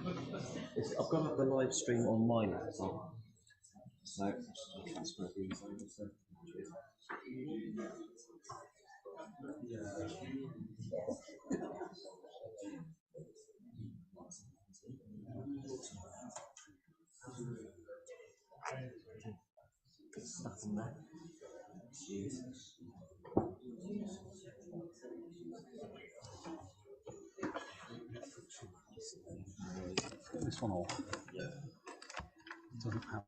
I've got up the live stream on my laptop. So I'll transfer these over. So, stuff in there. This one off. It doesn't have.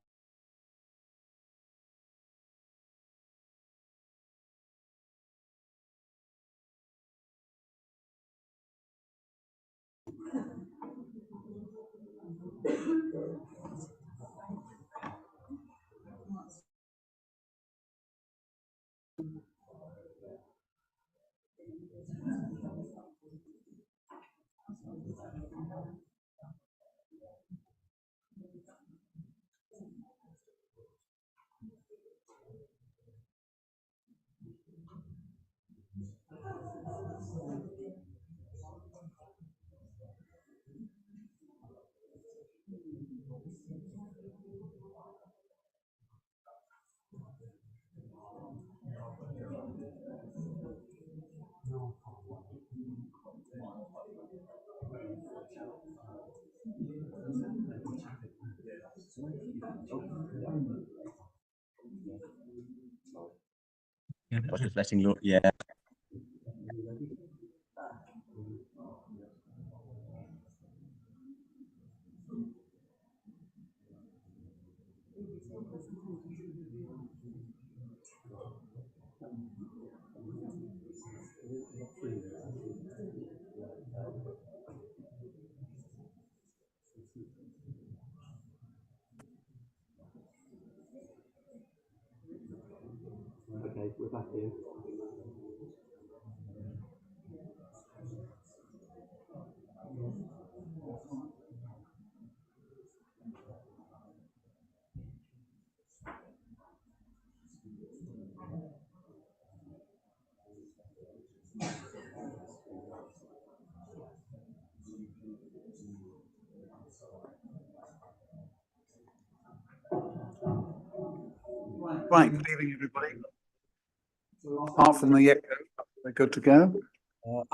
I was just letting you. Yeah. Okay, we're back in. Right, good evening, everybody. Apart from the echo, we're good to go. Right,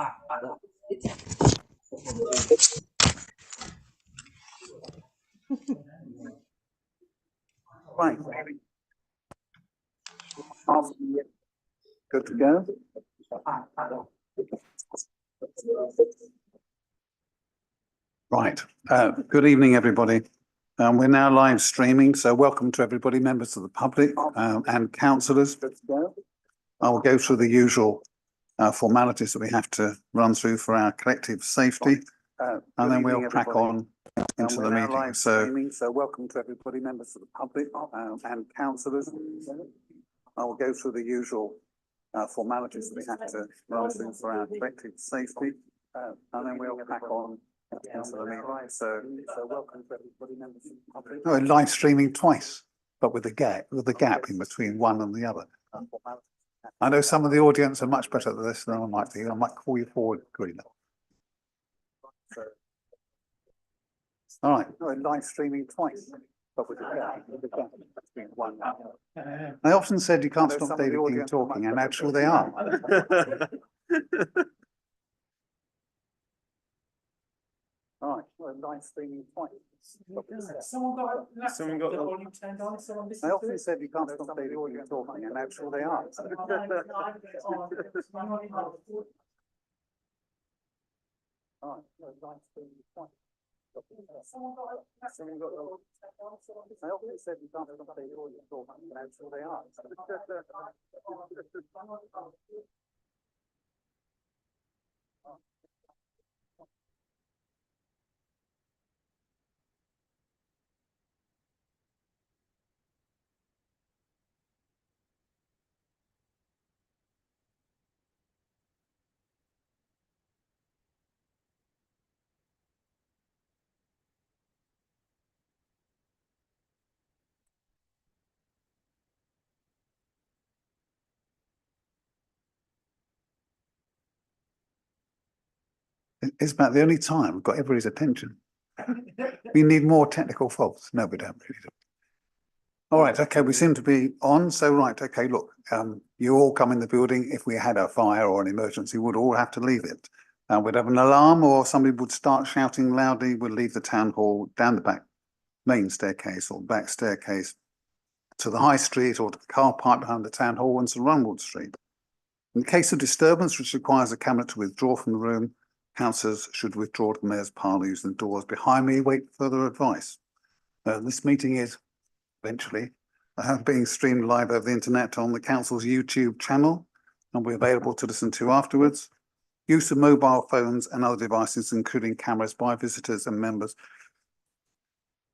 apart from the echo, good to go. Right, good evening, everybody. We're now live streaming, so welcome to everybody, members of the public and councillors. I will go through the usual formalities that we have to run through for our collective safety, and then we'll crack on into the meeting. So welcome to everybody, members of the public and councillors. I will go through the usual formalities that we have to run through for our collective safety, and then we'll crack on into the meeting. So welcome to everybody, members of the public. Oh, live streaming twice, but with a gap in between one and the other. I know some of the audience are much better at this than I might be. I might call you forward, Greener. All right, live streaming twice, but with a gap between one and the other. I often said you can't stop David King talking, and actually they are. All right, live streaming twice. Someone got the volume turned on. I often said you can't stop David King talking, and actually they are. All right, live streaming twice. Someone got the. I often said you can't stop David King talking, and actually they are. It's about the only time I've got everybody's attention. We need more technical faults. No, we don't really. All right, okay, we seem to be on. So, right, okay, look, you all come in the building. If we had a fire or an emergency, we'd all have to leave it. We'd have an alarm or somebody would start shouting loudly. We'd leave the town hall down the back main staircase or back staircase to the high street or to the car park behind the town hall and to Runwood Street. In case of disturbance, which requires a cabinet to withdraw from the room, councillors should withdraw to the mayor's parlour using the doors behind me. Wait for further advice. This meeting is eventually being streamed live over the internet on the council's YouTube channel and will be available to listen to afterwards. Use of mobile phones and other devices, including cameras by visitors and members,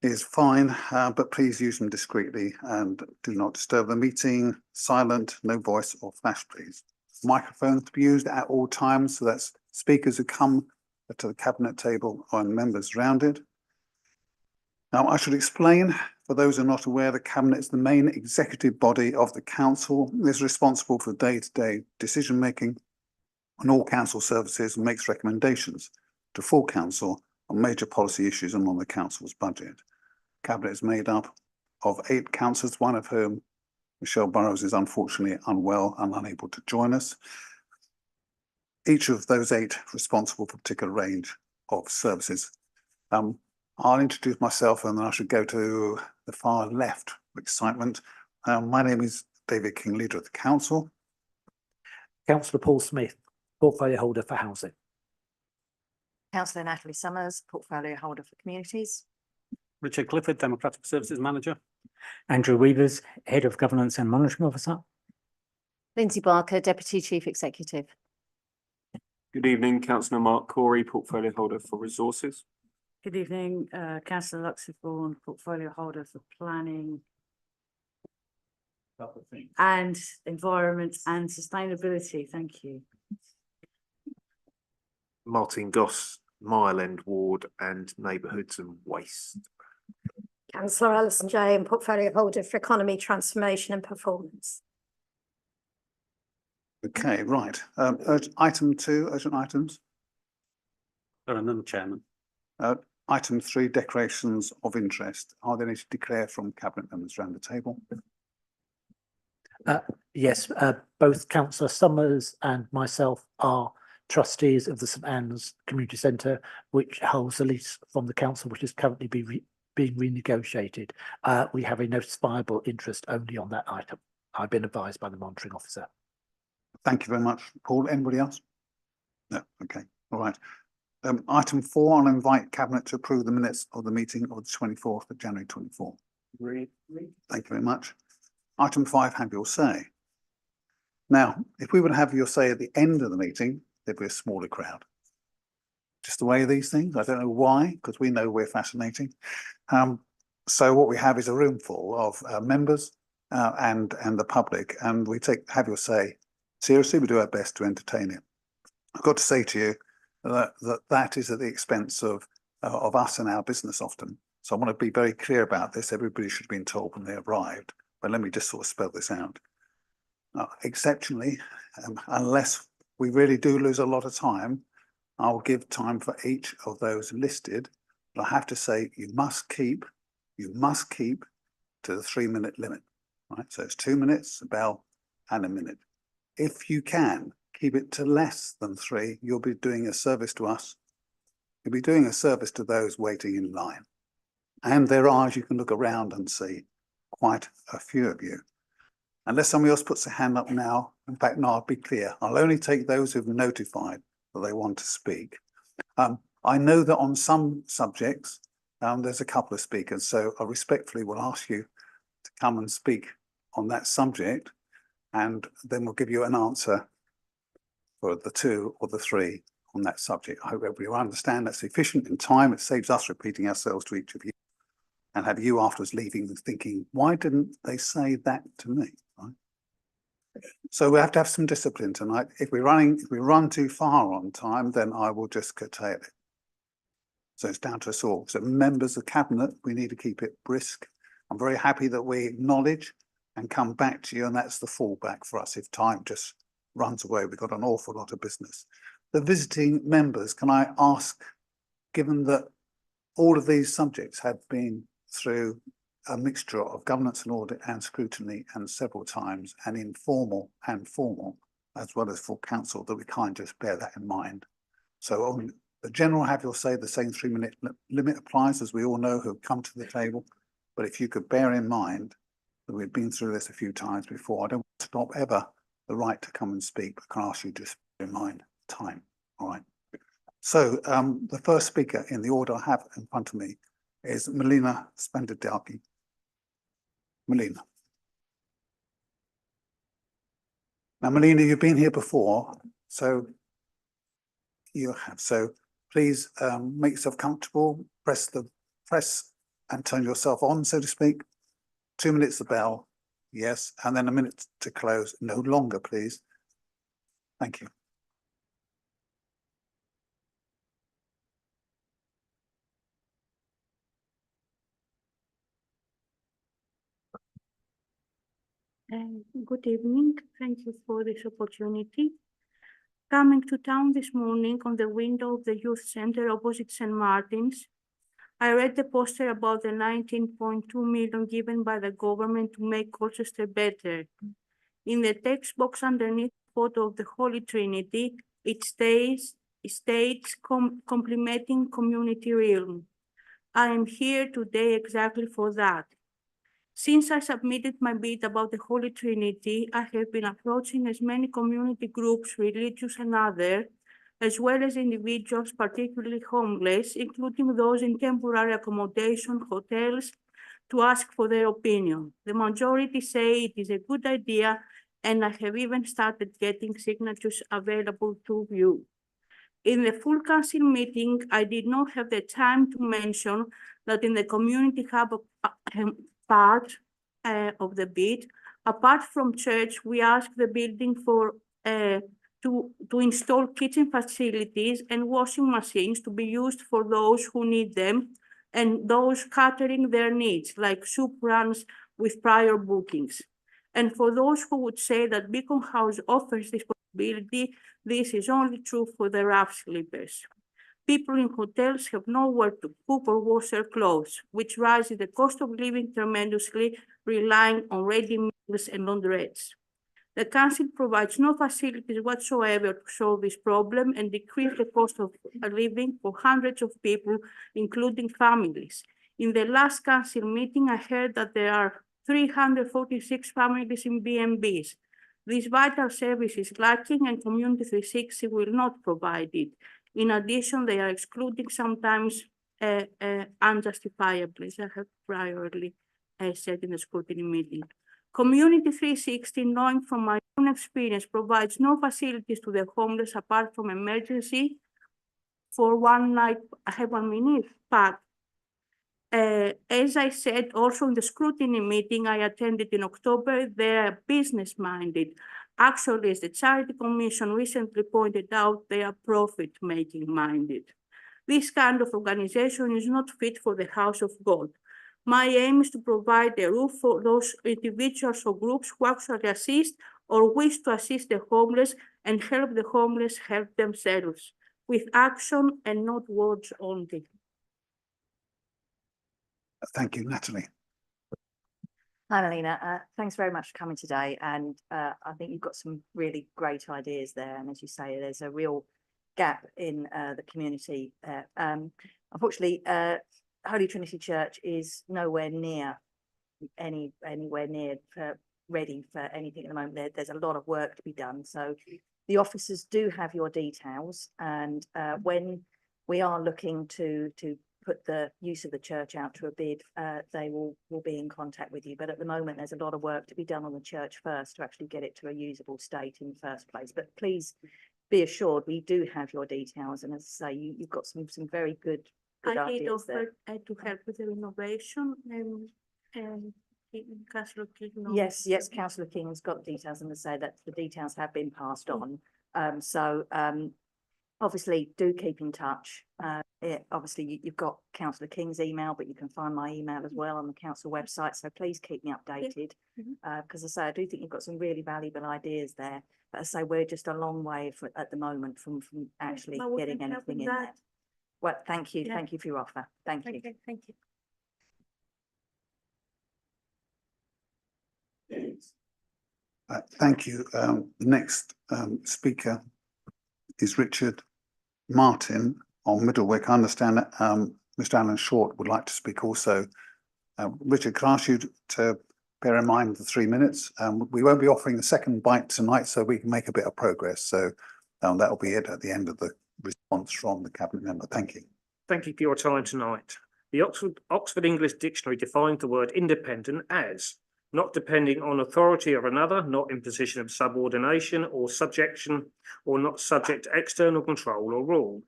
is fine, but please use them discreetly and do not disturb the meeting. Silent, no voice or flash, please. Microphones to be used at all times, so that's speakers who come to the cabinet table or members around it. Now, I should explain, for those who are not aware, the Cabinet is the main executive body of the Council. It is responsible for day-to-day decision-making on all Council services and makes recommendations to full Council on major policy issues and on the Council's budget. Cabinet is made up of 8 councillors, one of whom, Michelle Burrows, is unfortunately unwell and unable to join us. Each of those 8 responsible for a particular range of services. I'll introduce myself and then I should go to the far left with excitement. My name is David King, leader of the council. Councillor Paul Smith, portfolio holder for housing. Councillor Natalie Summers, portfolio holder for communities. Richard Clifford, Democratic Services Manager. Andrew Weavers, head of governance and monitoring officer. Lindsay Barker, deputy chief executive. Good evening, Councillor Mark Corey, portfolio holder for resources. Good evening, Councillor Luxford, portfolio holder for planning and environment and sustainability. Thank you. Martin Goss, Mile End Ward and Neighbourhoods and Waste. Councillor Alison Jane, portfolio holder for economy, transformation and performance. Okay, right. Item 2, urgent items. Sorry, none, Chairman. Item 3, declarations of interest. Are there any to declare from cabinet members around the table? Yes, both Councillor Summers and myself are trustees of the St Anne's Community Centre, which holds a lease from the council, which is currently being renegotiated. We have a notifiable interest only on that item. I've been advised by the monitoring officer. Thank you very much, Paul. Anybody else? No. Okay. All right. Item 4, I'll invite cabinet to approve the minutes of the meeting of the 24th of January 24. Agreed. Thank you very much. Item 5, have your say. Now, if we would have your say at the end of the meeting, there'd be a smaller crowd. Just the way of these things. I don't know why, because we know we're fascinating. So what we have is a room full of members and the public, and we have your say seriously. We do our best to entertain it. I've got to say to you that is at the expense of us and our business often. So I want to be very clear about this. Everybody should have been told when they arrived, but let me just sort of spell this out. Exceptionally, unless we really do lose a lot of time, I'll give time for each of those listed. But I have to say, you must keep to the 3-minute limit, right? So it's 2 minutes, a bell and a minute. If you can keep it to less than 3, you'll be doing a service to us. You'll be doing a service to those waiting in line. And there are, as you can look around and see, quite a few of you. Unless somebody else puts a hand up now, in fact, no, I'll be clear. I'll only take those who've notified that they want to speak. I know that on some subjects, there's a couple of speakers, so I respectfully will ask you to come and speak on that subject, and then we'll give you an answer for the 2 or the 3 on that subject. I hope everybody will understand that's efficient in time. It saves us repeating ourselves to each of you and have you afterwards leaving thinking, why didn't they say that to me? Right? So we have to have some discipline tonight. If we run too far on time, then I will just curtail it. So it's down to us all. So members of cabinet, we need to keep it brisk. I'm very happy that we acknowledge and come back to you, and that's the fallback for us if time just runs away. We've got an awful lot of business. The visiting members, can I ask, given that all of these subjects have been through a mixture of governance and audit and scrutiny, and several times, and informal and formal, as well as full council, that we can't just bear that in mind. So on the general have your say, the same 3-minute limit applies, as we all know who have come to the table. But if you could bear in mind that we've been through this a few times before, I don't stop ever the right to come and speak, but can ask you to bear in mind time. All right. So the first speaker in the order I have in front of me is Melina Spendidaki. Melina. Now, Melina, you've been here before, so you have. So please make yourself comfortable, press and turn yourself on, so to speak. 2 minutes the bell, yes, and then a minute to close, no longer, please. Thank you. Good evening. Thank you for this opportunity. Coming to town this morning on the window of the youth center opposite St. Martin's, I read the poster about the 19.2 million given by the government to make Colchester better. In the text box underneath the photo of the Holy Trinity, it states complementing community realm. I am here today exactly for that. Since I submitted my bid about the Holy Trinity, I have been approaching as many community groups, religious and other, as well as individuals, particularly homeless, including those in temporary accommodation hotels, to ask for their opinion. The majority say it is a good idea, and I have even started getting signatures available to view. In the full council meeting, I did not have the time to mention that in the community hub part of the bid, apart from church, we asked the building for to install kitchen facilities and washing machines to be used for those who need them and those catering their needs, like soup runs with prior bookings. And for those who would say that Beacon House offers this possibility, this is only true for the rough sleepers. People in hotels have nowhere to cook or wash their clothes, which raises the cost of living tremendously, relying on ready meals and laundrettes. The council provides no facilities whatsoever to solve this problem and decrease the cost of living for hundreds of people, including families. In the last council meeting, I heard that there are 346 families in B&Bs. This vital service is lacking and Community 360 will not provide it. In addition, they are excluding sometimes unjustifiably, as I have priorly said in the scrutiny meeting. Community 360, knowing from my own experience, provides no facilities to the homeless apart from emergency for one night. I have 1 minute, but as I said, also in the scrutiny meeting I attended in October, they're business-minded. Actually, as the Charity Commission recently pointed out, they are profit-making minded. This kind of organization is not fit for the house of God. My aim is to provide a roof for those individuals or groups who actually assist or wish to assist the homeless and help the homeless help themselves with action and not words only. Thank you, Natalie. Hi, Melina. Thanks very much for coming today. And I think you've got some really great ideas there. And as you say, there's a real gap in the community. Unfortunately, Holy Trinity Church is nowhere near ready for anything at the moment. There's a lot of work to be done. So the officers do have your details. And when we are looking to put the use of the church out to a bid, they will be in contact with you. But at the moment, there's a lot of work to be done on the church first to actually get it to a usable state in the first place. But please be assured, we do have your details. And as I say, you've got some very good I did ideas there. offer to help with the renovation and Councillor King. Yes, Councillor King has got details, and to say that the details have been passed on. Obviously, do keep in touch. Obviously, you've got Councillor King's email, but you can find my email as well on the council website. So please keep me updated, because as I say, I do think you've got some really valuable ideas there. But as I say, we're just a long way at the moment from actually getting anything in there. Well, thank you. Yeah. Thank you for your offer. Thank you. Okay, thank you. Thank you. The next speaker is Richard Martin on Middlewick. I understand that Mr. Alan Short would like to speak also. Richard, can I ask you to bear in mind the 3 minutes? We won't be offering the second bite tonight, so we can make a bit of progress. So that'll be it at the end of the response from the cabinet member. Thank you. Thank you for your time tonight. The Oxford English Dictionary defines the word independent as not depending on authority of another, not in position of subordination or subjection, or not subject to external control or rule.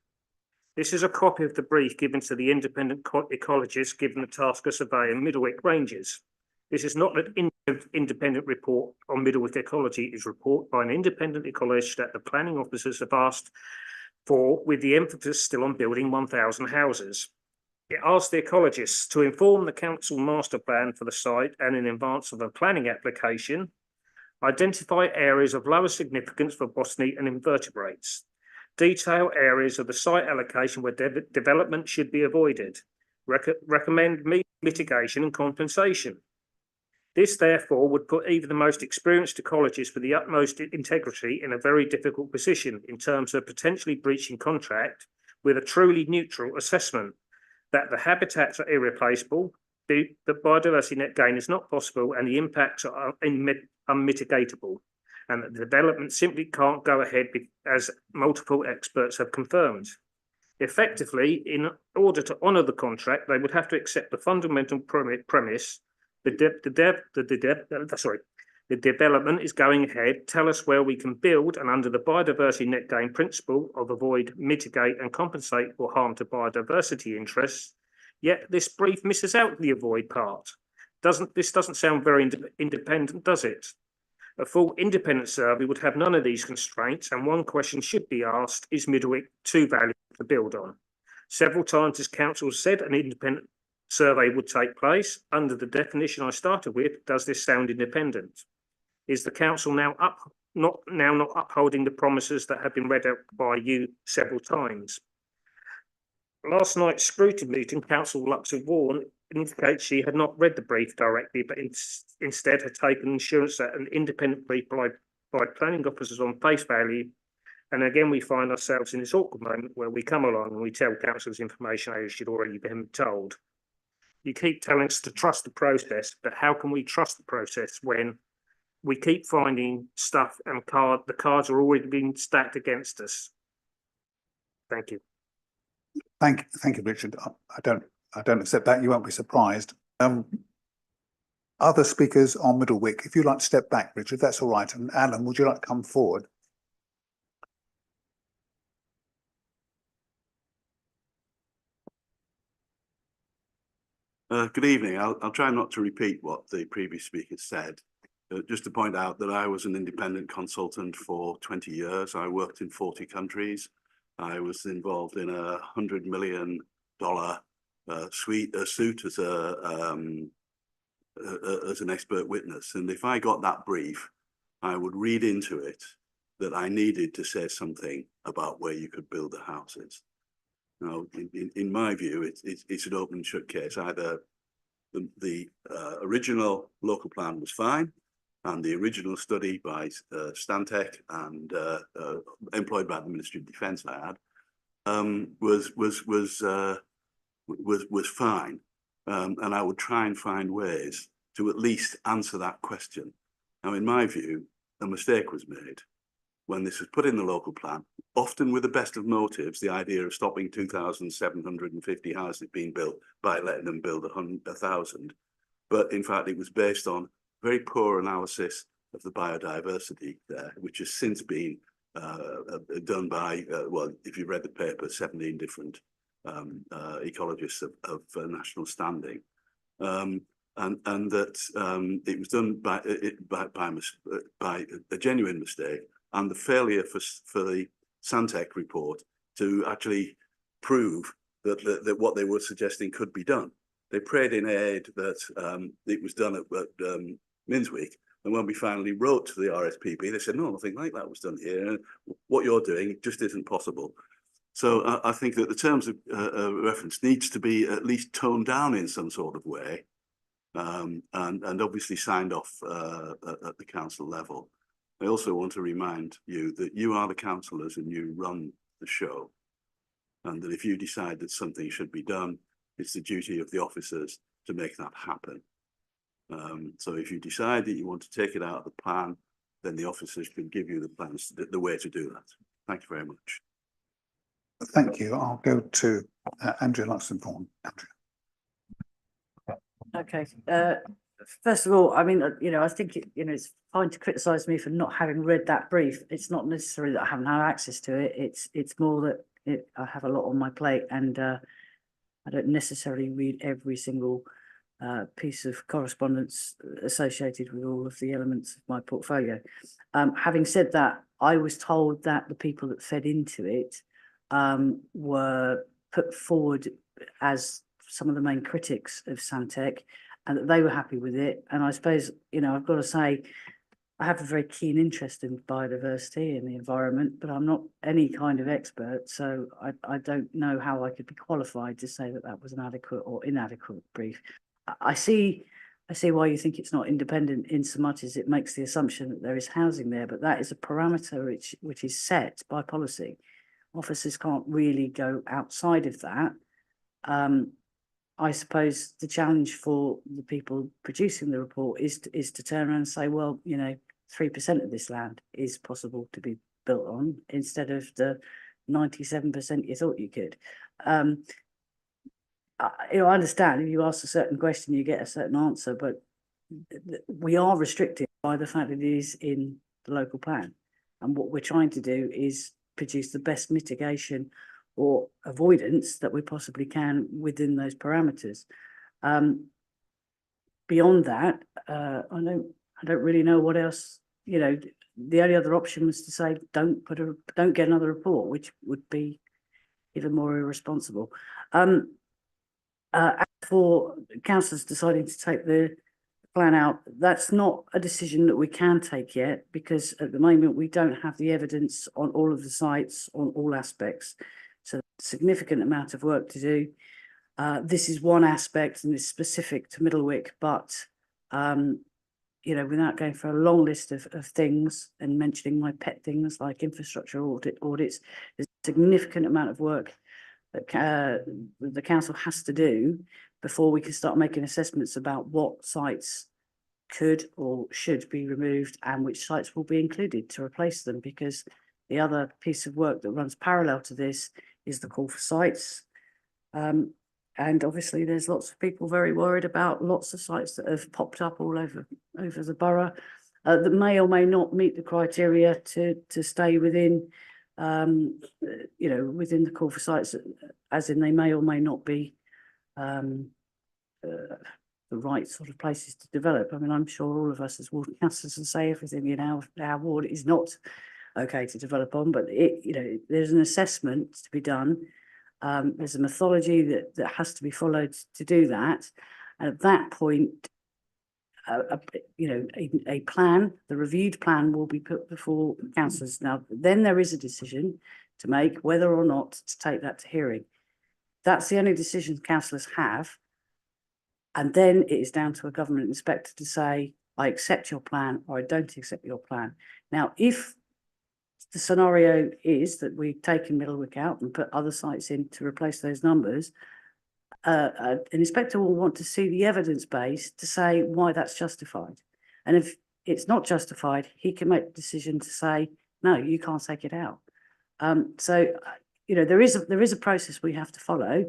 This is a copy of the brief given to the independent ecologist given the task of surveying Middlewick Ranges. This is not an independent report on Middlewick ecology. It is a report by an independent ecologist that the planning officers have asked for, with the emphasis still on building 1,000 houses. It asks the ecologists to inform the council master plan for the site and in advance of a planning application, identify areas of lower significance for botany and invertebrates, detail areas of the site allocation where development should be avoided, recommend mitigation and compensation. This, therefore, would put even the most experienced ecologists with the utmost integrity in a very difficult position in terms of potentially breaching contract with a truly neutral assessment that the habitats are irreplaceable, the biodiversity net gain is not possible, and the impacts are unmitigatable, and that the development simply can't go ahead as multiple experts have confirmed. Effectively, in order to honour the contract, they would have to accept the fundamental premise: the development is going ahead, tell us where we can build, and under the biodiversity net gain principle of avoid, mitigate and compensate for harm to biodiversity interests. Yet this brief misses out the avoid part. This doesn't sound very independent, does it? A full independent survey would have none of these constraints, and one question should be asked: is Middlewick too valuable to build on? Several times this council said an independent survey would take place. Under the definition I started with, does this sound independent? Is the council now not upholding the promises that have been read out by you several times? Last night's scrutiny meeting, Councillor Luxford Vaughan indicates she had not read the brief directly, but instead had taken assurance that an independent brief by planning officers on face value. And again, we find ourselves in this awkward moment where we come along and we tell councillors information they should already been told. You keep telling us to trust the process, but how can we trust the process when we keep finding stuff and the cards are already being stacked against us? Thank you. Thank you, Richard. I don't accept that. You won't be surprised. Other speakers on Middlewick, if you'd like to step back, Richard, that's all right. And Alan, would you like to come forward? Good evening. I'll try not to repeat what the previous speaker said. Just to point out that I was an independent consultant for 20 years. I worked in 40 countries. I was involved in a $100 million suit as an expert witness. And if I got that brief, I would read into it that I needed to say something about where you could build the houses. Now, in my view, it's an open and shut case. Either the original local plan was fine, and the original study by Stantec and employed by the Ministry of Defence I had was fine, and I would try and find ways to at least answer that question. Now, in my view, a mistake was made when this was put in the local plan, often with the best of motives, the idea of stopping 2,750 houses being built by letting them build 1,000. But in fact, it was based on very poor analysis of the biodiversity there, which has since been done by, well, if you read the paper, 17 different ecologists of national standing. And that it was done by a genuine mistake, and the failure for the Stantec report to actually prove that what they were suggesting could be done. They prayed in aid that it was done at Middlewick, and when we finally wrote to the RSPB, they said, no, nothing like that was done here. And what you're doing just isn't possible. So I think that the terms of reference needs to be at least toned down in some sort of way, and obviously signed off at the council level. I also want to remind you that you are the councillors and you run the show, and that if you decide that something should be done, it's the duty of the officers to make that happen. So if you decide that you want to take it out of the plan, then the officers can give you the plans, the way to do that. Thank you very much. Thank you. I'll go to Andrea Luxembourg. Andrea. Okay, first of all, I mean, I think, it's fine to criticise me for not having read that brief. It's not necessarily that I haven't had access to it. It's more that I have a lot on my plate and I don't necessarily read every single piece of correspondence associated with all of the elements of my portfolio. Having said that, I was told that the people that fed into it were put forward as some of the main critics of Santec and that they were happy with it. And I suppose, I've got to say, I have a very keen interest in biodiversity and the environment, but I'm not any kind of expert. So I don't know how I could be qualified to say that that was an adequate or inadequate brief. I see why you think it's not independent in so much as it makes the assumption that there is housing there, but that is a parameter which is set by policy. Officers can't really go outside of that. I suppose the challenge for the people producing the report is to turn around and say, well, 3% of this land is possible to be built on instead of the 97% you thought you could. I understand if you ask a certain question, you get a certain answer, but we are restricted by the fact that it is in the local plan. And what we're trying to do is produce the best mitigation or avoidance that we possibly can within those parameters. Beyond that, I don't really know what else. The only other option was to say don't get another report, which would be even more irresponsible. For councillors deciding to take the plan out, that's not a decision that we can take yet, because at the moment we don't have the evidence on all of the sites on all aspects. So significant amount of work to do. This is one aspect and it's specific to Middlewick, but without going for a long list of things and mentioning my pet things like infrastructure audits, there's a significant amount of work that the council has to do before we can start making assessments about what sites could or should be removed and which sites will be included to replace them, because the other piece of work that runs parallel to this is the call for sites. And obviously there's lots of people very worried about lots of sites that have popped up all over the borough that may or may not meet the criteria to stay within within the call for sites, as in they may or may not be the right sort of places to develop. I mean, I'm sure all of us as ward councillors will say everything in our ward is not okay to develop on, but there's an assessment to be done. There's a methodology that has to be followed to do that. And at that point, a plan, the reviewed plan, will be put before councillors. Now, then there is a decision to make whether or not to take that to hearing. That's the only decision councillors have. And then it is down to a government inspector to say, I accept your plan or I don't accept your plan. Now, if the scenario is that we've taken Middlewick out and put other sites in to replace those numbers, an inspector will want to see the evidence base to say why that's justified. And if it's not justified, he can make the decision to say, no, you can't take it out. There is a process we have to follow.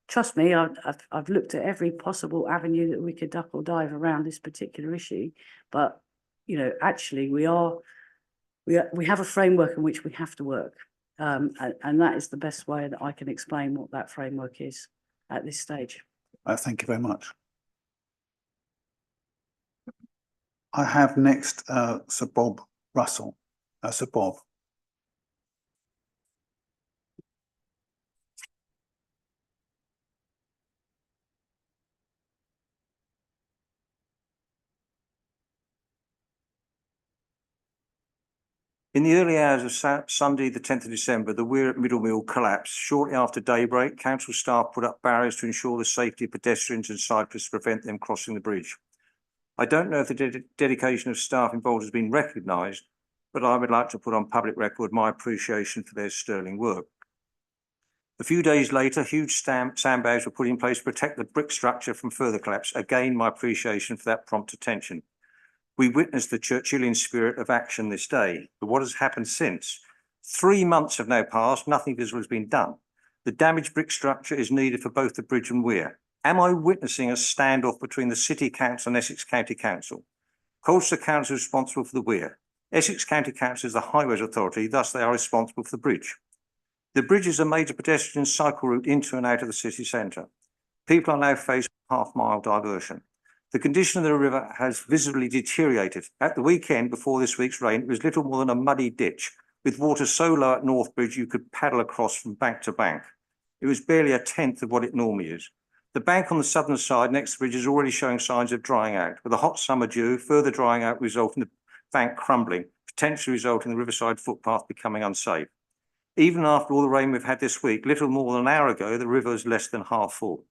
Trust me, I've looked at every possible avenue that we could duck or dive around this particular issue, but actually we have a framework in which we have to work, and that is the best way that I can explain what that framework is at this stage. Thank you very much. I have next Sir Bob Russell. Sir Bob. In the early hours of Sunday, the 10th of December, the weir at Middlewick collapsed. Shortly after daybreak, council staff put up barriers to ensure the safety of pedestrians and cyclists to prevent them crossing the bridge. I don't know if the dedication of staff involved has been recognised, but I would like to put on public record my appreciation for their sterling work. A few days later, huge sandbags were put in place to protect the brick structure from further collapse. Again, my appreciation for that prompt attention. We witnessed the Churchillian spirit of action this day, but what has happened since? 3 months have now passed, nothing visible has been done. The damaged brick structure is needed for both the bridge and weir. Am I witnessing a standoff between the City Council and Essex County Council? Colchester Council is responsible for the weir. Essex County Council is the Highways Authority, thus they are responsible for the bridge. The bridge is a major pedestrian cycle route into and out of the city centre. People are now faced with a half-mile diversion. The condition of the river has visibly deteriorated. At the weekend, before this week's rain, it was little more than a muddy ditch, with water so low at North Bridge you could paddle across from bank to bank. It was barely a tenth of what it normally is. The bank on the southern side next to the bridge is already showing signs of drying out. With a hot summer due, further drying out resulting in the bank crumbling, potentially resulting in the riverside footpath becoming unsafe. Even after all the rain we've had this week, little more than an hour ago, the river is less than half full.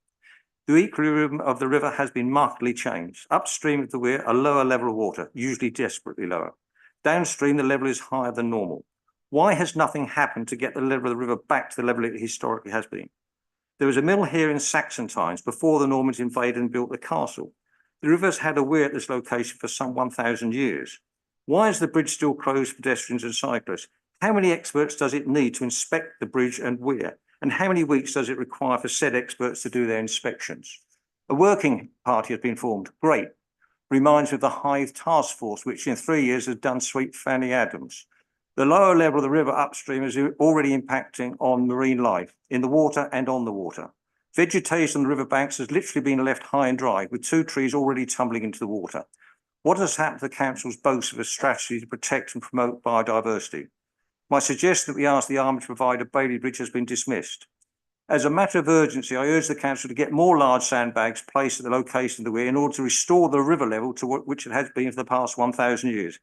The equilibrium of the river has been markedly changed. Upstream of the weir, a lower level of water, usually desperately lower. Downstream, the level is higher than normal. Why has nothing happened to get the level of the river back to the level it historically has been? There was a mill here in Saxon times before the Normans invaded and built the castle. The river's had a weir at this location for some 1,000 years. Why is the bridge still closed for pedestrians and cyclists? How many experts does it need to inspect the bridge and weir? And how many weeks does it require for said experts to do their inspections? A working party has been formed. Great. Reminds me of the Hythe Task Force, which in 3 years has done sweet Fanny Adams. The lower level of the river upstream is already impacting on marine life, in the water and on the water. Vegetation on the riverbanks has literally been left high and dry, with 2 trees already tumbling into the water. What has happened to the council's boast of a strategy to protect and promote biodiversity? My suggestion that we ask the Army to provide a Bailey Bridge has been dismissed. As a matter of urgency, I urge the council to get more large sandbags placed at the location of the weir in order to restore the river level to which it has been for the past 1,000 years.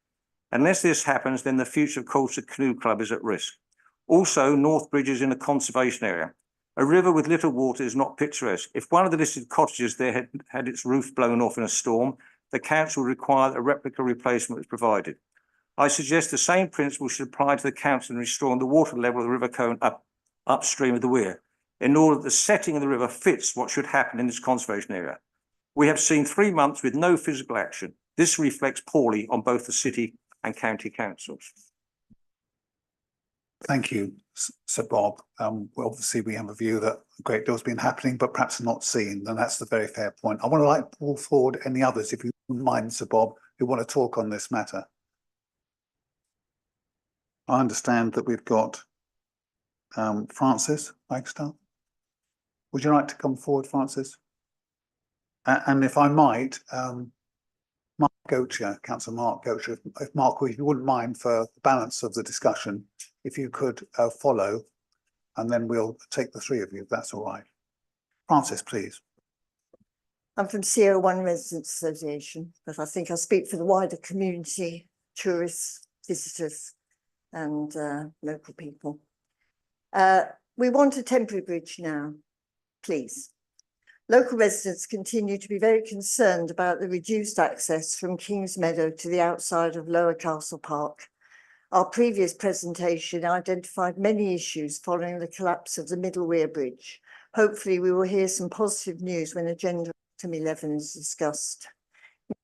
Unless this happens, then the future of Colchester Canoe Club is at risk. Also, North Bridge is in a conservation area. A river with little water is not picturesque. If one of the listed cottages there had its roof blown off in a storm, the council would require that a replica replacement was provided. I suggest the same principle should apply to the council in restoring the water level of the river cone upstream of the weir, in order that the setting of the river fits what should happen in this conservation area. We have seen 3 months with no physical action. This reflects poorly on both the city and county councils. Thank you, Sir Bob. Well, obviously we have a view that a great deal has been happening, but perhaps not seen, and that's the very fair point. I want to pull forward any others, if you wouldn't mind, Sir Bob, who want to talk on this matter. I understand that we've got Francis Wagstaff. Would you like to come forward, Francis? And if I might, Mark Gocher, Councillor Mark Gocher, if Mark, if you wouldn't mind for the balance of the discussion, if you could follow, and then we'll take the 3 of you, if that's all right. Francis, please. I'm from CO1 Residents Association, but I think I speak for the wider community, tourists, visitors, and local people. We want a temporary bridge now, please. Local residents continue to be very concerned about the reduced access from Kings Meadow to the outside of Lower Castle Park. Our previous presentation identified many issues following the collapse of the Middlewick Bridge. Hopefully we will hear some positive news when agenda item 11 is discussed.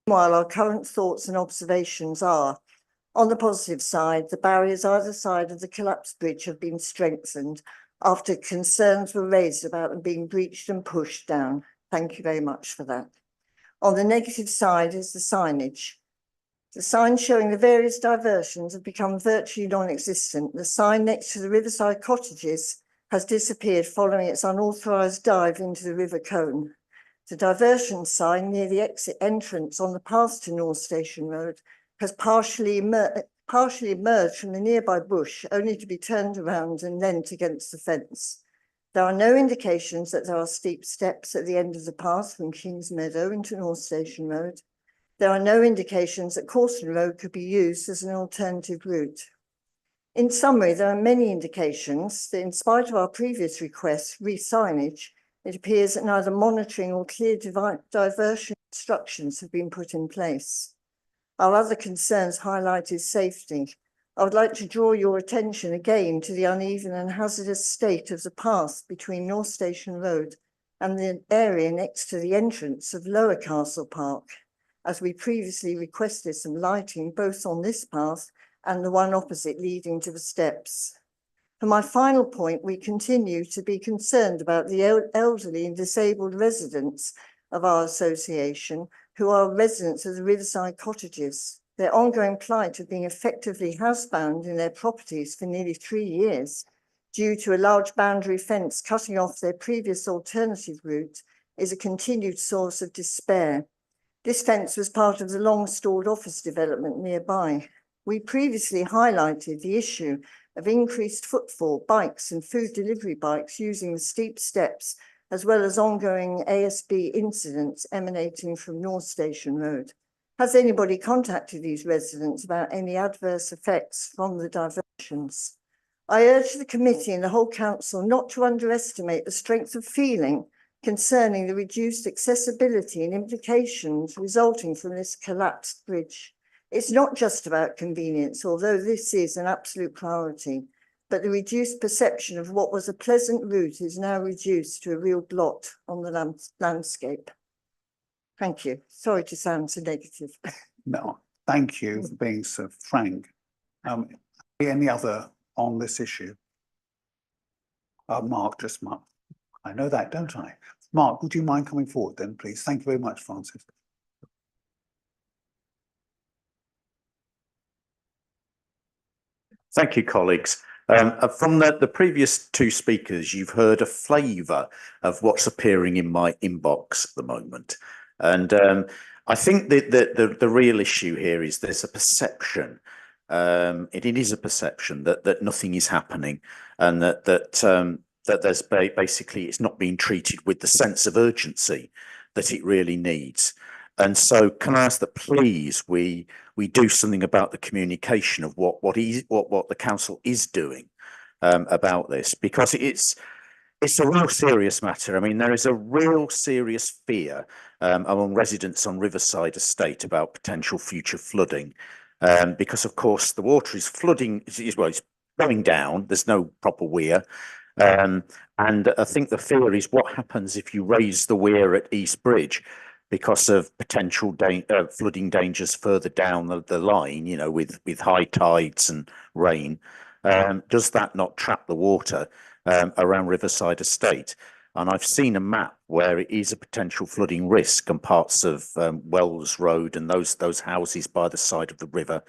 Meanwhile, our current thoughts and observations are: on the positive side, the barriers either side of the collapsed bridge have been strengthened after concerns were raised about them being breached and pushed down. Thank you very much for that. On the negative side is the signage. The signs showing the various diversions have become virtually non-existent. The sign next to the riverside cottages has disappeared following its unauthorised dive into the river cone. The diversion sign near the exit entrance on the path to North Station Road has partially emerged from the nearby bush, only to be turned around and leant against the fence. There are no indications that there are steep steps at the end of the path from Kings Meadow into North Station Road. There are no indications that Corson Road could be used as an alternative route. In summary, there are many indications that in spite of our previous requests re-signage, it appears that neither monitoring or clear diversion instructions have been put in place. Our other concerns highlighted safety. I would like to draw your attention again to the uneven and hazardous state of the path between North Station Road and the area next to the entrance of Lower Castle Park, as we previously requested some lighting both on this path and the one opposite leading to the steps. For my final point, we continue to be concerned about the elderly and disabled residents of our association who are residents of the Riverside cottages. Their ongoing plight of being effectively housebound in their properties for nearly 3 years due to a large boundary fence cutting off their previous alternative route is a continued source of despair. This fence was part of the long-stalled office development nearby. We previously highlighted the issue of increased footfall, bikes and food delivery bikes using the steep steps, as well as ongoing ASB incidents emanating from North Station Road. Has anybody contacted these residents about any adverse effects from the diversions? I urge the committee and the whole council not to underestimate the strength of feeling concerning the reduced accessibility and implications resulting from this collapsed bridge. It's not just about convenience, although this is an absolute priority, but the reduced perception of what was a pleasant route is now reduced to a real blot on the landscape. Thank you. Sorry to sound so negative. No, thank you for being so frank. Any other on this issue? Mark, just Mark. I know that, don't I? Mark, would you mind coming forward then, please? Thank you very much, Francis. Thank you, colleagues. From the previous two speakers, you've heard a flavour of what's appearing in my inbox at the moment. And I think that the real issue here is there's a perception, it is a perception that nothing is happening, and that there's basically it's not being treated with the sense of urgency that it really needs. And so can I ask that please we do something about the communication of what the council is doing about this, because it's a real serious matter. I mean, there is a real serious fear among residents on Riverside Estate about potential future flooding, because of course the water is flooding, well, it's going down, there's no proper weir. And I think the fear is what happens if you raise the weir at East Bridge because of potential flooding dangers further down the line, you know, with high tides and rain. Does that not trap the water around Riverside Estate? And I've seen a map where it is a potential flooding risk on parts of Wells Road and those houses by the side of the river.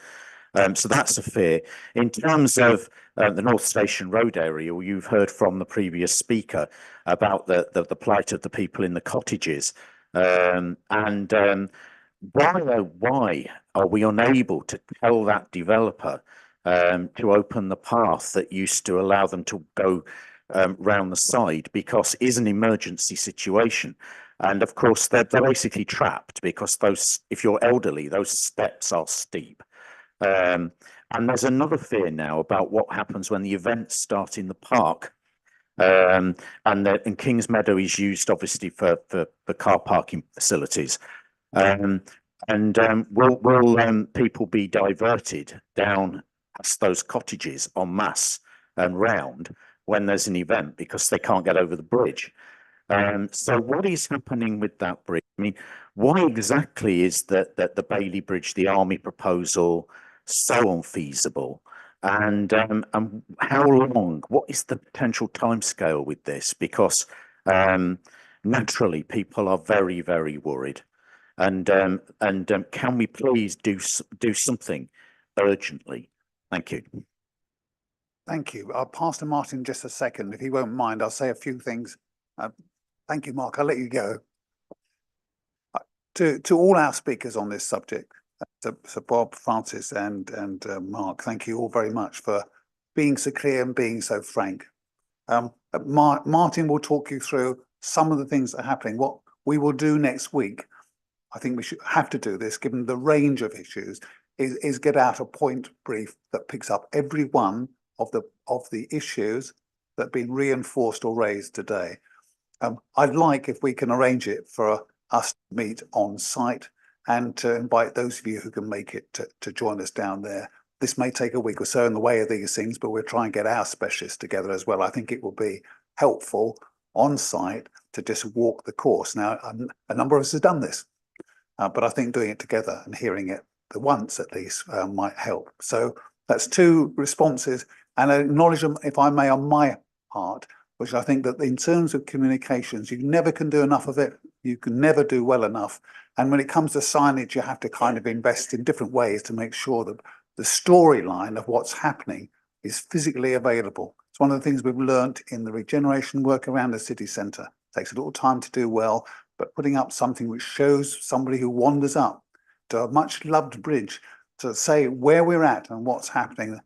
So that's a fear. In terms of the North Station Road area, you've heard from the previous speaker about the plight of the people in the cottages. Why are we unable to tell that developer to open the path that used to allow them to go round the side, because it is an emergency situation? And of course they're basically trapped because if you're elderly, those steps are steep. And there's another fear now about what happens when the events start in the park. And Kings Meadow is used obviously for car parking facilities. Will people be diverted down past those cottages en masse and round when there's an event because they can't get over the bridge? So what is happening with that bridge? I mean, why exactly is the Bailey Bridge, the Army proposal, so unfeasible? And how long? What is the potential timescale with this? Because naturally, people are very, very worried. And can we please do something urgently? Thank you. Thank you. I'll pass to Martin just a second. If he won't mind, I'll say a few things. Thank you, Mark. I'll let you go. To all our speakers on this subject, so Bob, Francis, and Mark, thank you all very much for being so clear and being so frank. Martin will talk you through some of the things that are happening. What we will do next week, I think we should have to do this, given the range of issues, is get out a point brief that picks up every one of the issues that have been reinforced or raised today. I'd like if we can arrange it for us to meet on site and to invite those of you who can make it to join us down there. This may take a week or so in the way of these things, but we'll try and get our specialists together as well. I think it will be helpful on site to just walk the course. Now, a number of us have done this, but I think doing it together and hearing it once at least might help. So that's 2 responses, and I acknowledge them, if I may, on my part, which I think that in terms of communications, you never can do enough of it. You can never do well enough. And when it comes to signage, you have to kind of invest in different ways to make sure that the storyline of what's happening is physically available. It's one of the things we've learned in the regeneration work around the city centre. It takes a little time to do well, but putting up something which shows somebody who wanders up to a much loved bridge to say where we're at and what's happening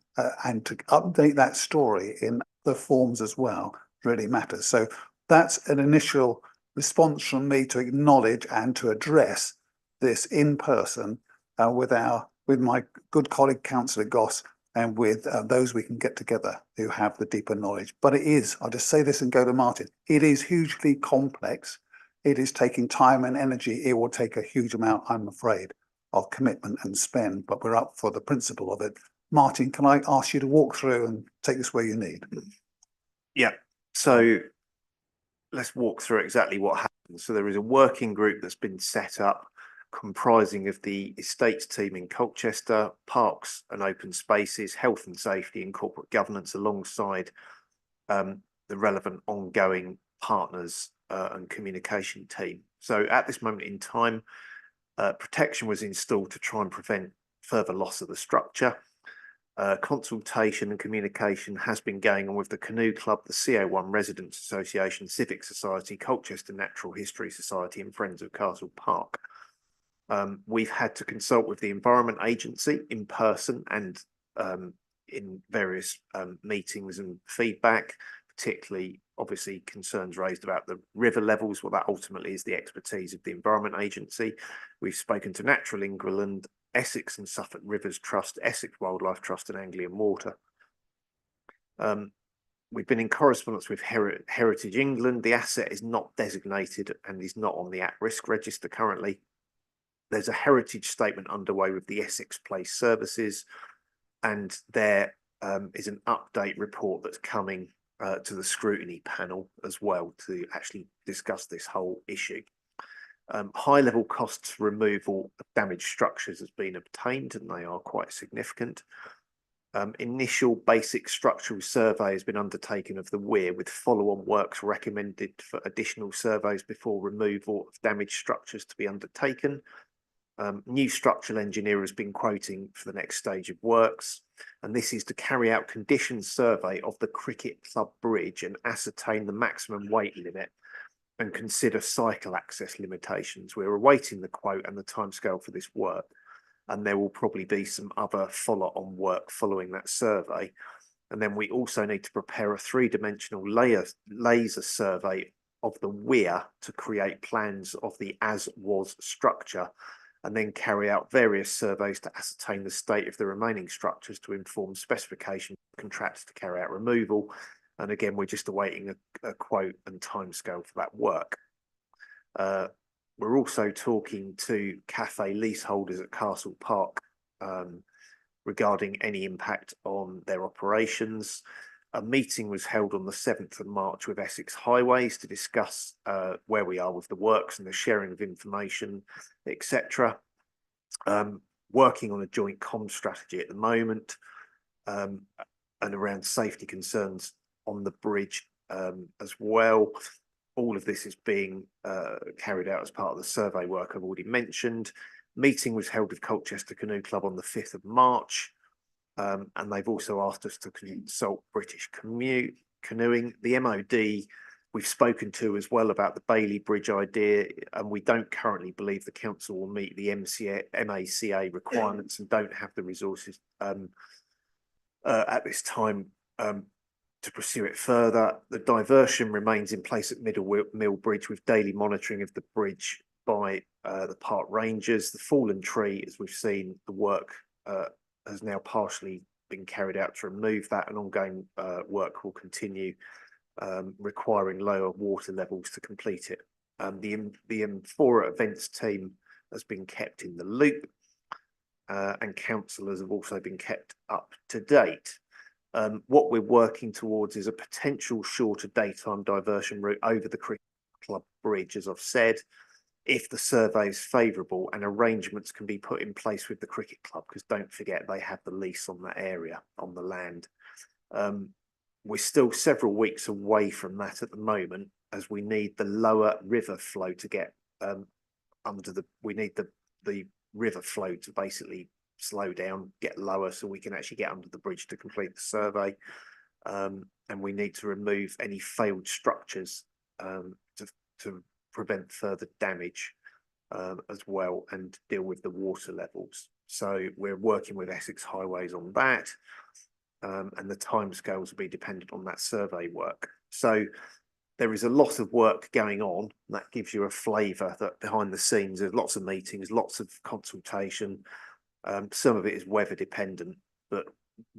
and to update that story in the forms as well really matters. So that's an initial response from me to acknowledge and to address this in person with my good colleague Councillor Goss and with those we can get together who have the deeper knowledge. But it is, I'll just say this and go to Martin, it is hugely complex. It is taking time and energy. It will take a huge amount, I'm afraid, of commitment and spend, but we're up for the principle of it. Martin, can I ask you to walk through and take this where you need? Yeah, so let's walk through exactly what happened. So there is a working group that's been set up comprising of the estates team in Colchester, parks and open spaces, health and safety and corporate governance, alongside the relevant ongoing partners and communication team. So at this moment in time, protection was installed to try and prevent further loss of the structure. Consultation and communication has been going on with the Canoe Club, the CO1 Residents Association, Civic Society, Colchester Natural History Society and Friends of Castle Park. We've had to consult with the Environment Agency in person and in various meetings and feedback, particularly obviously concerns raised about the river levels. Well, that ultimately is the expertise of the Environment Agency. We've spoken to Natural England, Essex and Suffolk Rivers Trust, Essex Wildlife Trust and Anglian Water. We've been in correspondence with Heritage England. The asset is not designated and is not on the at-risk register currently. There's a heritage statement underway with the Essex Place Services, and there is an update report that's coming to the scrutiny panel as well to actually discuss this whole issue. High-level costs removal of damaged structures has been obtained, and they are quite significant. Initial basic structural survey has been undertaken of the weir, with follow-on works recommended for additional surveys before removal of damaged structures to be undertaken. New structural engineer has been quoting for the next stage of works, and this is to carry out condition survey of the Cricket Club Bridge and ascertain the maximum weight limit and consider cycle access limitations. We're awaiting the quote and the timescale for this work, and there will probably be some other follow-on work following that survey. And then we also need to prepare a 3-dimensional laser survey of the weir to create plans of the as-was structure, and then carry out various surveys to ascertain the state of the remaining structures to inform specification contractors to carry out removal. And again, we're just awaiting a quote and timescale for that work. We're also talking to cafe leaseholders at Castle Park regarding any impact on their operations. A meeting was held on the 7th of March with Essex Highways to discuss where we are with the works and the sharing of information, etc. Working on a joint comms strategy at the moment, and around safety concerns on the bridge as well. All of this is being carried out as part of the survey work I've already mentioned. Meeting was held with Colchester Canoe Club on the 5th of March. And they've also asked us to consult British Canoeing. The MOD we've spoken to as well about the Bailey Bridge idea, and we don't currently believe the council will meet the MACA requirements and don't have the resources at this time to pursue it further. The diversion remains in place at Mill Bridge with daily monitoring of the bridge by the park rangers. The fallen tree, as we've seen, the work has now partially been carried out to remove that, and ongoing work will continue, requiring lower water levels to complete it. The Amphora events team has been kept in the loop, and councillors have also been kept up to date. What we're working towards is a potential shorter daytime diversion route over the Cricket Club Bridge, as I've said, if the survey is favourable and arrangements can be put in place with the cricket club, because don't forget they have the lease on that area, on the land. We're still several weeks away from that at the moment, as we need the lower river flow to get we need the river flow to basically slow down, get lower, so we can actually get under the bridge to complete the survey. And we need to remove any failed structures to prevent further damage as well, and deal with the water levels. So we're working with Essex Highways on that, and the timescales will be dependent on that survey work. So there is a lot of work going on. That gives you a flavour that behind the scenes there's lots of meetings, lots of consultation. Some of it is weather dependent, but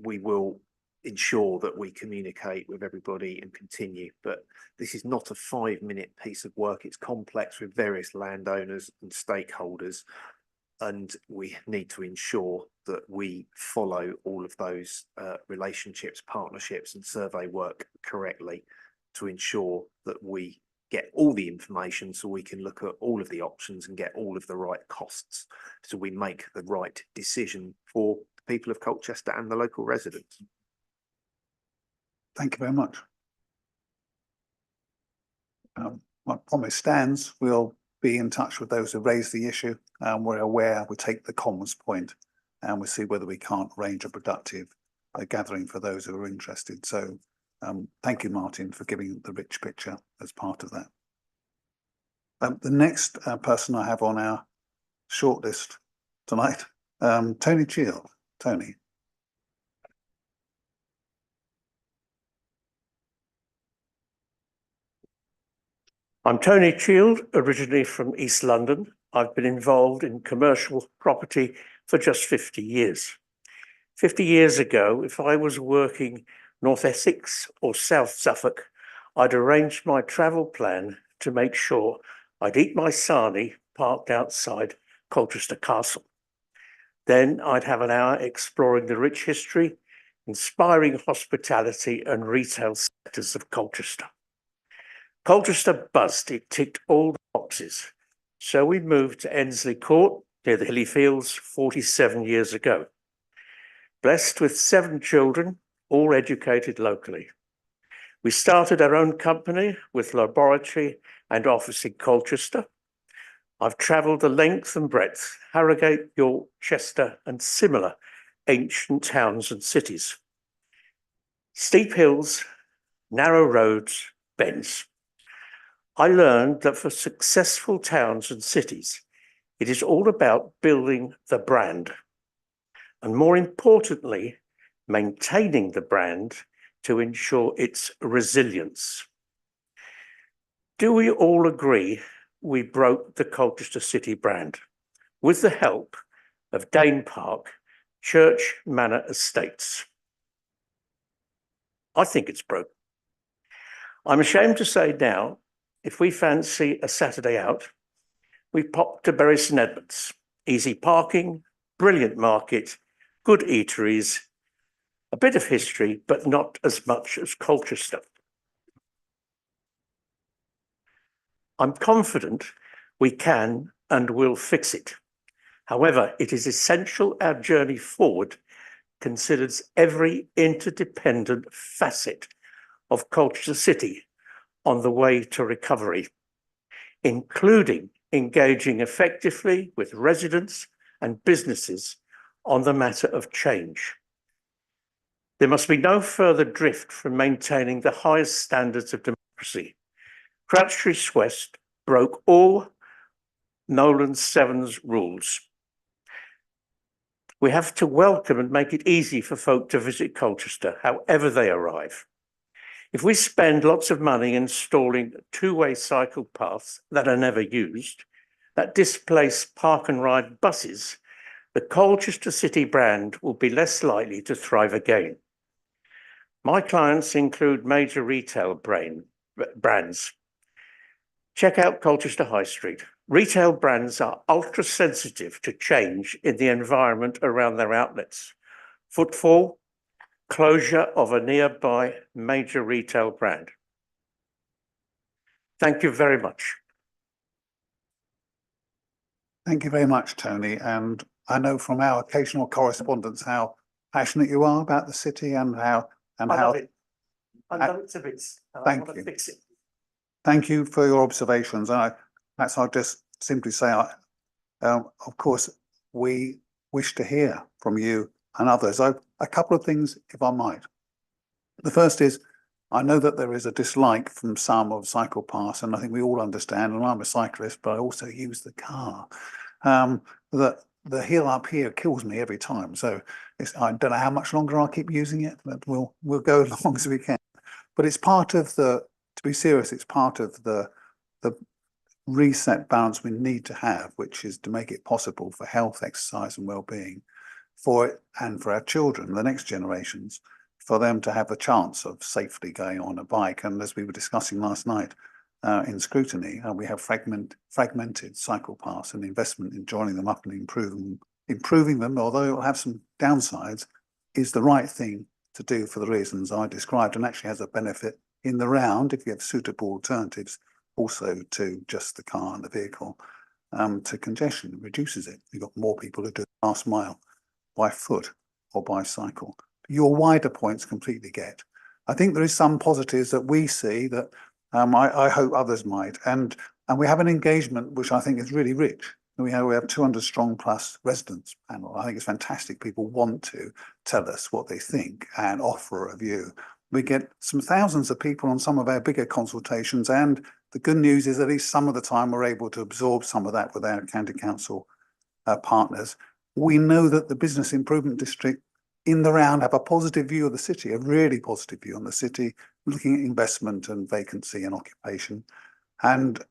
we will ensure that we communicate with everybody and continue. But this is not a 5-minute piece of work. It's complex with various landowners and stakeholders, and we need to ensure that we follow all of those relationships, partnerships and survey work correctly, to ensure that we get all the information so we can look at all of the options and get all of the right costs, so we make the right decision for the people of Colchester and the local residents. Thank you very much. My promise stands. We'll be in touch with those who raised the issue, and we're aware, we take the comms point, and we see whether we can't arrange a productive gathering for those who are interested. So thank you, Martin, for giving the rich picture as part of that. The next person I have on our shortlist tonight, Tony Chield. Tony. I'm Tony Chield, originally from East London. I've been involved in commercial property for just 50 years. 50 years ago, if I was working North Essex or South Suffolk, I'd arranged my travel plan to make sure I'd eat my sarnie parked outside Colchester Castle. Then I'd have an hour exploring the rich history, inspiring hospitality and retail sectors of Colchester. Colchester buzzed, it ticked all the boxes. So we moved to Ensley Court near the Hilly Fields 47 years ago. Blessed with 7 children, all educated locally. We started our own company with laboratory and office in Colchester. I've travelled the length and breadth, Harrogate, York, Chester and similar ancient towns and cities. Steep hills, narrow roads, bends. I learned that for successful towns and cities, it is all about building the brand, and more importantly, maintaining the brand to ensure its resilience. Do we all agree we broke the Colchester City brand with the help of Dane Park, Church Manor Estates? I think it's broken. I'm ashamed to say now, if we fancy a Saturday out, we pop to Bury St Edmunds. Easy parking, brilliant market, good eateries, a bit of history, but not as much as Colchester. I'm confident we can and will fix it. However, it is essential our journey forward considers every interdependent facet of Colchester City on the way to recovery, including engaging effectively with residents and businesses on the matter of change. There must be no further drift from maintaining the highest standards of democracy. Crouch West broke all Nolan 7's rules. We have to welcome and make it easy for folk to visit Colchester, however they arrive. If we spend lots of money installing two-way cycle paths that are never used, that displace park and ride buses the Colchester City brand will be less likely to thrive again. My clients include major retail brands. Check out Colchester High Street. Retail brands are ultra sensitive to change in the environment around their outlets. Footfall, closure of a nearby major retail brand. Thank you very much. Thank you very much, Tony. And I know from our occasional correspondence how passionate you are about the city and how. I love it. I love it to bits. Thank I want to you. fix it. Thank you for your observations. I'll just simply say, of course, we wish to hear from you and others. A couple of things, if I might. The first is, I know that there is a dislike from some of cycle paths, and I think we all understand, and I'm a cyclist, but I also use the car. That the hill up here kills me every time. So I don't know how much longer I'll keep using it, but we'll go as long as we can. But it's part of the, to be serious, it's part of the reset balance we need to have, which is to make it possible for health, exercise and well-being for it and for our children, the next generations, for them to have a chance of safely going on a bike. And as we were discussing last night in scrutiny, we have fragmented cycle paths, and investment in joining them up and improving them, although it will have some downsides, is the right thing to do for the reasons I described, and actually has a benefit in the round if you have suitable alternatives also to just the car and the vehicle, to congestion. It reduces it. You've got more people who do the last mile by foot or by cycle. Your wider points completely get. I think there is some positives that we see that I hope others might, and we have an engagement which I think is really rich. We have 200 strong plus residents panel. I think it's fantastic. People want to tell us what they think and offer a view. We get some thousands of people on some of our bigger consultations, and the good news is at least some of the time we're able to absorb some of that with our county council partners. We know that the business improvement district in the round have a positive view of the city, a really positive view on the city, looking at investment and vacancy and occupation. And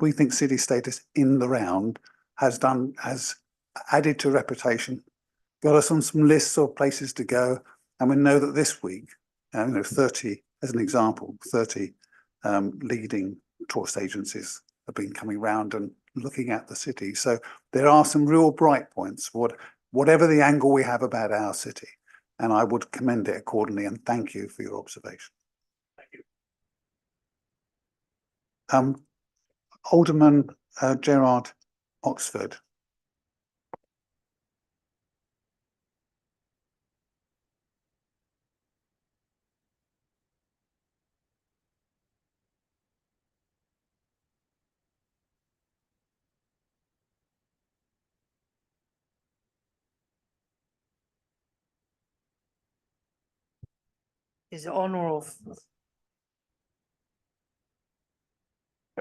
we think city status in the round has added to reputation, got us on some lists of places to go. And we know that this week, 30, as an example, 30 leading tourist agencies have been coming round and looking at the city. So there are some real bright points, whatever the angle we have about our city. And I would commend it accordingly, and thank you for your observation. Thank you. Alderman Gerard Oxford. Is it on or off?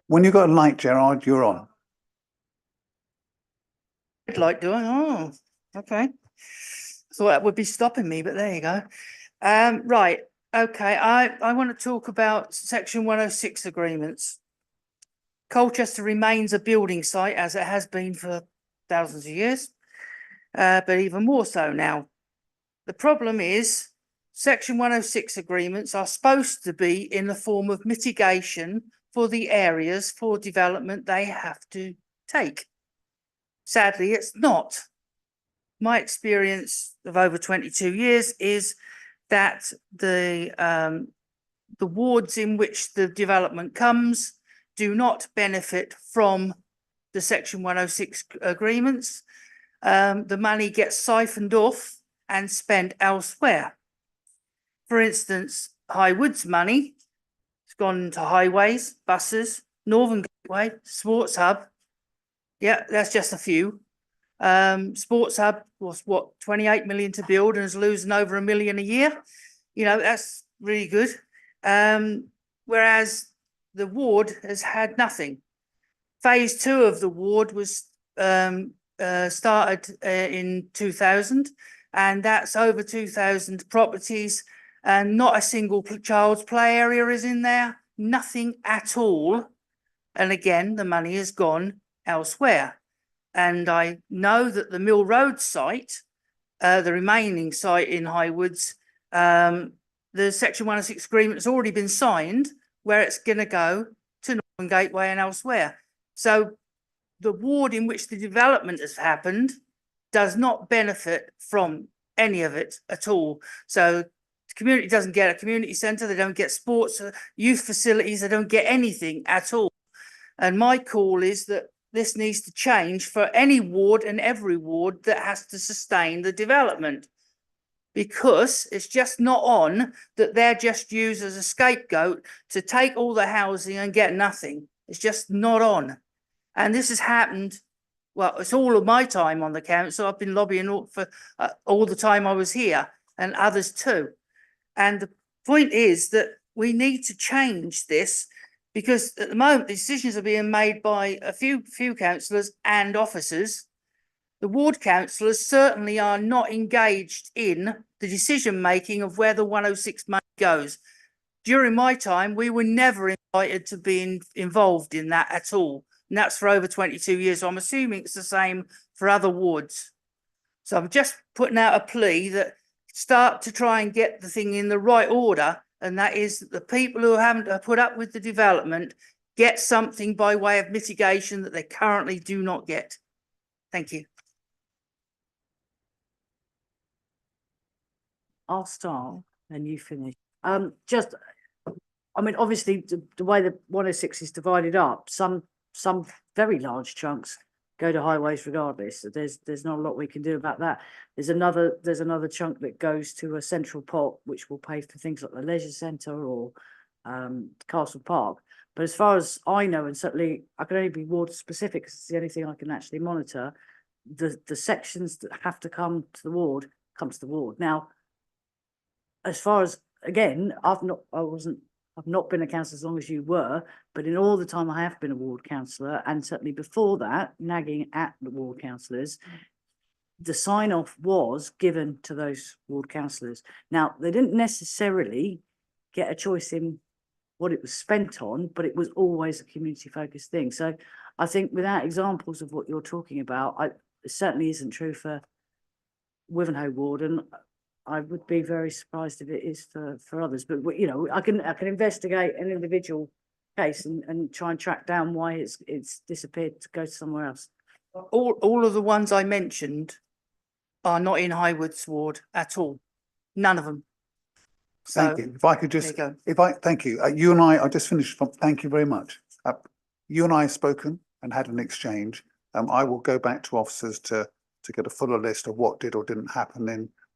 When you've got a light, Gerard, you're on. Like doing, oh, okay. Thought that would be stopping me, but there you go. Right, okay, I want to talk about Section 106 agreements. Colchester remains a building site, as it has been for thousands of years, but even more so now. The problem is Section 106 agreements are supposed to be in the form of mitigation for the areas for development they have to take. Sadly, it's not. My experience of over 22 years is that the wards in which the development comes do not benefit from the Section 106 agreements. The money gets siphoned off and spent elsewhere. For instance, High Woods money has gone to highways, buses, Northern Gateway, Sports Hub. Yeah, that's just a few. Sports Hub was what, 28 million to build and is losing over $1 million a year. That's really good. Whereas the ward has had nothing. Phase 2 of the ward was started in 2000, and that's over 2,000 properties, and not a single child's play area is in there, nothing at all. And again, the money has gone elsewhere. And I know that the Mill Road site, the remaining site in Highwoods, the Section 106 agreement has already been signed where it's going to go to Northern Gateway and elsewhere. So the ward in which the development has happened does not benefit from any of it at all. So the community doesn't get a community centre, they don't get sports, youth facilities, they don't get anything at all. And my call is that this needs to change for any ward and every ward that has to sustain the development. Because it's just not on that they're just used as a scapegoat to take all the housing and get nothing. It's just not on. And this has happened, well, it's all of my time on the council. I've been lobbying for all the time I was here, and others too. And the point is that we need to change this, because at the moment the decisions are being made by a few councillors and officers. The ward councillors certainly are not engaged in the decision making of where the 106 money goes. During my time, we were never invited to be involved in that at all. And that's for over 22 years. So I'm assuming it's the same for other wards. So I'm just putting out a plea that start to try and get the thing in the right order. And that is that the people who haven't put up with the development get something by way of mitigation that they currently do not get. Thank you. I'll start and you finish. Just, I mean, obviously the way the 106 is divided up, some very large chunks go to highways regardless. There's not a lot we can do about that. There's another chunk that goes to a central pot, which will pay for things like the leisure centre or Castle Park. But as far as I know, and certainly I can only be ward specific because it's the only thing I can actually monitor, the sections that have to come to the ward come to the ward. Now, as far as, again, I've not been a councillor as long as you were, but in all the time I have been a ward councillor, and certainly before that, nagging at the ward councillors, the sign-off was given to those ward councillors. Now, they didn't necessarily get a choice in what it was spent on, but it was always a community-focused thing. So I think without examples of what you're talking about, it certainly isn't true for Wivenhoe ward, and I would be very surprised if it is for others. But you know, I can investigate an individual case and try and track down why it's disappeared to go somewhere else. All of the ones I mentioned are not in Highwoods ward at all. None of them. Thank you. If I could just, thank you. You and I just finished. Thank you very much. You and I have spoken and had an exchange. I will go back to officers to get a fuller list of what did or didn't happen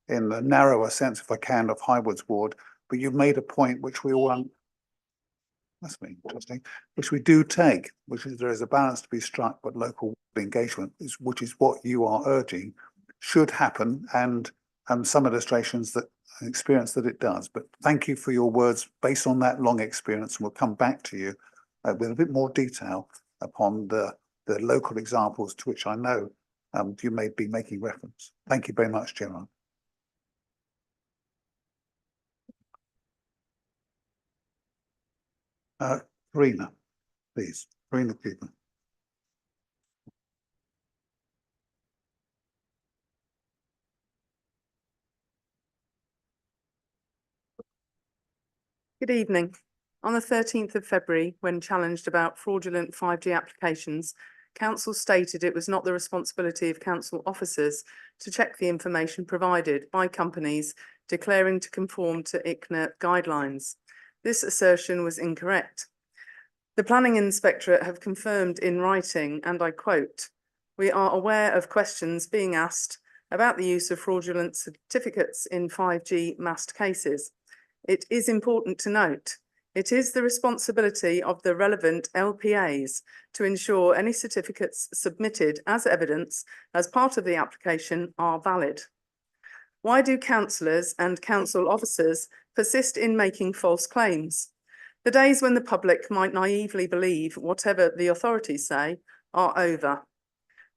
in the narrower sense, if I can, of Highwoods ward. But you've made a point which we all, that's very interesting, which we do take, which is there is a balance to be struck, but local engagement, which is what you are urging, should happen, and some illustrations that experience that it does. But thank you for your words based on that long experience, and we'll come back to you with a bit more detail upon the local examples to which I know you may be making reference. Thank you very much, Gerard. Karina, please. Karina Cooper. Good evening. On the 13th of February, when challenged about fraudulent 5G applications, Council stated it was not the responsibility of Council officers to check the information provided by companies declaring to conform to ICNA guidelines. This assertion was incorrect. The Planning Inspectorate have confirmed in writing, and I quote, "We are aware of questions being asked about the use of fraudulent certificates in 5G mast cases. It is important to note, it is the responsibility of the relevant LPAs to ensure any certificates submitted as evidence as part of the application are valid. Why do councillors and council officers persist in making false claims? The days when the public might naively believe whatever the authorities say are over.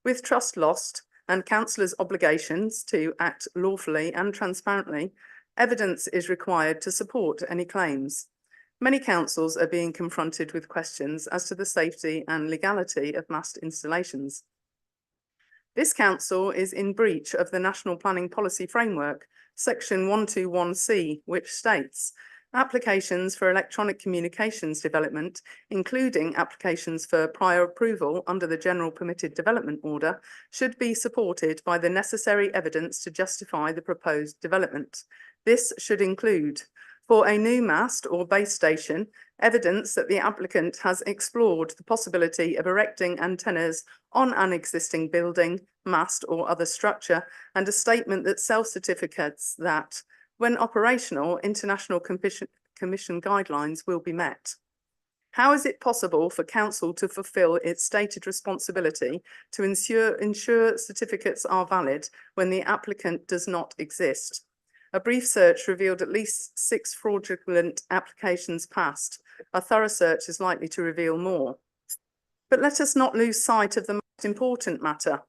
With trust lost and councillors' obligations to act lawfully and transparently, evidence is required to support any claims. Many councils are being confronted with questions as to the safety and legality of mast installations. This council is in breach of the National Planning Policy Framework, Section 121C, which states applications for electronic communications development, including applications for prior approval under the General Permitted Development Order, should be supported by the necessary evidence to justify the proposed development. This should include, for a new mast or base station, evidence that the applicant has explored the possibility of erecting antennas on an existing building, mast or other structure, and a statement that self-certificates that, when operational, International Commission guidelines will be met. How is it possible for council to fulfil its stated responsibility to ensure certificates are valid when the applicant does not exist? A brief search revealed at least 6 fraudulent applications passed. A thorough search is likely to reveal more. But let us not lose sight of the most important matter.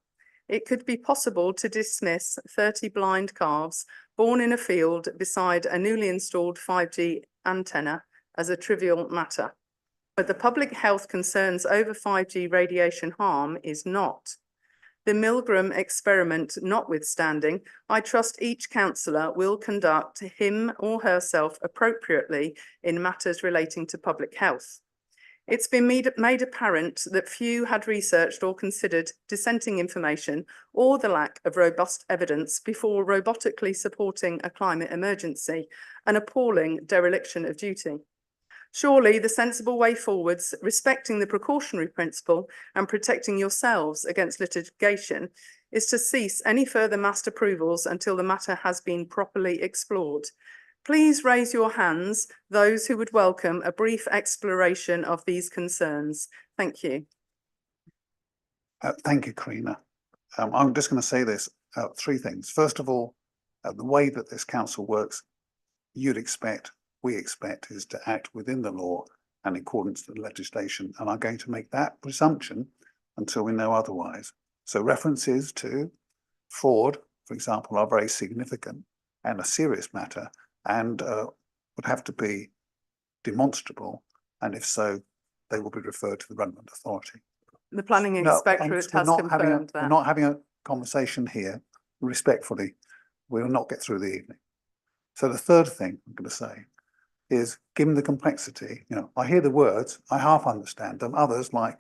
It could be possible to dismiss 30 blind calves born in a field beside a newly installed 5G antenna as a trivial matter. But the public health concerns over 5G radiation harm is not. The Milgram experiment notwithstanding, I trust each councillor will conduct him or herself appropriately in matters relating to public health. It's been made apparent that few had researched or considered dissenting information or the lack of robust evidence before robotically supporting a climate emergency, an appalling dereliction of duty. Surely the sensible way forwards, respecting the precautionary principle and protecting yourselves against litigation, is to cease any further mast approvals until the matter has been properly explored. Please raise your hands, those who would welcome a brief exploration of these concerns. Thank you. Thank you, Karina. I'm just going to say this, 3 things. First of all, the way that this council works, you'd expect, we expect, is to act within the law and in accordance with the legislation, and I'm going to make that presumption until we know otherwise. So references to fraud, for example, are very significant and a serious matter, and would have to be demonstrable, and if so, they will be referred to the relevant authority. The planning inspectorate has confirmed that. We're not having a conversation here, respectfully. We will not get through the evening. So the third thing I'm going to say is, given the complexity, I hear the words, I half understand them. Others, like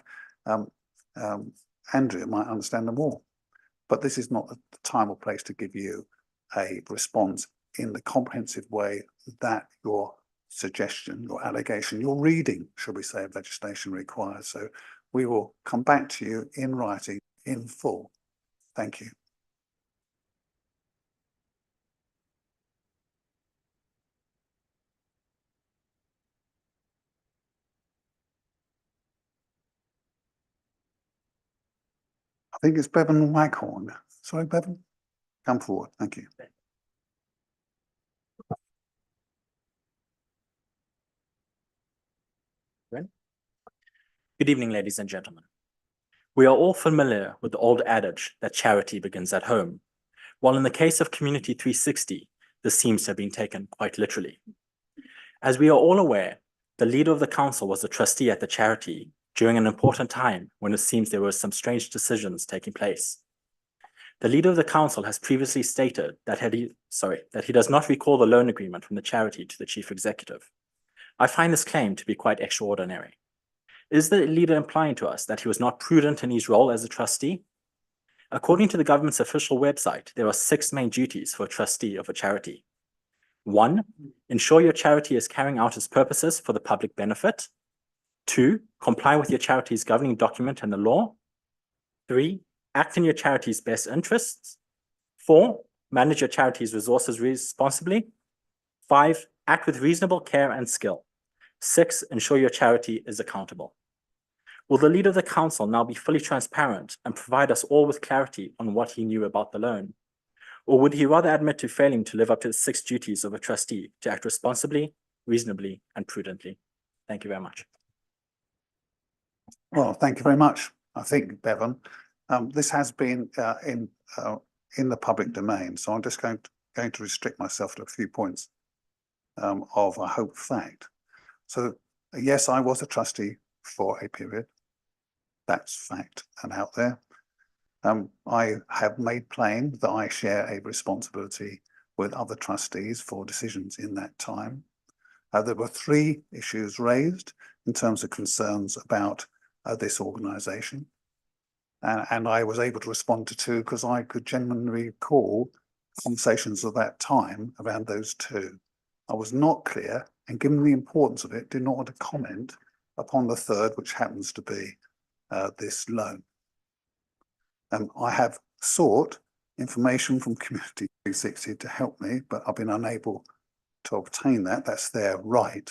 Andrea, might understand them all. But this is not the time or place to give you a response in the comprehensive way that your suggestion, your allegation, your reading, should we say, of legislation requires. So we will come back to you in writing in full. Thank you. I think it's Bevan Waghorn. Sorry, Bevan, come forward. Thank you. Good evening, ladies and gentlemen. We are all familiar with the old adage that charity begins at home, while in the case of Community 360, this seems to have been taken quite literally. As we are all aware, the leader of the council was a trustee at the charity during an important time when it seems there were some strange decisions taking place. The leader of the council has previously stated that he does not recall the loan agreement from the charity to the chief executive. I find this claim to be quite extraordinary. Is the leader implying to us that he was not prudent in his role as a trustee? According to the government's official website, there are 6 main duties for a trustee of a charity. 1, ensure your charity is carrying out its purposes for the public benefit. 2, comply with your charity's governing document and the law. 3, act in your charity's best interests. 4, manage your charity's resources responsibly. 5, act with reasonable care and skill. 6, ensure your charity is accountable. Will the leader of the council now be fully transparent and provide us all with clarity on what he knew about the loan? Or would he rather admit to failing to live up to the 6 duties of a trustee to act responsibly, reasonably, and prudently? Thank you very much. Well, thank you very much. I think, Bevan, this has been in the public domain, so I'm just going to restrict myself to a few points of, I hope, fact. So, yes, I was a trustee for a period. That's fact and out there. I have made plain that I share a responsibility with other trustees for decisions in that time. There were 3 issues raised in terms of concerns about this organisation. And I was able to respond to 2 because I could genuinely recall conversations of that time around those 2. I was not clear, and given the importance of it, did not want to comment upon the 3rd, which happens to be this loan. I have sought information from Community 360 to help me, but I've been unable to obtain that. That's their right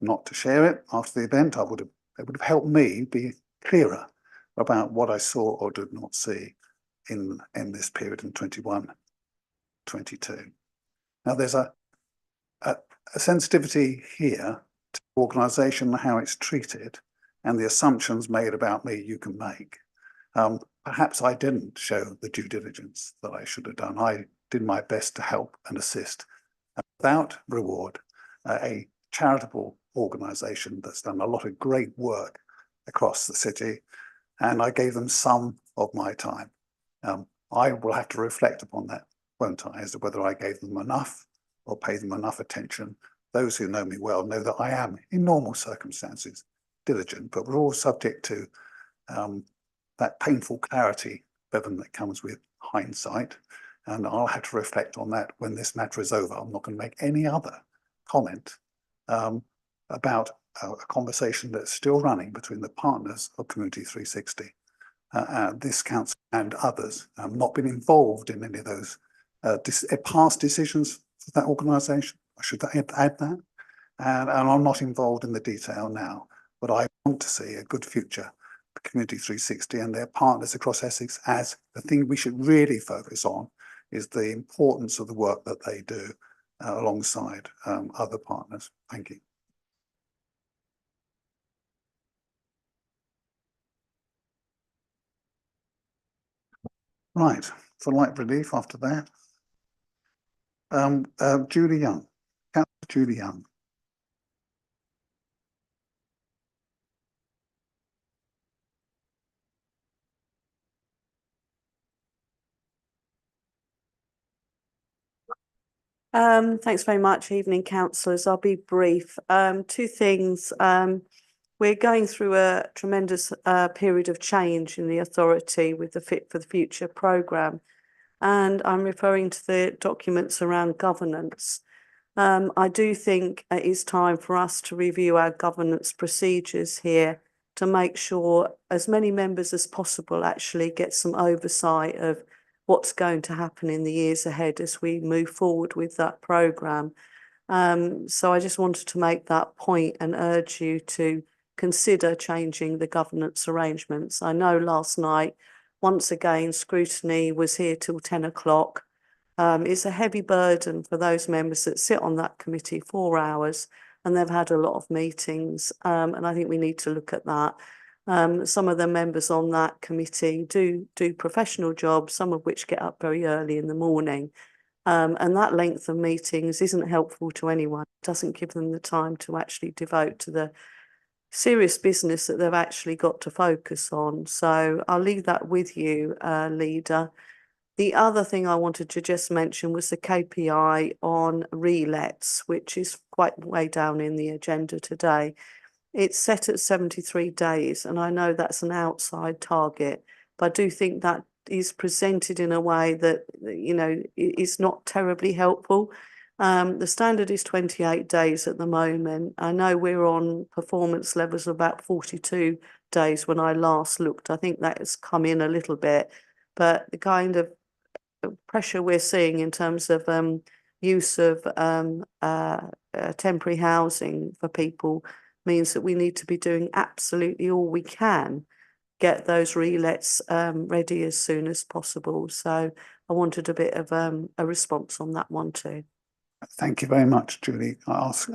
not to share it after the event. It would have helped me be clearer about what I saw or did not see in this period in 21, 22. Now there's a sensitivity here to the organisation and how it's treated, and the assumptions made about me you can make. Perhaps I didn't show the due diligence that I should have done. I did my best to help and assist without reward a charitable organisation that's done a lot of great work across the city, and I gave them some of my time. I will have to reflect upon that, won't I, as to whether I gave them enough or paid them enough attention. Those who know me well know that I am, in normal circumstances, diligent, but we're all subject to that painful clarity, Bevan, that comes with hindsight. And I'll have to reflect on that when this matter is over. I'm not going to make any other comment about a conversation that's still running between the partners of Community 360, this council and others. I've not been involved in any of those past decisions for that organisation. I should add that. And I'm not involved in the detail now, but I want to see a good future for Community 360 and their partners across Essex, as the thing we should really focus on is the importance of the work that they do alongside other partners. Thank you. Right, for light relief after that. Julie Young, Councillor Julie Young. Thanks very much. Evening, councillors. I'll be brief. 2 things. We're going through a tremendous period of change in the authority with the Fit for the Future programme, and I'm referring to the documents around governance. I do think it is time for us to review our governance procedures here to make sure as many members as possible actually get some oversight of what's going to happen in the years ahead as we move forward with that programme. So I just wanted to make that point and urge you to consider changing the governance arrangements. I know last night, once again, scrutiny was here till 10 o'clock. It's a heavy burden for those members that sit on that committee 4 hours, and they've had a lot of meetings, and I think we need to look at that. Some of the members on that committee do professional jobs, some of which get up very early in the morning. And that length of meetings isn't helpful to anyone. It doesn't give them the time to actually devote to the serious business that they've actually got to focus on. So I'll leave that with you, Leader. The other thing I wanted to just mention was the KPI on relets, which is quite way down in the agenda today. It's set at 73 days, and I know that's an outside target, but I do think that is presented in a way that, you know, is not terribly helpful. The standard is 28 days at the moment. I know we're on performance levels of about 42 days when I last looked. I think that has come in a little bit, but the kind of pressure we're seeing in terms of use of temporary housing for people means that we need to be doing absolutely all we can get those relets ready as soon as possible. So I wanted a bit of a response on that one too. Thank you very much, Julie. I ask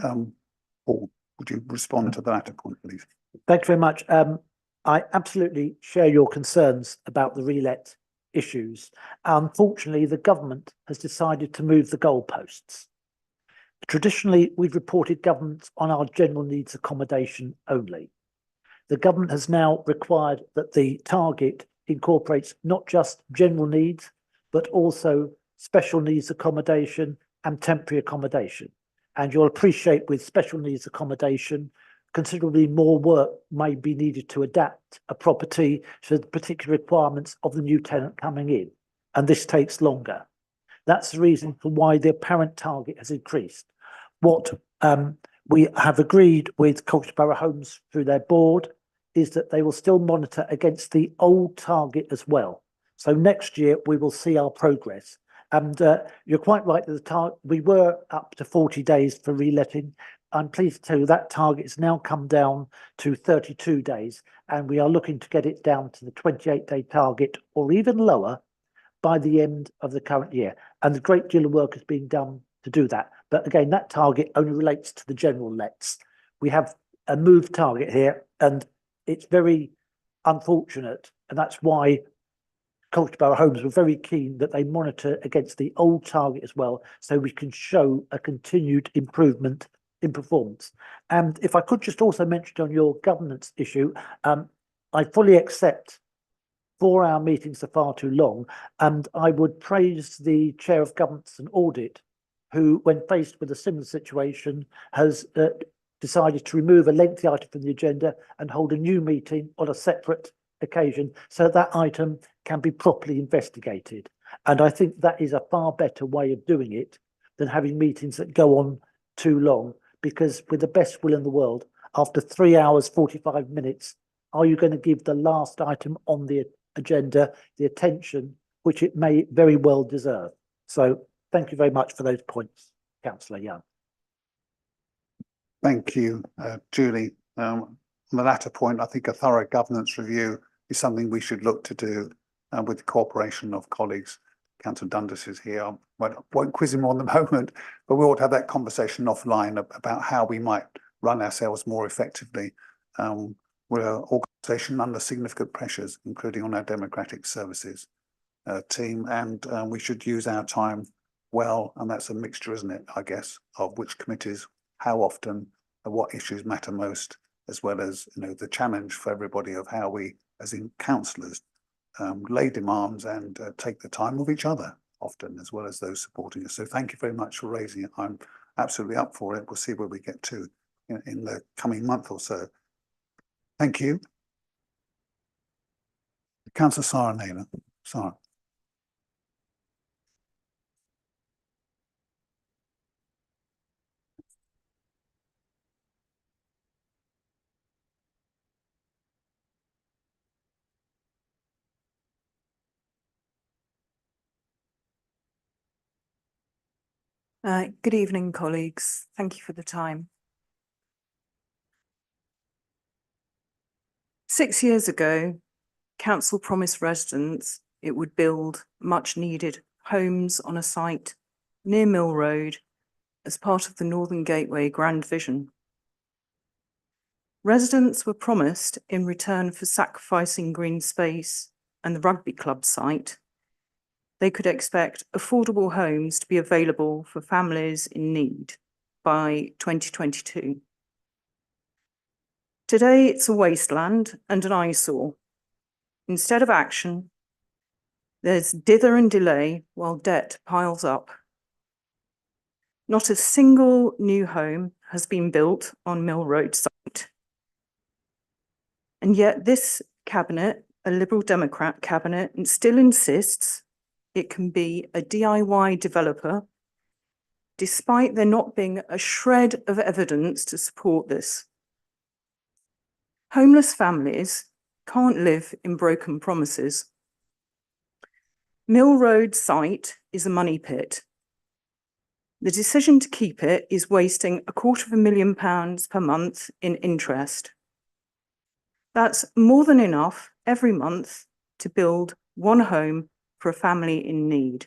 Paul, would you respond to that point, please? Thank you very much. I absolutely share your concerns about the relet issues. Unfortunately, the government has decided to move the goalposts. Traditionally, we've reported government on our general needs accommodation only. The government has now required that the target incorporates not just general needs, but also special needs accommodation and temporary accommodation. And you'll appreciate with special needs accommodation, considerably more work may be needed to adapt a property to the particular requirements of the new tenant coming in. And this takes longer. That's the reason for why the apparent target has increased. What we have agreed with Colchester Borough Homes through their board is that they will still monitor against the old target as well. So next year we will see our progress. And you're quite right that we were up to 40 days for reletting. I'm pleased to tell you that target has now come down to 32 days, and we are looking to get it down to the 28-day target or even lower by the end of the current year. And a great deal of work is being done to do that. But again, that target only relates to the general lets. We have a moved target here, and it's very unfortunate. And that's why Colchester Borough Homes were very keen that they monitor against the old target as well, so we can show a continued improvement in performance. And if I could just also mention on your governance issue, I fully accept 4-hour meetings are far too long, and I would praise the Chair of Governance and Audit, who, when faced with a similar situation, has decided to remove a lengthy item from the agenda and hold a new meeting on a separate occasion, so that item can be properly investigated. And I think that is a far better way of doing it than having meetings that go on too long, because with the best will in the world, after 3 hours, 45 minutes, are you going to give the last item on the agenda the attention which it may very well deserve? So thank you very much for those points, Councillor Young. Thank you, Julie. On the latter point, I think a thorough governance review is something we should look to do with the cooperation of colleagues. Councillor Dundas is here. I won't quiz him on the moment, but we ought to have that conversation offline about how we might run ourselves more effectively. We're an organisation under significant pressures, including on our democratic services team, and we should use our time well. And that's a mixture, isn't it, I guess, of which committees, how often, and what issues matter most, as well as, you know, the challenge for everybody of how we, as in councillors, lay demands and take the time with each other often, as well as those supporting us. So thank you very much for raising it. I'm absolutely up for it. We'll see where we get to in the coming month or so. Thank you. Councillor Sarah Naylor. Sarah. Good evening, colleagues. Thank you for the time. 6 years ago, Council promised residents it would build much needed homes on a site near Mill Road as part of the Northern Gateway Grand Vision. Residents were promised, in return for sacrificing green space and the rugby club site, they could expect affordable homes to be available for families in need by 2022. Today, it's a wasteland and an eyesore. Instead of action, there's dither and delay while debt piles up. Not a single new home has been built on Mill Road site. And yet this cabinet, a Liberal Democrat cabinet, still insists it can be a DIY developer, despite there not being a shred of evidence to support this. Homeless families can't live in broken promises. Mill Road site is a money pit. The decision to keep it is wasting £250,000 per month in interest. That's more than enough every month to build one home for a family in need.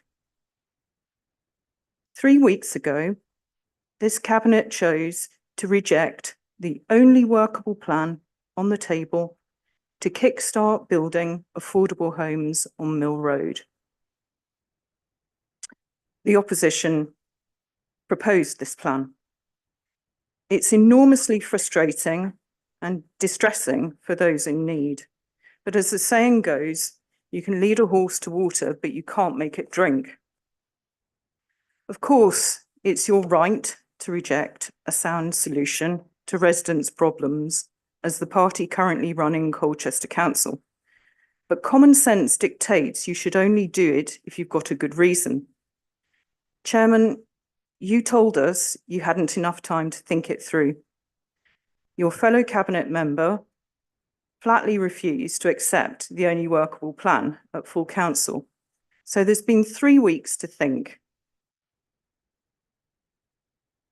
3 weeks ago, this cabinet chose to reject the only workable plan on the table to kickstart building affordable homes on Mill Road. The opposition proposed this plan. It's enormously frustrating and distressing for those in need. But as the saying goes, You can lead a horse to water, but you can't make it drink. Of course, it's your right to reject a sound solution to residents' problems as the party currently running Colchester Council. But common sense dictates you should only do it if you've got a good reason. Chairman, you told us you hadn't enough time to think it through. Your fellow cabinet member flatly refused to accept the only workable plan at full council. So there's been 3 weeks to think.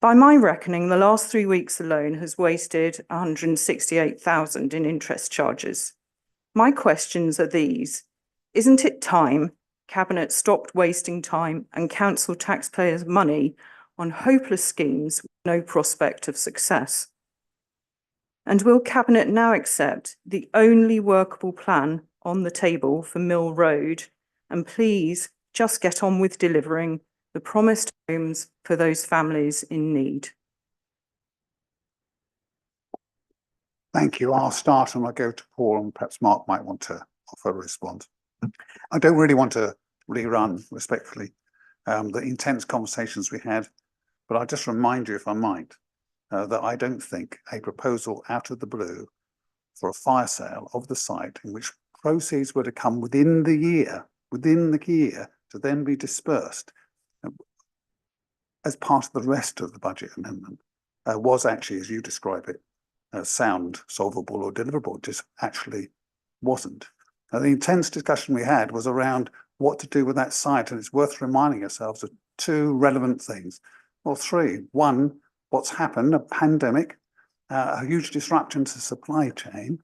By my reckoning, the last 3 weeks alone has wasted 168,000 in interest charges. My questions are these. Isn't it time Cabinet stopped wasting time and council taxpayers' money on hopeless schemes with no prospect of success? And will Cabinet now accept the only workable plan on the table for Mill Road and please just get on with delivering the promised homes for those families in need? Thank you. I'll start and I'll go to Paul, and perhaps Mark might want to offer a response. I don't really want to rerun, respectfully, the intense conversations we had, but I'll just remind you, if I might, that I don't think a proposal out of the blue for a fire sale of the site in which proceeds were to come within the year to then be dispersed as part of the rest of the budget amendment was actually, as you describe it, sound, solvable or deliverable. It just actually wasn't. Now, the intense discussion we had was around what to do with that site, and it's worth reminding ourselves of 2 relevant things, or 3. One, what's happened, a pandemic, a huge disruption to supply chain,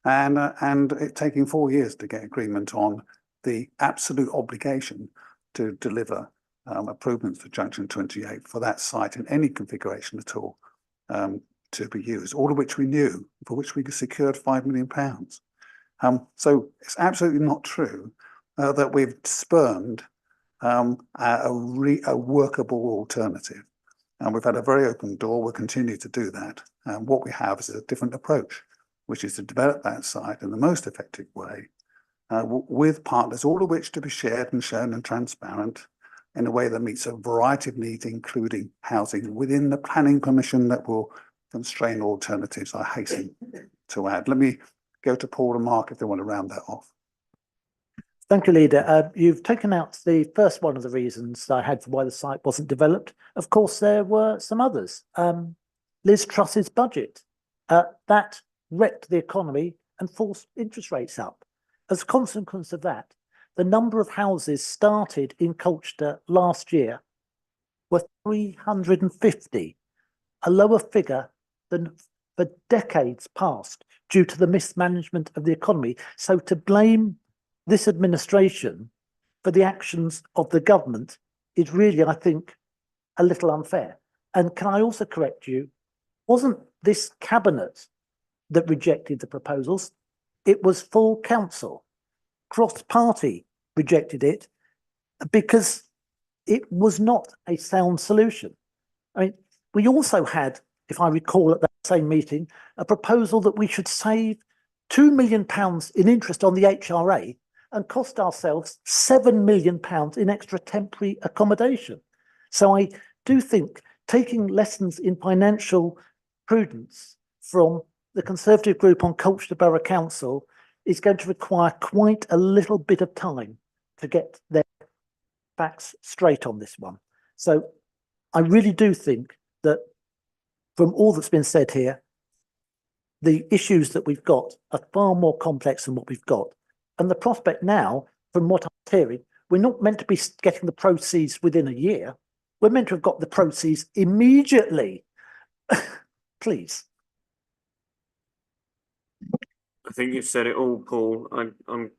and it taking 4 years to get agreement on the absolute obligation to deliver improvements to Junction 28 for that site in any configuration at all to be used, all of which we knew, for which we secured £5 million. So it's absolutely not true that we've spurned a workable alternative. And we've had a very open door. We'll continue to do that. What we have is a different approach, which is to develop that site in the most effective way with partners, all of which to be shared and shown and transparent in a way that meets a variety of needs, including housing within the planning permission that will constrain alternatives, I hasten to add. Let me go to Paul and Mark if they want to round that off. Thank you, Leader. You've taken out the first one of the reasons I had for why the site wasn't developed. Of course, there were some others. Liz Truss's budget, that wrecked the economy and forced interest rates up. As a consequence of that, the number of houses started in Colchester last year were 350, a lower figure than for decades past due to the mismanagement of the economy. So to blame this administration for the actions of the government is really, I think, a little unfair. And can I also correct you? Wasn't this cabinet that rejected the proposals? It was full council. Cross-party rejected it because it was not a sound solution. I mean, we also had, if I recall at that same meeting, a proposal that we should save £2 million in interest on the HRA and cost ourselves £7 million in extra temporary accommodation. So I do think taking lessons in financial prudence from the Conservative group on Colchester Borough Council is going to require quite a little bit of time to get their facts straight on this one. So I really do think that from all that's been said here, the issues that we've got are far more complex than what we've got. And the prospect now, from what I'm hearing, we're not meant to be getting the proceeds within a year. We're meant to have got the proceeds immediately. Please. I think you've said it all, Paul. I'm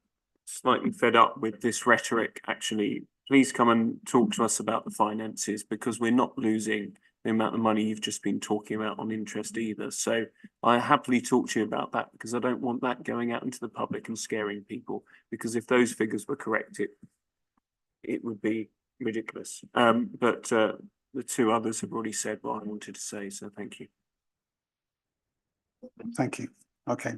slightly fed up with this rhetoric, actually. Please come and talk to us about the finances, because we're not losing the amount of money you've just been talking about on interest either. So I happily talk to you about that, because I don't want that going out into the public and scaring people, because if those figures were correct, it would be ridiculous. But the 2 others have already said what I wanted to say, so thank you. Thank you. Okay.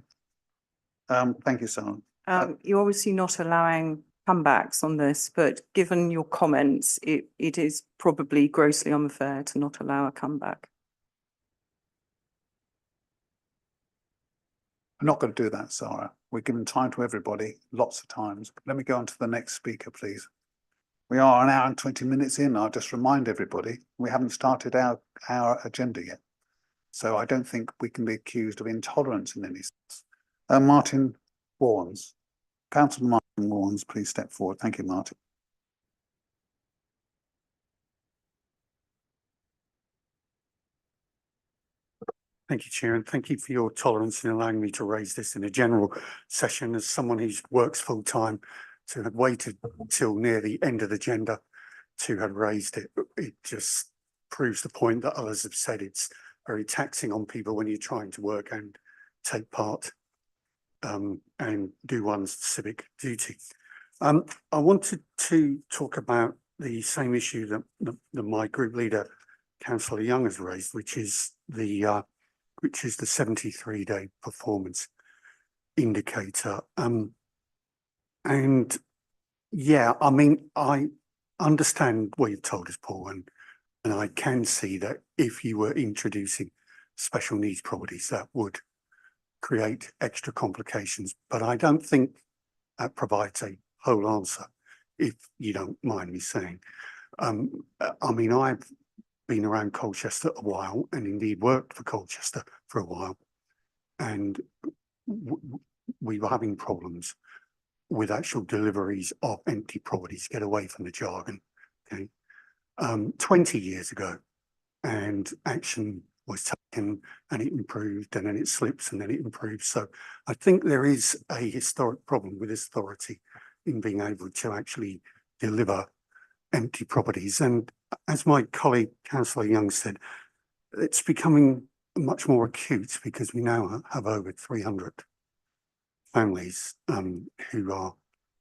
Thank you, Simon. You're obviously not allowing comebacks on this, but given your comments, it is probably grossly unfair to not allow a comeback. I'm not going to do that, Sarah. We're giving time to everybody, lots of times. Let me go on to the next speaker, please. We are an hour and 20 minutes in. I'll just remind everybody, we haven't started our agenda yet. So I don't think we can be accused of intolerance in any sense. Martin Warnes. Councillor Martin Warnes, please step forward. Thank you, Martin. Thank you, Chair, and thank you for your tolerance in allowing me to raise this in a general session as someone who works full time to have waited till near the end of the agenda to have raised it. It just proves the point that others have said. It's very taxing on people when you're trying to work and take part and do one's civic duty. I wanted to talk about the same issue that my group leader, Councillor Young, has raised, which is the 73-day performance indicator. And yeah, I mean, I understand what you've told us, Paul, and I can see that if you were introducing special needs properties, that would create extra complications. But I don't think that provides a whole answer, if you don't mind me saying. I mean, I've been around Colchester a while and indeed worked for Colchester for a while. And we were having problems with actual deliveries of empty properties, get away from the jargon, okay, 20 years ago, and action was taken and it improved, and then it slips and then it improves. So I think there is a historic problem with this authority in being able to actually deliver empty properties. And as my colleague, Councillor Young, said, it's becoming much more acute because we now have over 300 families who are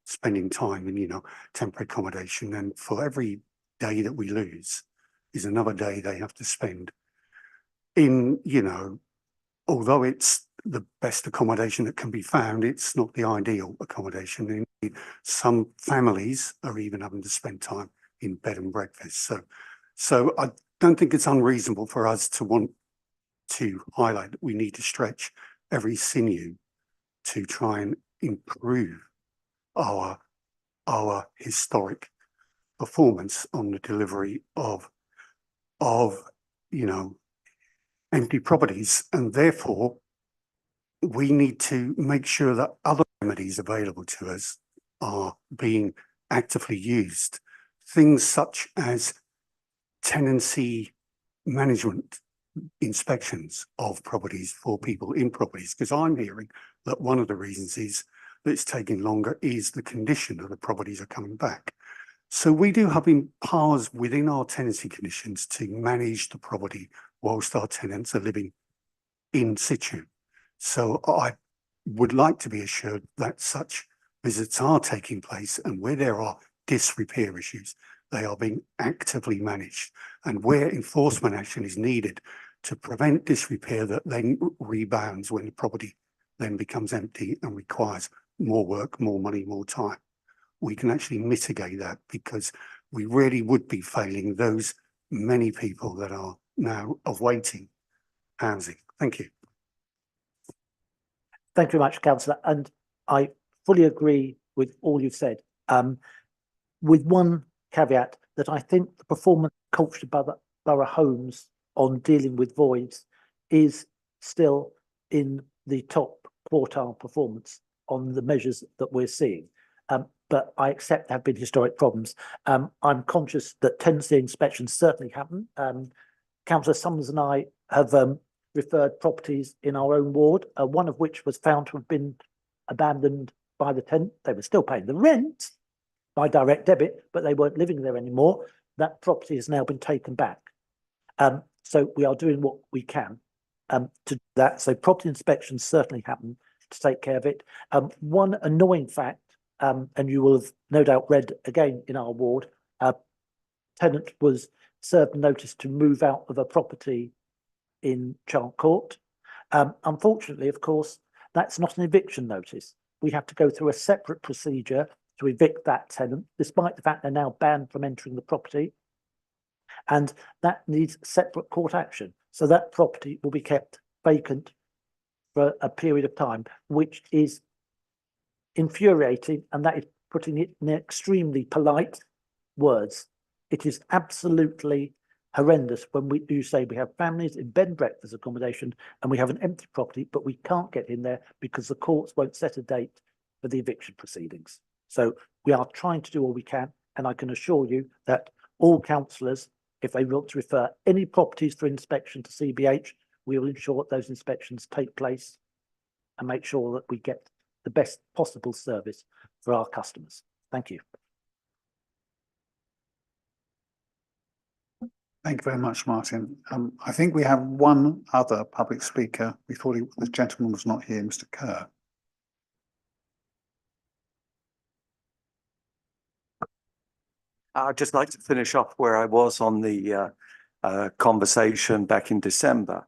spending time in, temporary accommodation. And for every day that we lose is another day they have to spend in, although it's the best accommodation that can be found, it's not the ideal accommodation. Indeed, some families are even having to spend time in bed and breakfast. So I don't think it's unreasonable for us to want to highlight that we need to stretch every sinew to try and improve our historic performance on the delivery of empty properties, and therefore we need to make sure that other remedies available to us are being actively used. Things such as tenancy management inspections of properties for people in properties, because I'm hearing that one of the reasons is that it's taking longer is the condition of the properties are coming back. So we do have powers within our tenancy conditions to manage the property whilst our tenants are living in situ. So I would like to be assured that such visits are taking place, and where there are disrepair issues, they are being actively managed, and where enforcement action is needed to prevent disrepair that then rebounds when the property then becomes empty and requires more work, more money, more time. We can actually mitigate that, because we really would be failing those many people that are now awaiting housing. Thank you. Thank you very much, Councillor. And I fully agree with all you've said, with one caveat that I think the performance culture borough homes on dealing with voids is still in the top quartile performance on the measures that we're seeing. But I accept there have been historic problems. I'm conscious that tenancy inspections certainly happen. Councillor Summers and I have referred properties in our own ward, one of which was found to have been abandoned by the tenant. They were still paying the rent by direct debit, but they weren't living there anymore. That property has now been taken back. So we are doing what we can to do that. So property inspections certainly happen to take care of it. One annoying fact, and you will have no doubt read again in our ward, tenant was served notice to move out of a property in Chant Court. Unfortunately, of course, that's not an eviction notice. we have to go through a separate procedure to evict that tenant, despite the fact they're now banned from entering the property. And that needs separate court action. So that property will be kept vacant for a period of time, which is infuriating, and that is putting it in extremely polite words. It is absolutely horrendous when we do say we have families in bed and breakfast accommodation and we have an empty property, but we can't get in there because the courts won't set a date for the eviction proceedings. So we are trying to do all we can, and I can assure you that all councillors, if they want to refer any properties for inspection to CBH, we will ensure that those inspections take place and make sure that we get the best possible service for our customers. Thank you. Thank you very much, Martin. I think we have one other public speaker. We thought the gentleman was not here, Mr. Kerr. I'd just like to finish off where I was on the conversation back in December.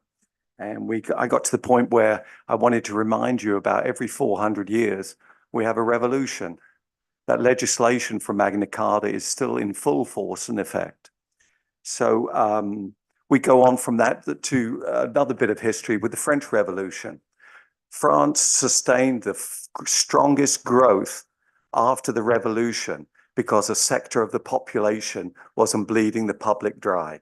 And I got to the point where I wanted to remind you about every 400 years, we have a revolution. That legislation from Magna Carta is still in full force and effect. So we go on from that to another bit of history with the French Revolution. France sustained the strongest growth after the revolution because a sector of the population wasn't bleeding the public dry,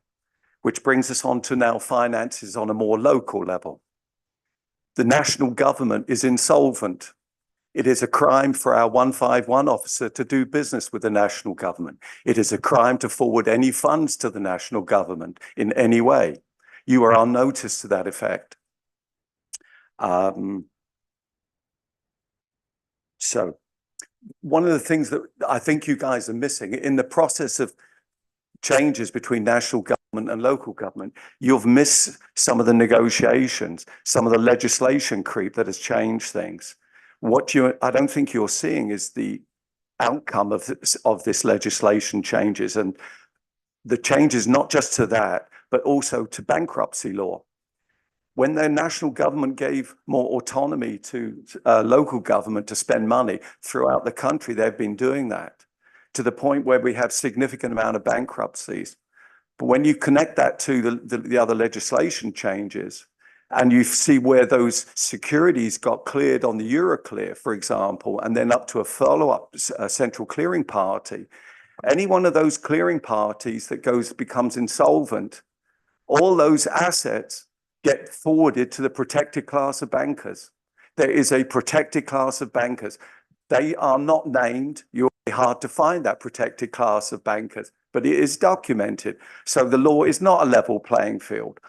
which brings us on to now finances on a more local level. The national government is insolvent. It is a crime for our 151 officer to do business with the national government. It is a crime to forward any funds to the national government in any way. You are on notice to that effect. So one of the things that I think you guys are missing in the process of changes between national government and local government, you've missed some of the negotiations, some of the legislation creep that has changed things. I don't think you're seeing is the outcome of this legislation changes, and the changes not just to that, but also to bankruptcy law. When the national government gave more autonomy to local government to spend money throughout the country, they've been doing that to the point where we have significant amount of bankruptcies. But when you connect that to the other legislation changes, and you see where those securities got cleared on the Euroclear, for example, and then up to a follow-up central clearing party, any one of those clearing parties that becomes insolvent, all those assets get forwarded to the protected class of bankers. There is a protected class of bankers. They are not named. You'll be hard to find that protected class of bankers, but it is documented. So the law is not a level playing field.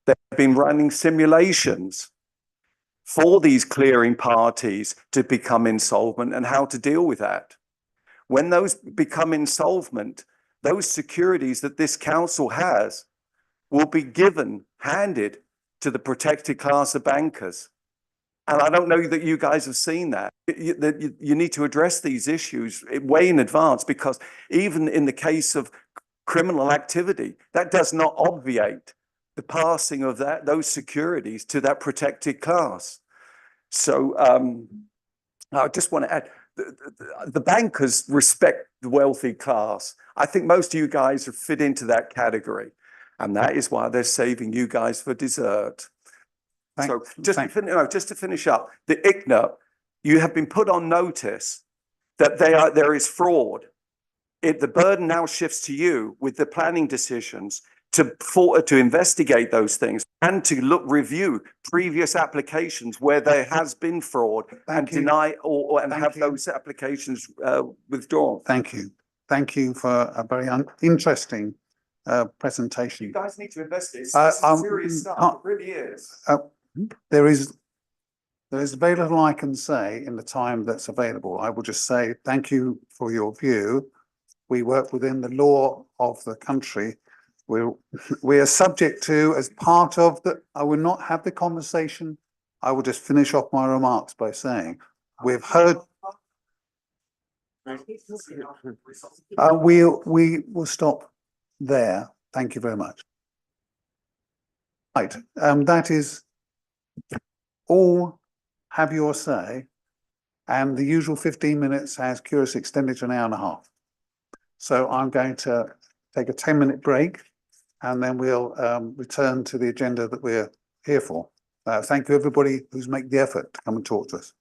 They've been running simulations for these clearing parties to become insolvent and how to deal with that. When those become insolvent, those securities that this council has will be handed to the protected class of bankers. And I don't know that you guys have seen that. You need to address these issues way in advance, because even in the case of criminal activity, that does not obviate the passing of those securities to that protected class. So I just want to add, the bankers respect the wealthy class. I think most of you guys fit into that category, and that is why they're saving you guys for dessert. Just to finish up, the ICNA, you have been put on notice that there is fraud. The burden now shifts to you with the planning decisions to investigate those things and to review previous applications where there has been fraud and deny and have those applications withdrawn. Thank you. Thank you for a very interesting presentation. You guys need to investigate. This is serious stuff. It really is. There is very little I can say in the time that's available. I will just say thank you for your view. We work within the law of the country. We are subject to, as part of I will not have the conversation. I will just finish off my remarks by saying we've heard. We will stop there. Thank you very much. Right, that is all. Have your say. And the usual 15 minutes has curious extended to an hour and a half. So I'm going to take a 10-minute break and then we'll return to the agenda that we're here for. Thank you, everybody who's made the effort to come and talk to us.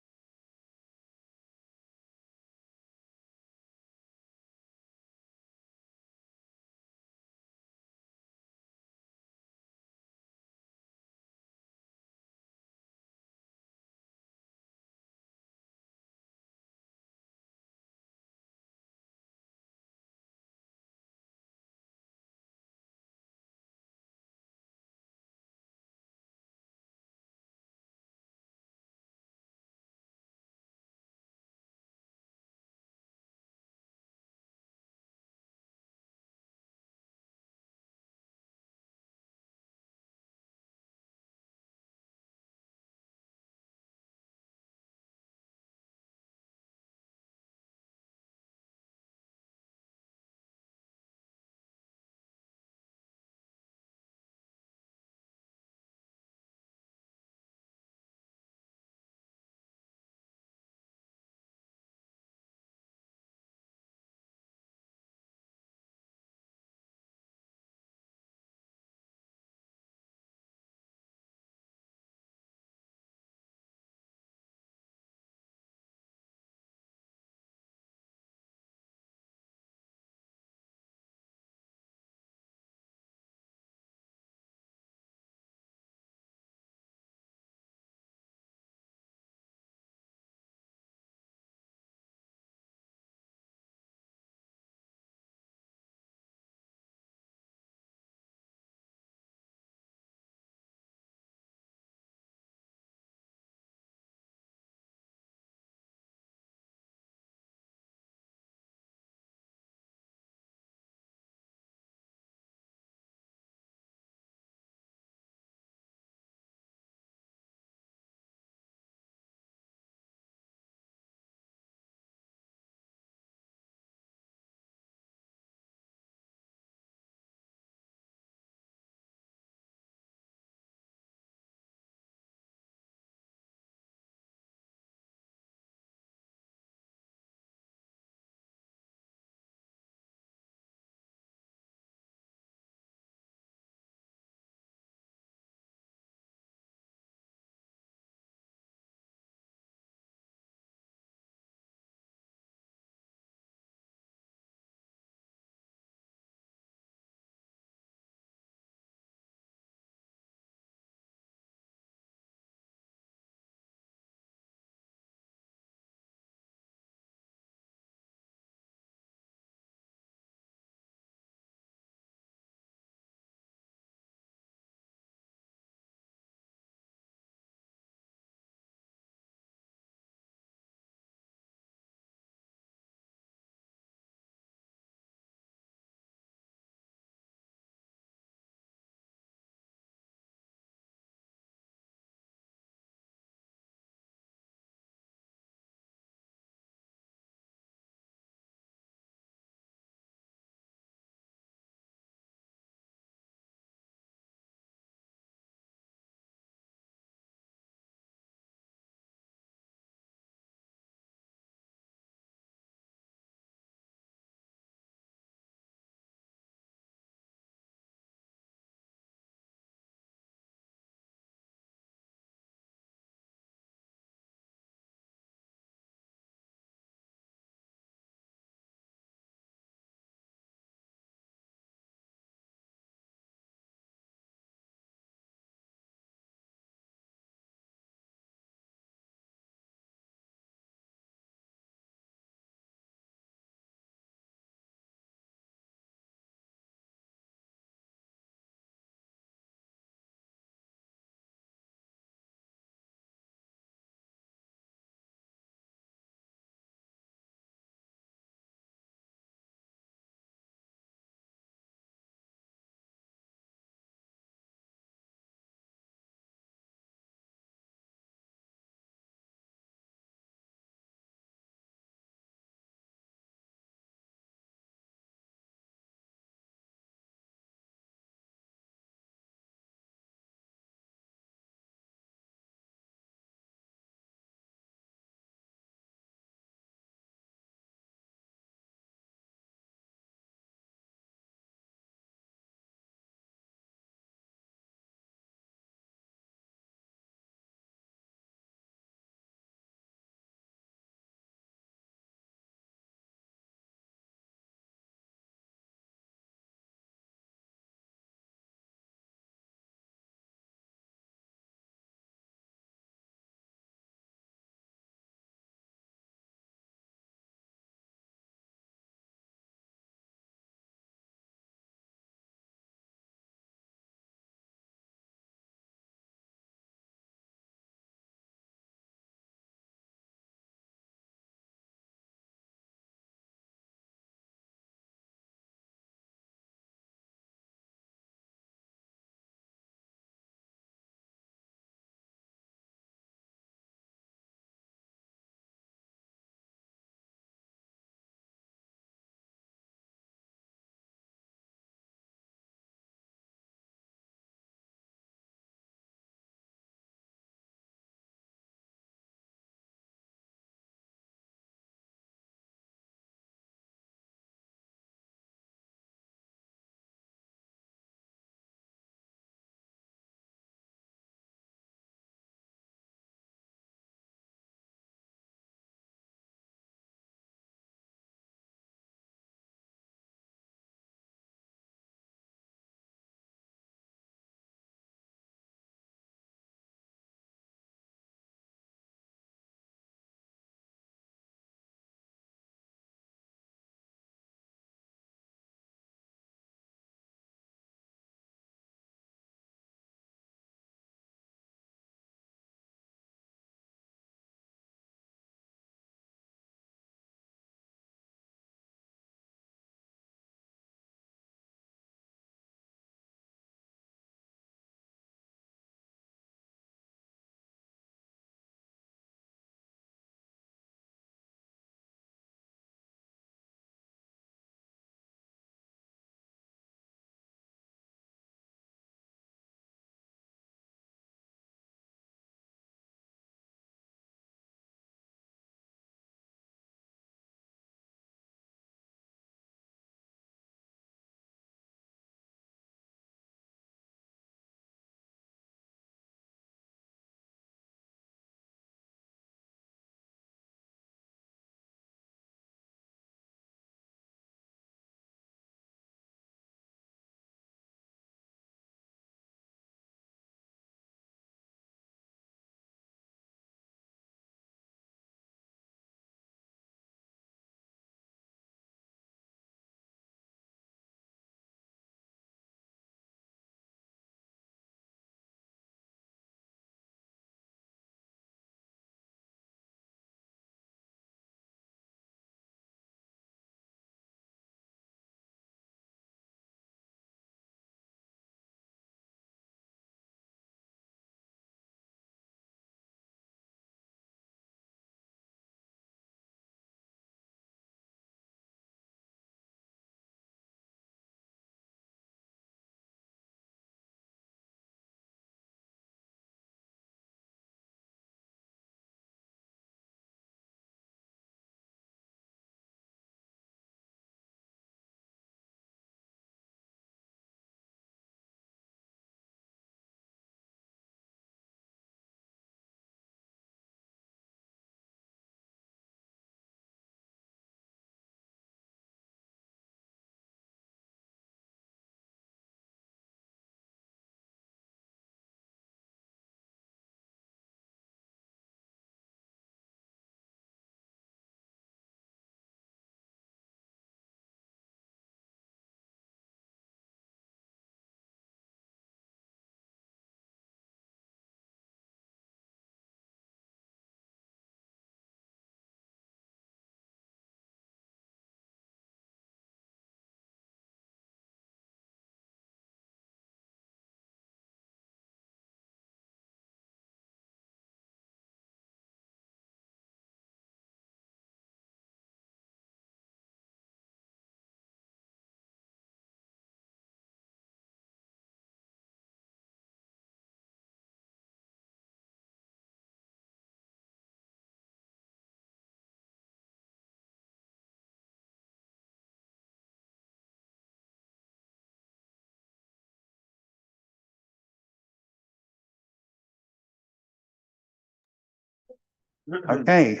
Okay,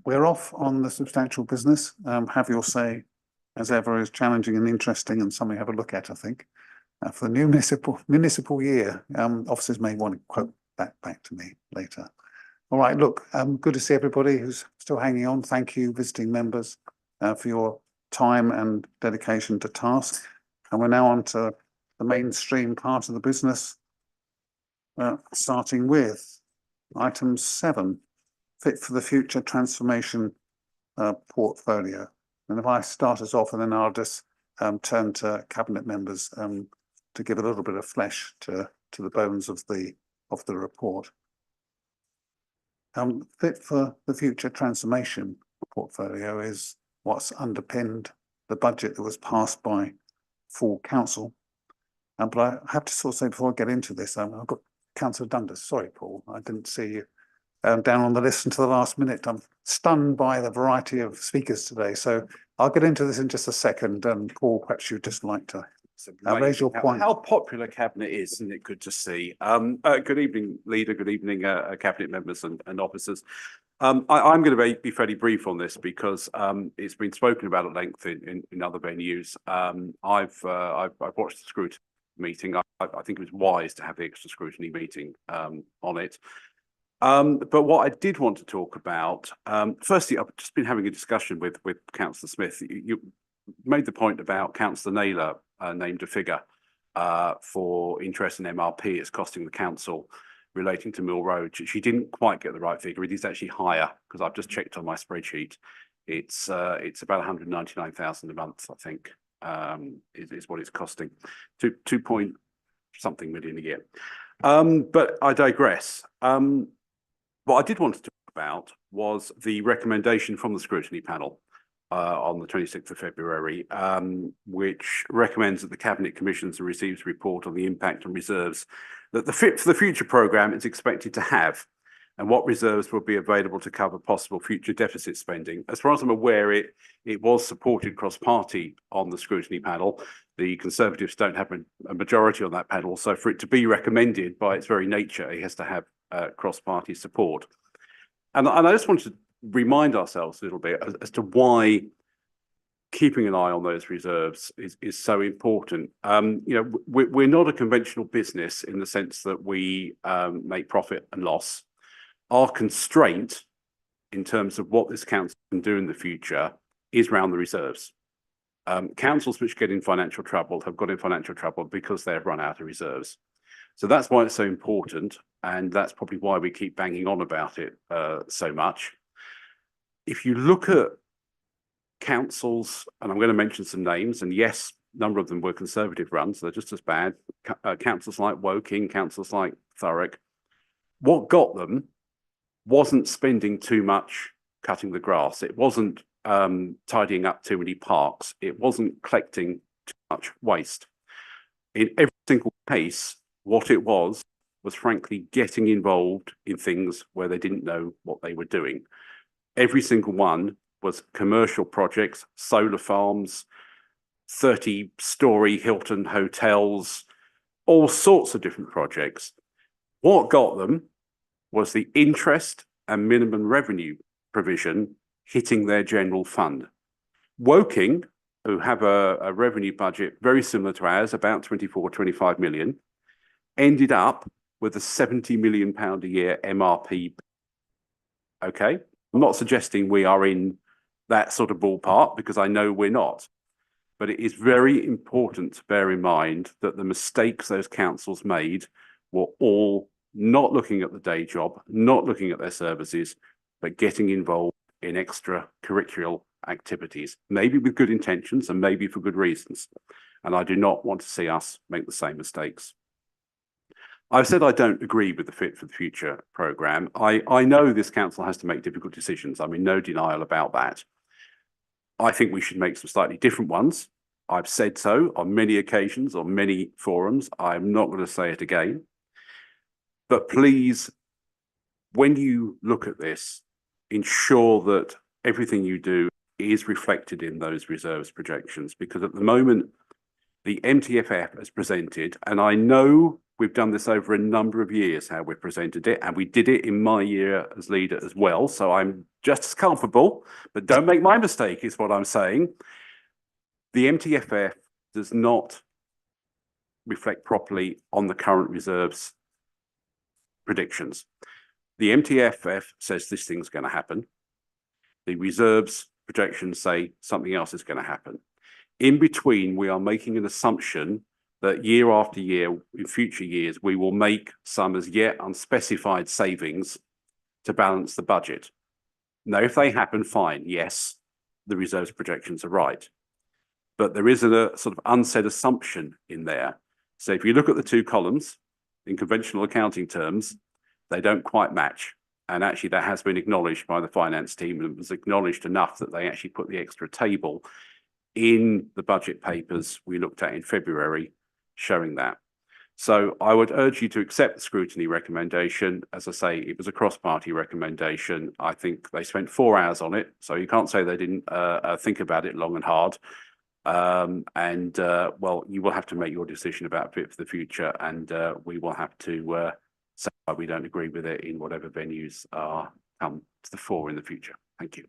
we're off on the substantial business. Have your say, as ever, is challenging and interesting and something to have a look at, I think. For the new municipal year, officers may want to quote that back to me later. All right, look, good to see everybody who's still hanging on. Thank you, visiting members, for your time and dedication to task. And we're now on to the mainstream part of the business, starting with item 7. Fit for the Future Transformation Portfolio. And if I start us off, and then I'll just turn to cabinet members to give a little bit of flesh to the bones of the report. Fit for the Future Transformation Portfolio is what's underpinned the budget that was passed by full council. But I have to sort of say before I get into this, I've got Councillor Dundas. Sorry, Paul, I didn't see you down on the list until the last minute. I'm stunned by the variety of speakers today. So I'll get into this in just a second. Paul, perhaps you'd just like to raise your point. How popular cabinet is, isn't it good to see? Good evening, leader. Good evening, cabinet members and officers. I'm going to be fairly brief on this because it's been spoken about at length in other venues. I've watched the scrutiny meeting. I think it was wise to have the extra scrutiny meeting on it. But what I did want to talk about, firstly, I've just been having a discussion with Councillor Smith. You made the point about Councillor Naylor named a figure for interest in MRP it's costing the council relating to Mill Road. She didn't quite get the right figure. It is actually higher because I've just checked on my spreadsheet. It's about 199,000 a month, I think, is what it's costing. 2 point something million a year. But I digress. What I did want to talk about was the recommendation from the scrutiny panel on the 26th of February, which recommends that the Cabinet commissions and receives a report on the impact on reserves that the Fit for the Future programme is expected to have and what reserves will be available to cover possible future deficit spending. As far as I'm aware, it was supported cross-party on the scrutiny panel. The Conservatives don't have a majority on that panel, so for it to be recommended by its very nature, it has to have cross-party support. And I just want to remind ourselves a little bit as to why keeping an eye on those reserves is so important. You know, we're not a conventional business in the sense that we make profit and loss. Our constraint in terms of what this council can do in the future is around the reserves. Councils which get in financial trouble have got in financial trouble because they've run out of reserves. So that's why it's so important, and that's probably why we keep banging on about it so much. If you look at councils, and I'm going to mention some names, and yes, a number of them were Conservative run, so they're just as bad. Councils like Woking, councils like Thurrock. What got them wasn't spending too much cutting the grass. It wasn't tidying up too many parks. It wasn't collecting too much waste. In every single case, what it was frankly getting involved in things where they didn't know what they were doing. Every single one was commercial projects, solar farms, 30-story Hilton hotels, all sorts of different projects. What got them was the interest and minimum revenue provision hitting their general fund. Woking, who have a revenue budget very similar to ours, about 24, 25 million, ended up with a £70 million a year MRP. Okay, I'm not suggesting we are in that sort of ballpark because I know we're not. But it is very important to bear in mind that the mistakes those councils made were all not looking at the day job, not looking at their services, but getting involved in extracurricular activities, maybe with good intentions and maybe for good reasons. And I do not want to see us make the same mistakes. I've said I don't agree with the Fit for the Future programme. I know this council has to make difficult decisions. I'm in no denial about that. I think we should make some slightly different ones. I've said so on many occasions, on many forums. I'm not going to say it again. But please, when you look at this, ensure that everything you do is reflected in those reserves projections, because at the moment, the MTFF has presented, and I know We've done this over a number of years, how we presented it, and we did it in my year as leader as well. So I'm just as culpable, but don't make my mistake is what I'm saying. The MTFF does not reflect properly on the current reserves predictions. The MTFF says this thing's going to happen. The reserves projections say something else is going to happen. In between, we are making an assumption that year after year, in future years, we will make some as yet unspecified savings to balance the budget. Now, if they happen, fine, yes, the reserves projections are right. But there is a sort of unsaid assumption in there. So if you look at the two columns, in conventional accounting terms, they don't quite match. And actually that has been acknowledged by the finance team, and it was acknowledged enough that they actually put the extra table in the budget papers we looked at in February showing that. So I would urge you to accept the scrutiny recommendation. As I say, it was a cross-party recommendation. I think they spent 4 hours on it, so you can't say they didn't think about it long and hard. Well, you will have to make your decision about fit for the future, and we will have to say why we don't agree with it in whatever venues come to the fore in the future. Thank you.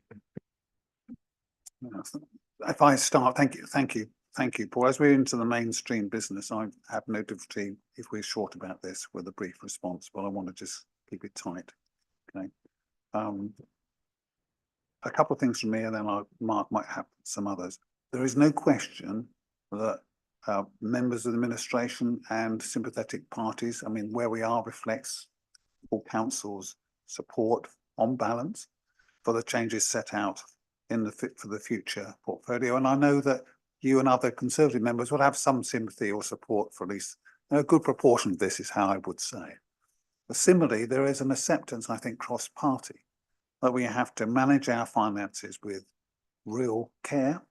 If I start, thank you, Paul. As we're into the mainstream business, I have no difficulty if we're short about this with a brief response, but I want to just keep it tight. Okay. A couple of things from me, and then Mark might have some others. There is no question that members of the administration and sympathetic parties, I mean, where we are reflects all council's support on balance for the changes set out in the Fit for the Future portfolio. And I know that you and other Conservative members would have some sympathy or support for at least a good proportion of this, is how I would say. But similarly, there is an acceptance, I think, cross-party, that we have to manage our finances with real care,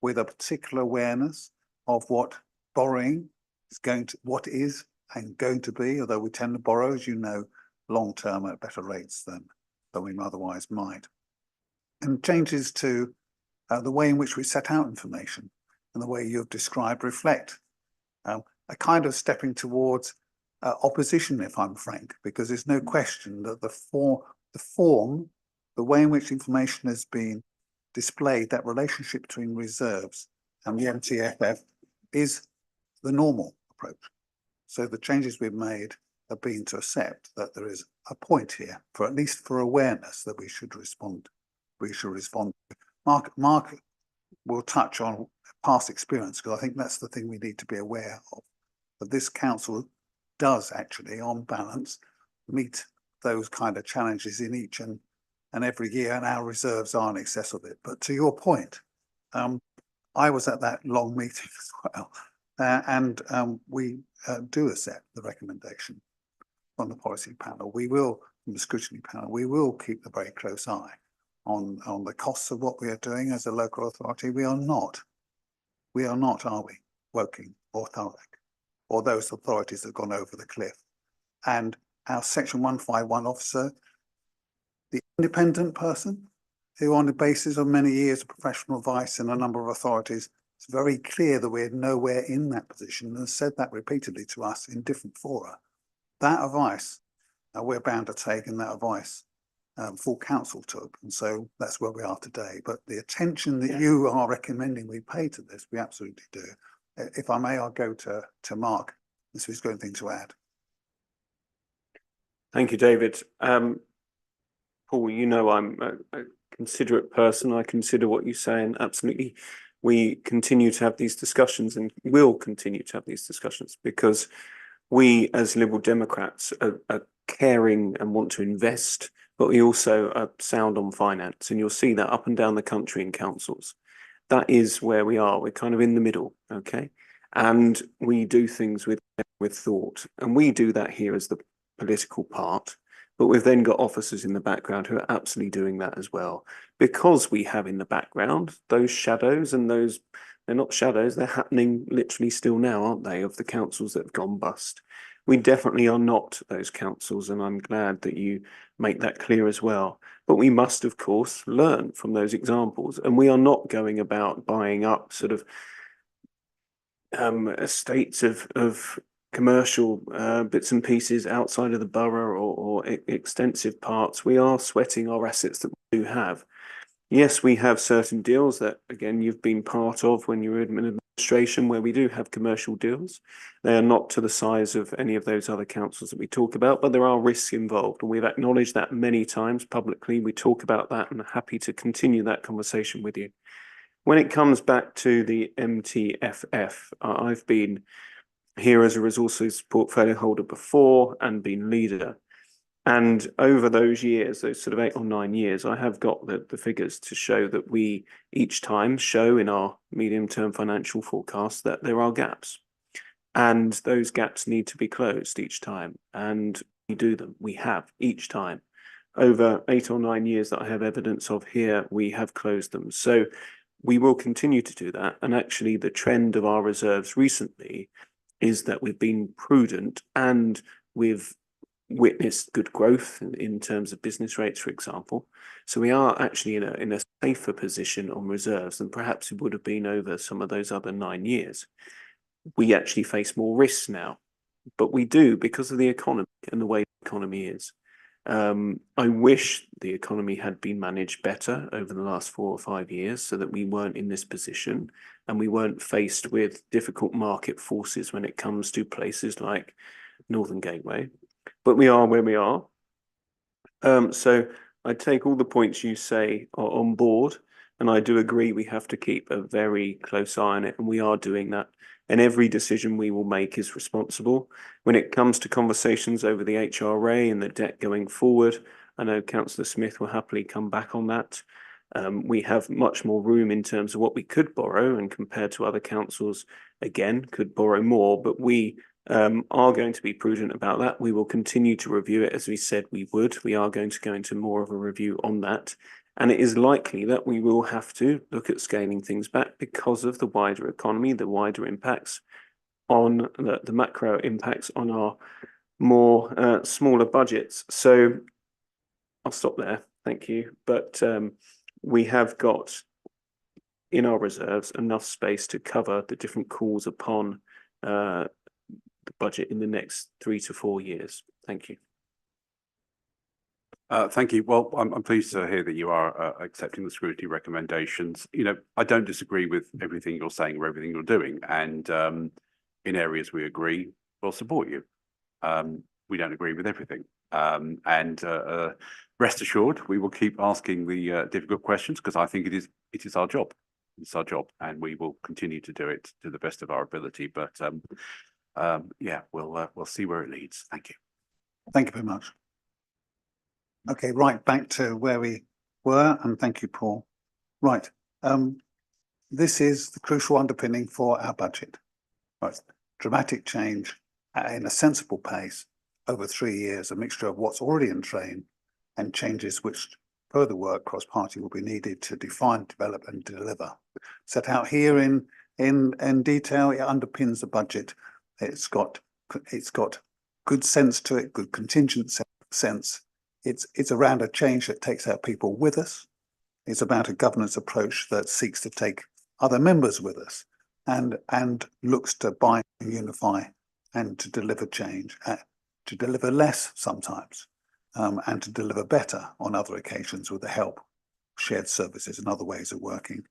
with a particular awareness of what borrowing is what is and going to be, although we tend to borrow, as you know, long-term at better rates than we otherwise might. And changes to the way in which we set out information and the way you've described reflect a kind of stepping towards opposition, if I'm frank, because there's no question that the form, the way in which information has been displayed, that relationship between reserves and the MTFF is the normal approach. So the changes we've made have been to accept that there is a point here, for at least for awareness, that we should respond. Mark will touch on past experience, because I think that's the thing we need to be aware of. That this council does actually, on balance, meet those kind of challenges in each and every year, and our reserves are in excess of it. But to your point, I was at that long meeting as well, and we do accept the recommendation from the policy panel. We will, from the scrutiny panel, we will keep a very close eye on the costs of what we are doing as a local authority. We are not, are we, Woking or Thurrock, or those authorities that have gone over the cliff. And our Section 151 officer, the independent person who, on the basis of many years of professional advice in a number of authorities, it's very clear that we're nowhere in that position, and has said that repeatedly to us in different fora. That advice we're bound to take, and that advice full council took, and so that's where we are today. But the attention that you are recommending we pay to this, we absolutely do. If I may, I'll go to Mark, if he's got anything to add. Thank you, David. Paul, you know I'm a considerate person. I consider what you say, and absolutely we continue to have these discussions, and will continue to have these discussions, because we as Liberal Democrats are caring and want to invest, but we also are sound on finance, and you'll see that up and down the country in councils. That is where we are. We're kind of in the middle, okay? And we do things with thought, and we do that here as the political part. But we've then got officers in the background who are absolutely doing that as well, because we have in the background those shadows, and those, they're not shadows, they're happening literally still now, aren't they, of the councils that have gone bust. We definitely are not those councils, and I'm glad that you make that clear as well. But we must, of course, learn from those examples, and we are not going about buying up sort of estates of commercial bits and pieces outside of the borough or extensive parts, we are sweating our assets that we do have. Yes, we have certain deals that, again, you've been part of when you were in administration, where we do have commercial deals. They are not to the size of any of those other councils that we talk about, but there are risks involved, and we've acknowledged that many times publicly. We talk about that and are happy to continue that conversation with you. When it comes back to the MTFF, I've been here as a resources portfolio holder before and been leader. And over those years, those sort of 8 or 9 years, I have got the figures to show that we each time show in our medium-term financial forecast that there are gaps. And those gaps need to be closed each time. And we do them. We have each time. Over 8 or 9 years that I have evidence of here, we have closed them. So we will continue to do that. And actually, the trend of our reserves recently is that we've been prudent and we've witnessed good growth in terms of business rates, for example. So we are actually in a safer position on reserves than perhaps we would have been over some of those other 9 years. We actually face more risks now, but we do because of the economy and the way the economy is. I wish the economy had been managed better over the last 4 or 5 years so that we weren't in this position and we weren't faced with difficult market forces when it comes to places like Northern Gateway. But we are where we are. So I take all the points you say are on board, and I do agree we have to keep a very close eye on it, and we are doing that. And every decision we will make is responsible. When it comes to conversations over the HRA and the debt going forward, I know Councillor Smith will happily come back on that. We have much more room in terms of what we could borrow, and compared to other councils, again, could borrow more, but we are going to be prudent about that. We will continue to review it as we said we would. We are going to go into more of a review on that. And it is likely that we will have to look at scaling things back because of the wider economy, the wider impacts on the macro impacts on our more smaller budgets. So I'll stop there. Thank you. But we have got in our reserves enough space to cover the different calls upon the budget in the next 3 to 4 years. Thank you. Thank you. Well, I'm pleased to hear that you are accepting the scrutiny recommendations. You know, I don't disagree with everything you're saying or everything you're doing. And in areas we agree, we'll support you. We don't agree with everything. And rest assured, we will keep asking the difficult questions because I think it is our job. It's our job, and we will continue to do it to the best of our ability. But yeah, we'll see where it leads. Thank you. Thank you very much. Okay, right, back to where we were, and thank you, Paul. Right, this is the crucial underpinning for our budget. Right, dramatic change in a sensible pace over 3 years, a mixture of what's already in train and changes which further work cross-party will be needed to define, develop and deliver. Set out here in detail, it underpins the budget. It's got good sense to it, good contingent sense. It's around a change that takes our people with us. It's about a governance approach that seeks to take other members with us and looks to bind and unify and to deliver change, to deliver less sometimes, and to deliver better on other occasions with the help of shared services and other ways of working,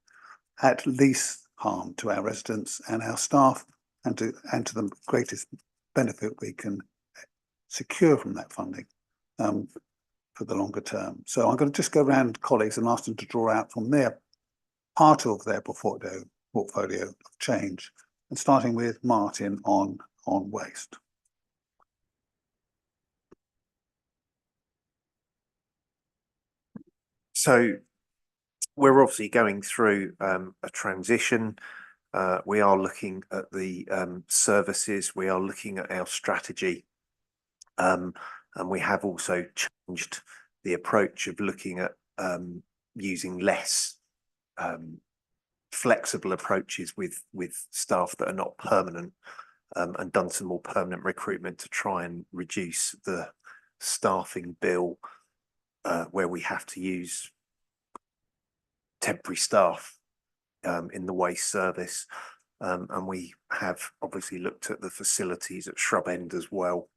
at least harm to our residents and our staff, and to the greatest benefit we can secure from that funding for the longer term. So I'm going to just go around colleagues and ask them to draw out from their part of their portfolio of change, and starting with Martin on waste. So we're obviously going through a transition. We are looking at the services, we are looking at our strategy, and we have also changed the approach of looking at using less flexible approaches with staff that are not permanent, and done some more permanent recruitment to try and reduce the staffing bill where we have to use temporary staff in the waste service. And we have obviously looked at the facilities at Shrub End as well,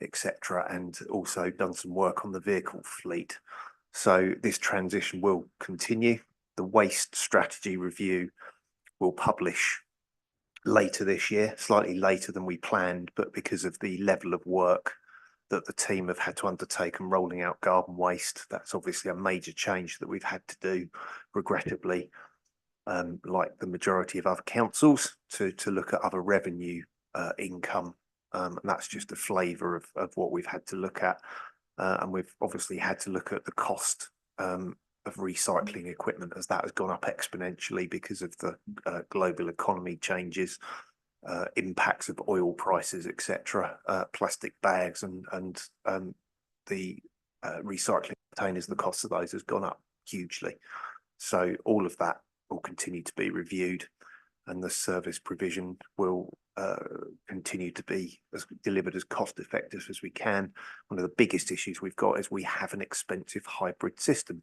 etc., and also done some work on the vehicle fleet. So this transition will continue. The waste strategy review will publish later this year, slightly later than we planned, but because of the level of work that the team have had to undertake and rolling out garden waste, that's obviously a major change that we've had to do, regrettably, like the majority of other councils, to look at other revenue income. And that's just a flavour of what we've had to look at. And we've obviously had to look at the cost of recycling equipment, as that has gone up exponentially because of the global economy changes, impacts of oil prices, etc., plastic bags and the recycling containers, the cost of those has gone up hugely. So all of that will continue to be reviewed, and the service provision will continue to be delivered as cost effective as we can. One of the biggest issues we've got is we have an expensive hybrid system,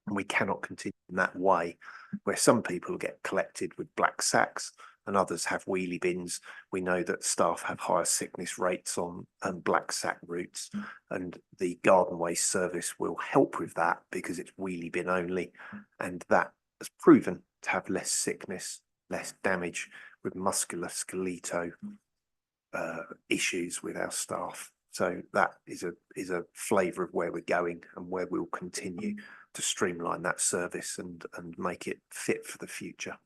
and we cannot continue in that way, where some people get collected with black sacks and others have wheelie bins. We know that staff have higher sickness rates on black sack routes, and the garden waste service will help with that because it's wheelie bin only, and that has proven to have less sickness, less damage with musculoskeletal issues with our staff. So that is a flavour of where we're going and where we'll continue to streamline that service and make it fit for the future.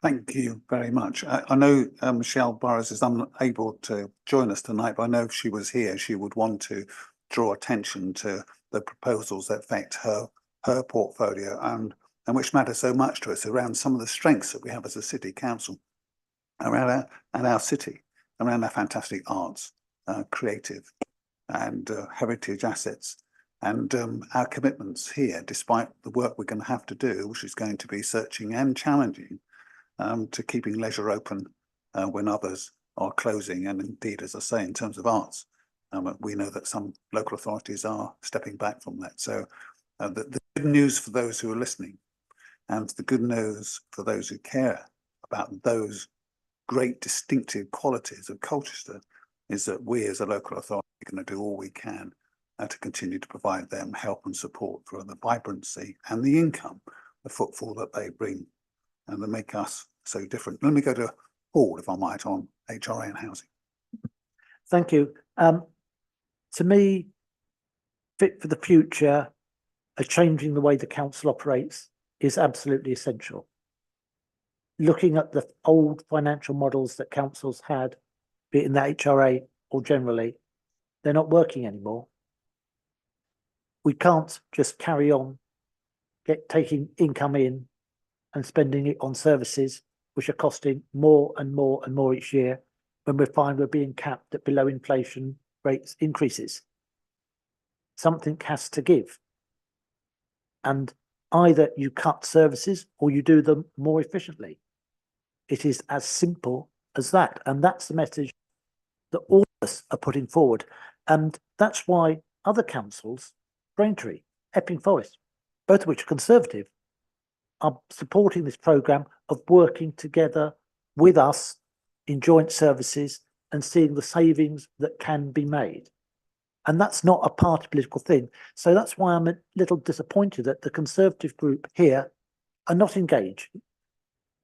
Thank you very much. I know Michelle Burrows is unable to join us tonight, but I know if she was here, she would want to draw attention to the proposals that affect her portfolio and which matter so much to us around some of the strengths that we have as a city council around our city, around our fantastic arts, creative and heritage assets, and our commitments here, despite the work we're going to have to do, which is going to be searching and challenging, to keeping leisure open when others are closing. And indeed, as I say, in terms of arts, we know that some local authorities are stepping back from that. So the good news for those who are listening, and the good news for those who care about those great distinctive qualities of Colchester, is that we as a local authority are going to do all we can to continue to provide them help and support for the vibrancy and the income, the footfall that they bring, and that make us so different. Let me go to Paul, if I might, on HRA and housing. Thank you. To me, fit for the future, changing the way the council operates is absolutely essential. Looking at the old financial models that councils had, be it in the HRA or generally, they're not working anymore. We can't just carry on taking income in and spending it on services which are costing more and more and more each year, when we find we're being capped at below inflation rates increases. Something has to give. And either you cut services or you do them more efficiently. It is as simple as that. And that's the message that all of us are putting forward. And that's why other councils, Braintree, Epping Forest, both of which are Conservative, are supporting this programme of working together with us in joint services and seeing the savings that can be made. And that's not a party political thing. So that's why I'm a little disappointed that the Conservative group here are not engaged in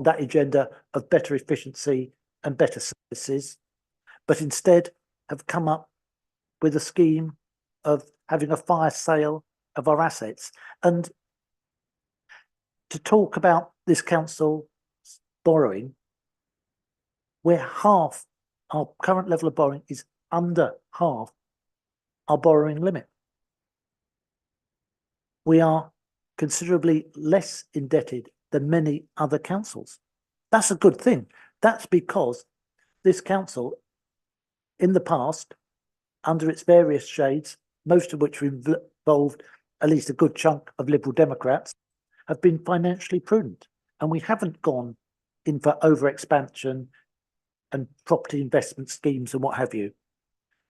that agenda of better efficiency and better services, but instead have come up with a scheme of having a fire sale of our assets. And to talk about this council borrowing, where half our current level of borrowing is under half our borrowing limit. We are considerably less indebted than many other councils. That's a good thing. That's because this council, in the past, under its various shades, most of which involved at least a good chunk of Liberal Democrats, have been financially prudent. And we haven't gone in for over-expansion and property investment schemes and what have you.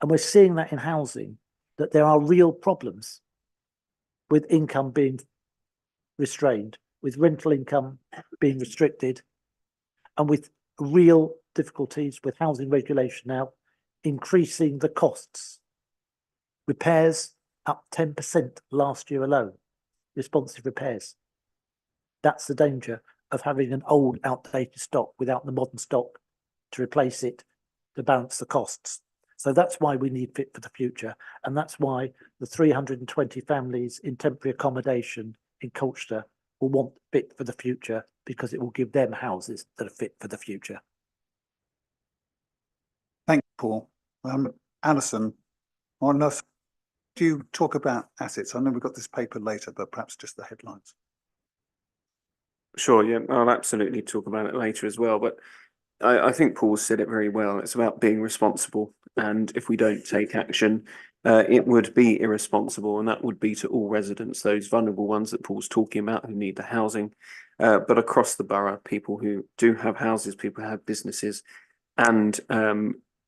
And we're seeing that in housing, that there are real problems with income being restrained, with rental income being restricted, and with real difficulties with housing regulation now, increasing the costs. Repairs up 10% last year alone, responsive repairs. That's the danger of having an old, outdated stock without the modern stock to replace it, to balance the costs. So that's why we need Fit for the Future. And that's why the 320 families in temporary accommodation in Colchester will want Fit for the Future, because it will give them houses that are fit for the future. Thank you, Paul. Alison, do you talk about assets? I know we've got this paper later, but perhaps just the headlines. Sure, yeah, I'll absolutely talk about it later as well, but I think Paul said it very well. It's about being responsible, and if we don't take action, it would be irresponsible, and that would be to all residents, those vulnerable ones that Paul's talking about who need the housing, but across the borough, people who do have houses, people who have businesses, and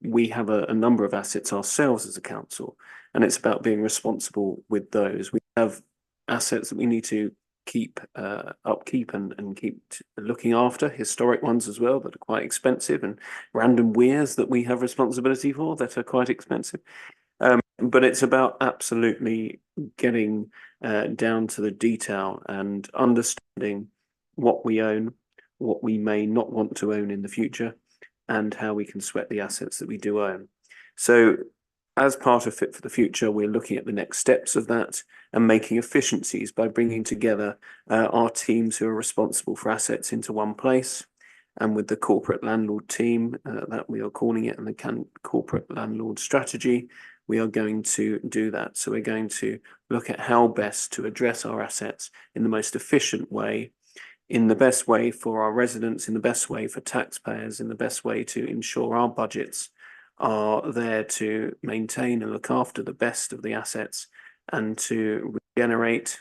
we have a number of assets ourselves as a council, and it's about being responsible with those. We have assets that we need to keep upkeep and keep looking after, historic ones as well that are quite expensive, and random weirs that we have responsibility for that are quite expensive. But it's about absolutely getting down to the detail and understanding what we own, what we may not want to own in the future, and how we can sweat the assets that we do own. So as part of Fit for the Future, we're looking at the next steps of that and making efficiencies by bringing together our teams who are responsible for assets into one place. And with the corporate landlord team that we are calling it, and the corporate landlord strategy, we are going to do that. So we're going to look at how best to address our assets in the most efficient way, in the best way for our residents, in the best way for taxpayers, in the best way to ensure our budgets are there to maintain and look after the best of the assets, and to regenerate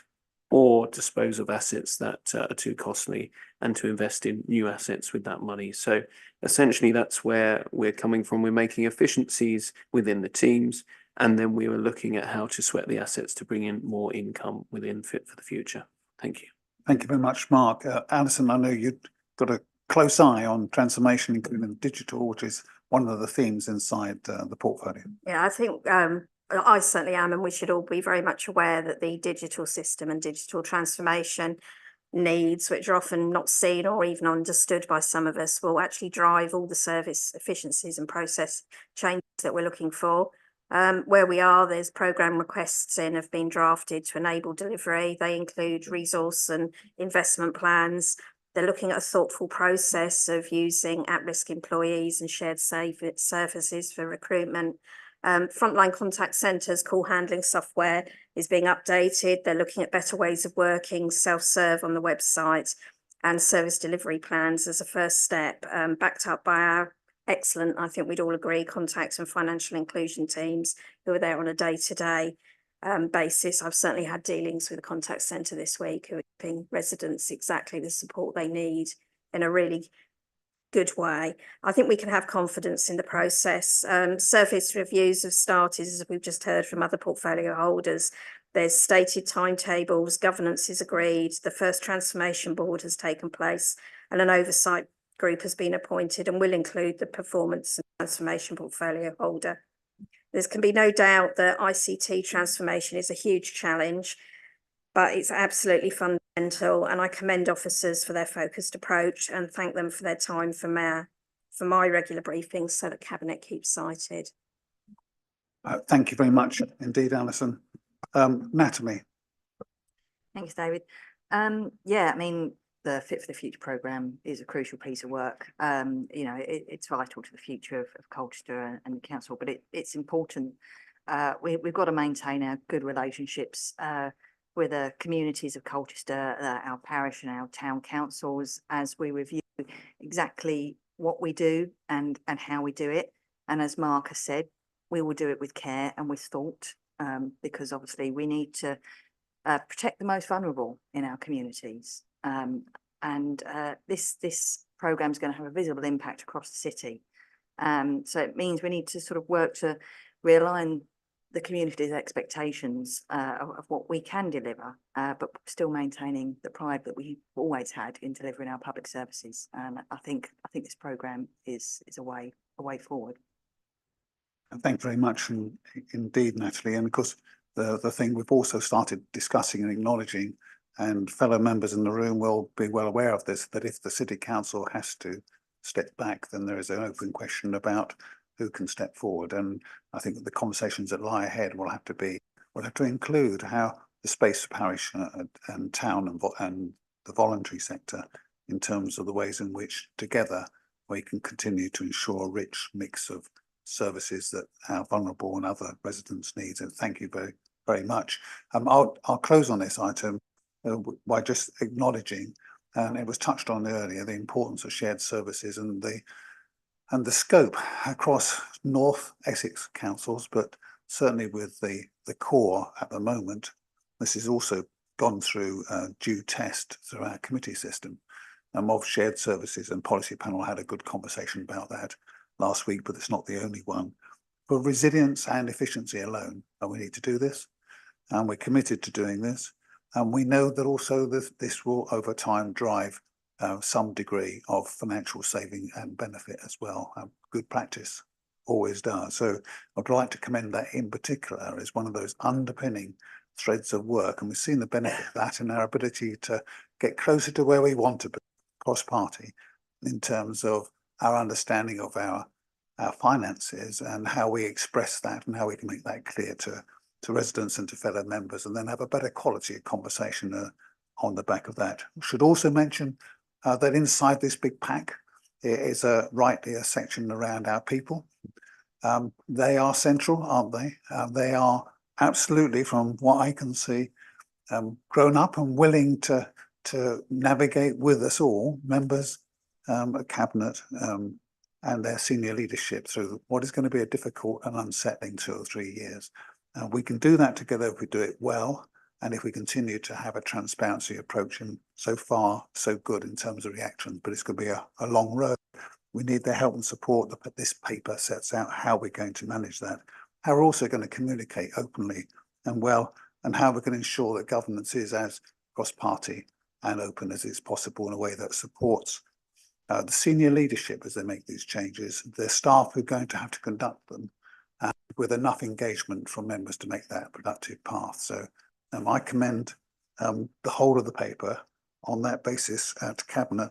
or dispose of assets that are too costly, and to invest in new assets with that money. So essentially that's where we're coming from. We're making efficiencies within the teams, and then we were looking at how to sweat the assets to bring in more income within Fit for the Future. Thank you. Thank you very much, Mark. Alison, I know you've got a close eye on transformation, including digital, which is one of the themes inside the portfolio. Yeah, I think I certainly am, and we should all be very much aware that the digital system and digital transformation needs, which are often not seen or even understood by some of us, will actually drive all the service efficiencies and process changes that we're looking for. Where we are, there's programme requests have been drafted to enable delivery. They include resource and investment plans. They're looking at a thoughtful process of using at-risk employees and shared services for recruitment. Frontline contact centres, call handling software is being updated. They're looking at better ways of working, self-serve on the website, and service delivery plans as a first step, backed up by our excellent, I think we'd all agree, contact and financial inclusion teams who are there on a day-to-day basis. I've certainly had dealings with the contact centre this week who are giving residents exactly the support they need in a really good way. I think we can have confidence in the process. Service reviews have started, as we've just heard from other portfolio holders. There's stated timetables, governance is agreed, the first transformation board has taken place, and an oversight group has been appointed and will include the performance and transformation portfolio holder. There can be no doubt that ICT transformation is a huge challenge, but it's absolutely fundamental, and I commend officers for their focused approach and thank them for their time for my regular briefings so that Cabinet keeps cited. Thank you very much indeed, Alison. Natalie. Thanks, David. Yeah, I mean, the Fit for the Future programme is a crucial piece of work. You know, it's vital to the future of Colchester and the council, but it's important. We've got to maintain our good relationships with the communities of Colchester, our parish and our town councils, as we review exactly what we do and how we do it. And as Mark has said, we will do it with care and with thought, because obviously we need to protect the most vulnerable in our communities. This programme is going to have a visible impact across the city. So it means we need to sort of work to realign the community's expectations of what we can deliver, but still maintaining the pride that we've always had in delivering our public services. And I think this programme is a way forward. And thank you very much indeed, Natalie. And of course, the thing we've also started discussing and acknowledging, and fellow members in the room will be well aware of this, that if the City Council has to step back, then there is an open question about who can step forward. And I think that the conversations that lie ahead will have to include how the space parish and town and the voluntary sector, in terms of the ways in which together we can continue to ensure a rich mix of services that our vulnerable and other residents need. And thank you very, very much. I'll close on this item by just acknowledging, and it was touched on earlier, the importance of shared services and the scope across North Essex councils, but certainly with the core at the moment. This has also gone through due test through our committee system of shared services, and policy panel had a good conversation about that last week, but it's not the only one. For resilience and efficiency alone, and we need to do this, and we're committed to doing this. And we know that also this will over time drive some degree of financial saving and benefit as well. Good practice always does. So I'd like to commend that in particular as one of those underpinning threads of work. And we've seen the benefit of that in our ability to get closer to where we want to be cross-party in terms of our understanding of our finances and how we express that and how we can make that clear to residents and to fellow members, and then have a better quality of conversation on the back of that. We should also mention that inside this big pack is rightly a section around our people. They are central, aren't they? They are absolutely, from what I can see, grown up and willing to navigate with us all, members, cabinet, and their senior leadership through what is going to be a difficult and unsettling 2 or 3 years. We can do that together if we do it well, and if we continue to have a transparency approach. And so far, so good in terms of reaction, but it's going to be a long road. We need their help and support. This paper sets out how we're going to manage that, how we're also going to communicate openly and well, and how we're going to ensure that governance is as cross-party and open as it's possible in a way that supports the senior leadership as they make these changes, the staff who are going to have to conduct them, with enough engagement from members to make that a productive path. So I commend the whole of the paper on that basis to Cabinet,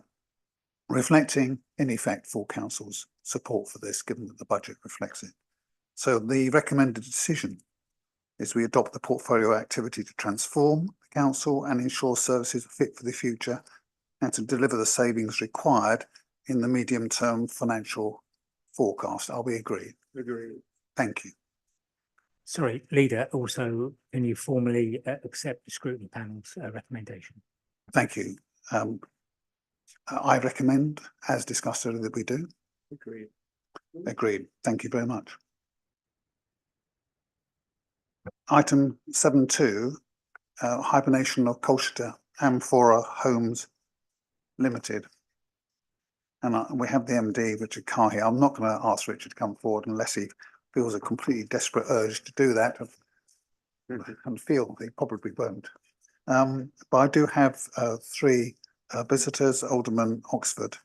reflecting in effect full Council's support for this, given that the budget reflects it. So the recommended decision is we adopt the portfolio activity to transform the Council and ensure services are fit for the future and to deliver the savings required in the medium-term financial forecast. Are we agreed? Agreed. Thank you. Sorry, Leader, also, can you formally accept the scrutiny panel's recommendation? Thank you. I recommend, as discussed earlier, that we do. Agreed. Agreed. Thank you very much. Item 7.2, hibernation of Colchester Amphora Homes Limited. And we have the MD, Richard Carr, here. I'm not going to ask Richard to come forward unless he feels a completely desperate urge to do that, and feel he probably won't. But I do have 3 visitors: Alderman Oxford,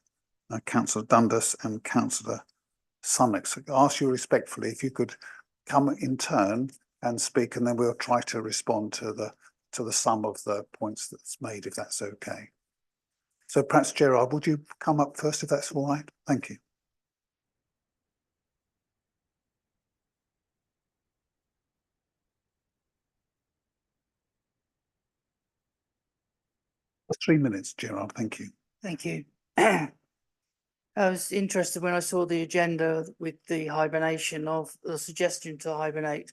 Councillor Dundas and Councillor Sunnox. I ask you respectfully if you could come in turn and speak, and then we'll try to respond to the sum of the points that's made, if that's okay. So perhaps Gerard, would you come up first, if that's all right? Thank you. For 3 minutes, Gerard. Thank you. Thank you. I was interested when I saw the agenda with the hibernation of the suggestion to hibernate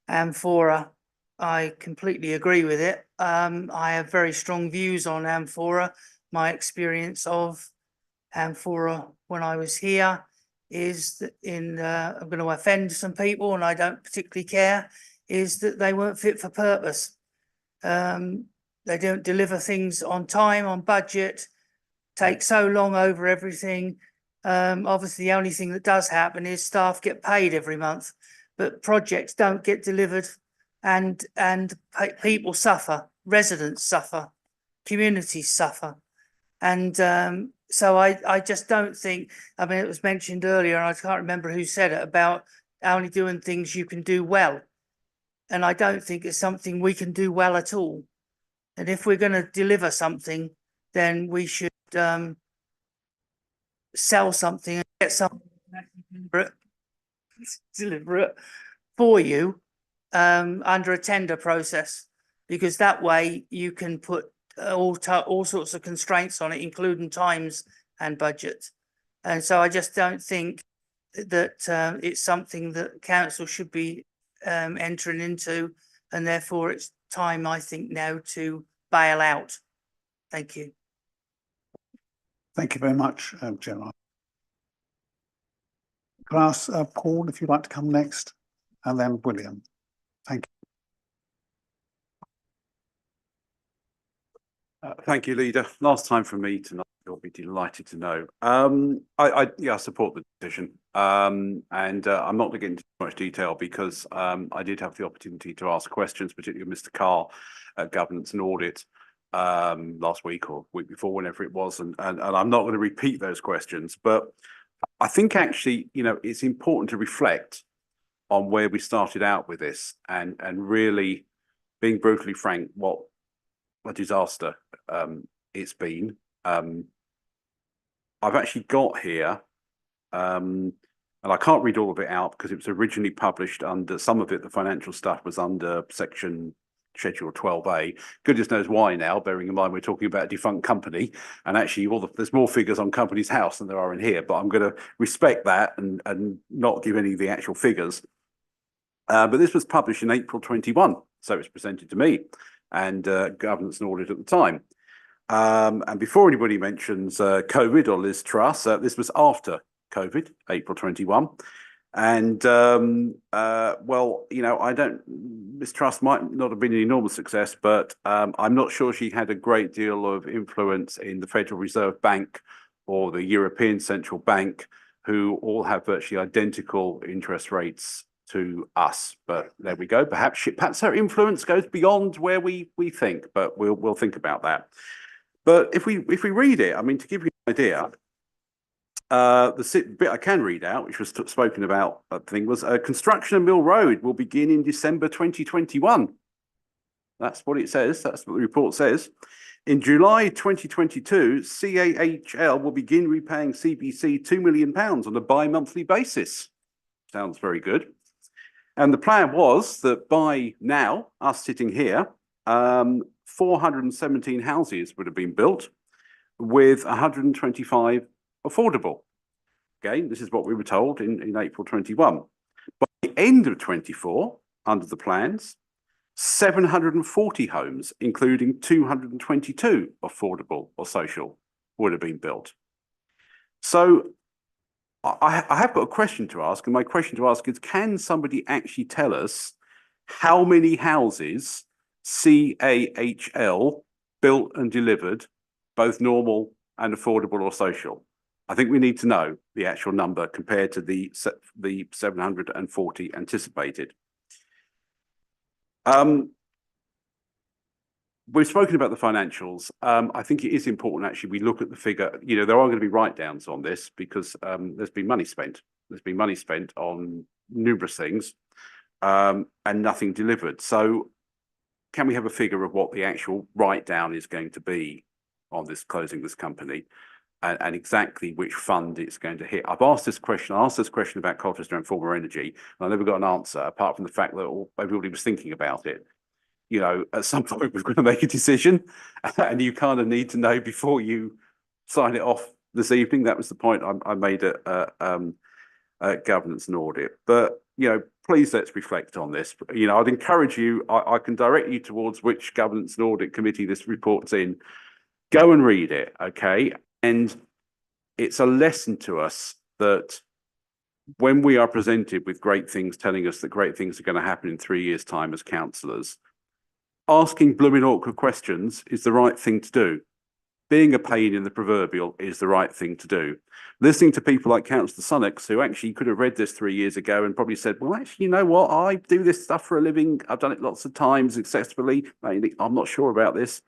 Amphora. I completely agree with it. I have very strong views on Amphora. My experience of Amphora when I was here is that I'm going to offend some people, and I don't particularly care, is that they weren't fit for purpose. They don't deliver things on time, on budget, take so long over everything. Obviously, the only thing that does happen is staff get paid every month, but projects don't get delivered and people suffer, residents suffer, communities suffer. And so I just don't think, I mean, it was mentioned earlier, and I can't remember who said it, about only doing things you can do well. And I don't think it's something we can do well at all. And if we're going to deliver something, then we should sell something and get something deliver it for you under a tender process, because that way you can put all sorts of constraints on it, including times and budget. And so I just don't think that it's something that council should be entering into, and therefore it's time, I think, now to bail out. Thank you. Thank you very much, Gemma. Can I ask Paul if you'd like to come next, and then William? Thank you. Thank you, Leader. Last time for me tonight, you'll be delighted to know. I support the decision, and I'm not going to get into too much detail because I did have the opportunity to ask questions, particularly Mr. Carr at Governance and Audit last week or week before, whenever it was, and I'm not going to repeat those questions, but I think actually, you know, it's important to reflect on where we started out with this, and really, being brutally frank, what a disaster it's been. I've actually got here, and I can't read all of it out because it was originally published under, some of it, the financial stuff was under section Schedule 12A. Goodness knows why now, bearing in mind we're talking about a defunct company, and actually there's more figures on Companies House than there are in here, but I'm going to respect that and not give any of the actual figures. But this was published in April 21, so it was presented to me and Governance and Audit at the time. And before anybody mentions COVID or Liz Truss, this was after COVID, April 21. And well, you know, Ms. Truss might not have been an enormous success, but I'm not sure she had a great deal of influence in the Federal Reserve Bank or the European Central Bank, who all have virtually identical interest rates to us. But there we go. Perhaps her influence goes beyond where we think, but we'll think about that. But if we read it, I mean, to give you an idea, the bit I can read out, which was spoken about, I think, was construction of Mill Road will begin in December 2021. That's what it says. That's what the report says. In July 2022, CAHL will begin repaying CBC £2 million on a bi-monthly basis. Sounds very good. And the plan was that by now, us sitting here, 417 houses would have been built, with 125 affordable. Again, this is what we were told in April 21. By the end of 24, under the plans, 740 homes, including 222 affordable or social, would have been built. So I have got a question to ask, and my question to ask is, can somebody actually tell us how many houses CAHL built and delivered, both normal and affordable or social? I think we need to know the actual number compared to the 740 anticipated. We've spoken about the financials. I think it is important, actually, we look at the figure. You know, there are going to be write-downs on this because there's been money spent. There's been money spent on numerous things and nothing delivered. So can we have a figure of what the actual write-down is going to be on this closing this company, and exactly which fund it's going to hit? I've asked this question. I asked this question about Colchester and Former Energy, and I never got an answer, apart from the fact that everybody was thinking about it. You know, at some point we're going to make a decision, and you kind of need to know before you sign it off this evening. That was the point I made at Governance and Audit. But, you know, please let's reflect on this. You know, I'd encourage you, I can direct you towards which Governance and Audit committee this report's in. Go and read it, okay? And it's a lesson to us that when we are presented with great things, telling us that great things are going to happen in 3 years' time as councillors, asking blooming awkward questions is the right thing to do. being a pain in the proverbial is the right thing to do. Listening to people like Councillor Sunnox, who actually could have read this 3 years ago and probably said, well, actually, you know what? I do this stuff for a living. I've done it lots of times successfully. I'm not sure about this.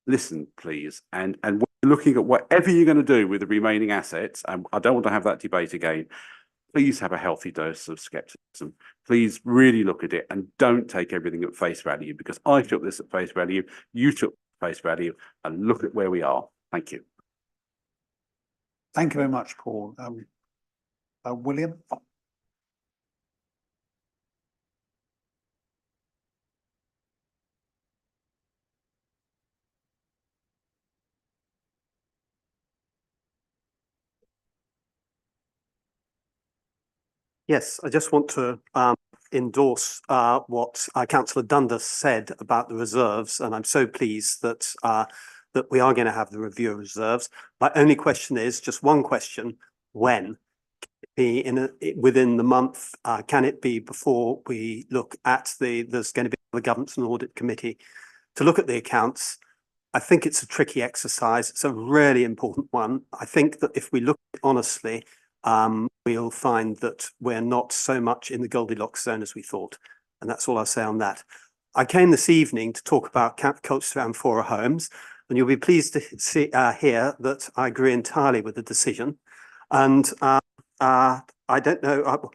Listen, please. And when you're looking at whatever you're going to do with the remaining assets, and I don't want to have that debate again, please have a healthy dose of skepticism. Please really look at it and don't take everything at face value, because I took this at face value, you took face value, and look at where we are. Thank you. Thank you very much, Paul. William? Yes, I just want to endorse what Councillor Dundas said about the reserves, and I'm so pleased that that we are going to have the review of reserves. My only question is just one question: when? Be within the month? Can it be before we look at there's going to be the Governance and Audit Committee to look at the accounts? I think it's a tricky exercise. It's a really important one. I think that if we look honestly, we'll find that we're not so much in the Goldilocks zone as we thought. And that's all I'll say on that. I came this evening to talk about Colchester Amphora Homes, and you'll be pleased to hear that I agree entirely with the decision. And I don't know,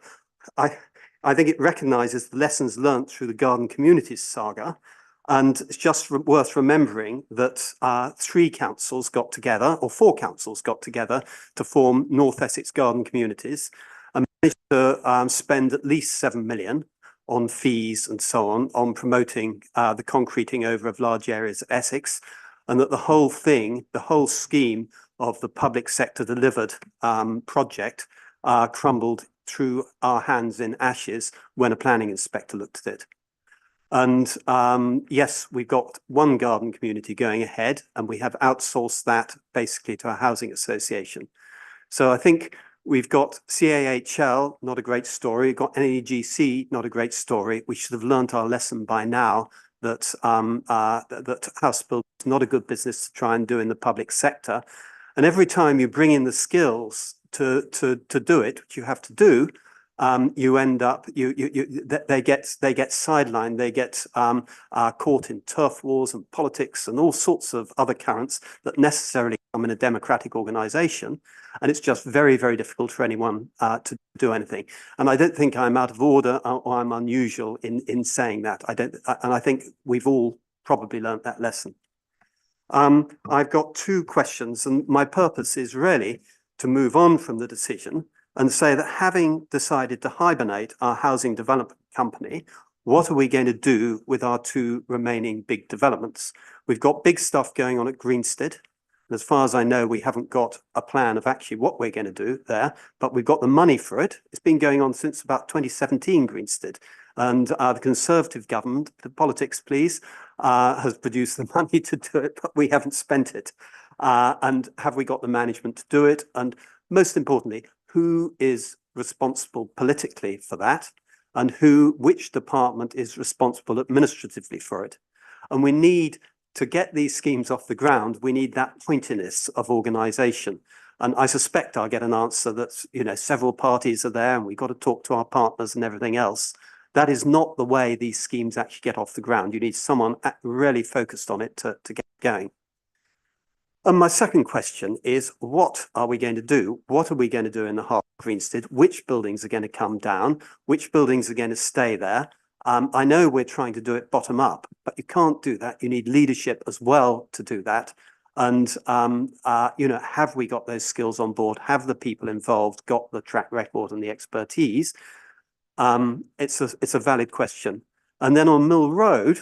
I think it recognises the lessons learnt through the Garden Communities saga. And it's just worth remembering that 3 councils got together, or 4 councils got together to form North Essex Garden Communities and managed to spend at least 7 million on fees and so on promoting the concreting over of large areas of Essex, and that the whole thing, the whole scheme of the public sector delivered project crumbled through our hands in ashes when a planning inspector looked at it. And yes, we've got one garden community going ahead, and we have outsourced that basically to a housing association. So I think we've got CAHL, not a great story. We've got NEGC, not a great story. We should have learnt our lesson by now that that house building is not a good business to try and do in the public sector. And every time you bring in the skills to do it, which you have to do, you end up they get sidelined, they get caught in turf wars and politics and all sorts of other currents that necessarily come in a democratic organization, and it's just very, very difficult for anyone to do anything. And I don't think I'm out of order or I'm unusual in saying that. And I think we've all probably learnt that lesson. I've got 2 questions, and my purpose is really to move on from the decision and say that having decided to hibernate our housing development company, what are we going to do with our 2 remaining big developments? We've got big stuff going on at Greenstead. And as far as I know, we haven't got a plan of actually what we're going to do there, but we've got the money for it. It's been going on since about 2017, Greenstead. And the Conservative government, the politics please, has produced the money to do it, but we haven't spent it. And have we got the management to do it? And most importantly, who is responsible politically for that, and which department is responsible administratively for it? And we need to get these schemes off the ground. We need that pointiness of organisation. And I suspect I'll get an answer that, you know, several parties are there and we've got to talk to our partners and everything else. That is not the way these schemes actually get off the ground. You need someone really focused on it to get going. And my second question is, what are we going to do? What are we going to do in the heart of Greenstead? Which buildings are going to come down? Which buildings are going to stay there? I know we're trying to do it bottom up, but you can't do that. You need leadership as well to do that. And, you know, have we got those skills on board? Have the people involved got the track record and the expertise? It's a valid question. And then on Mill Road,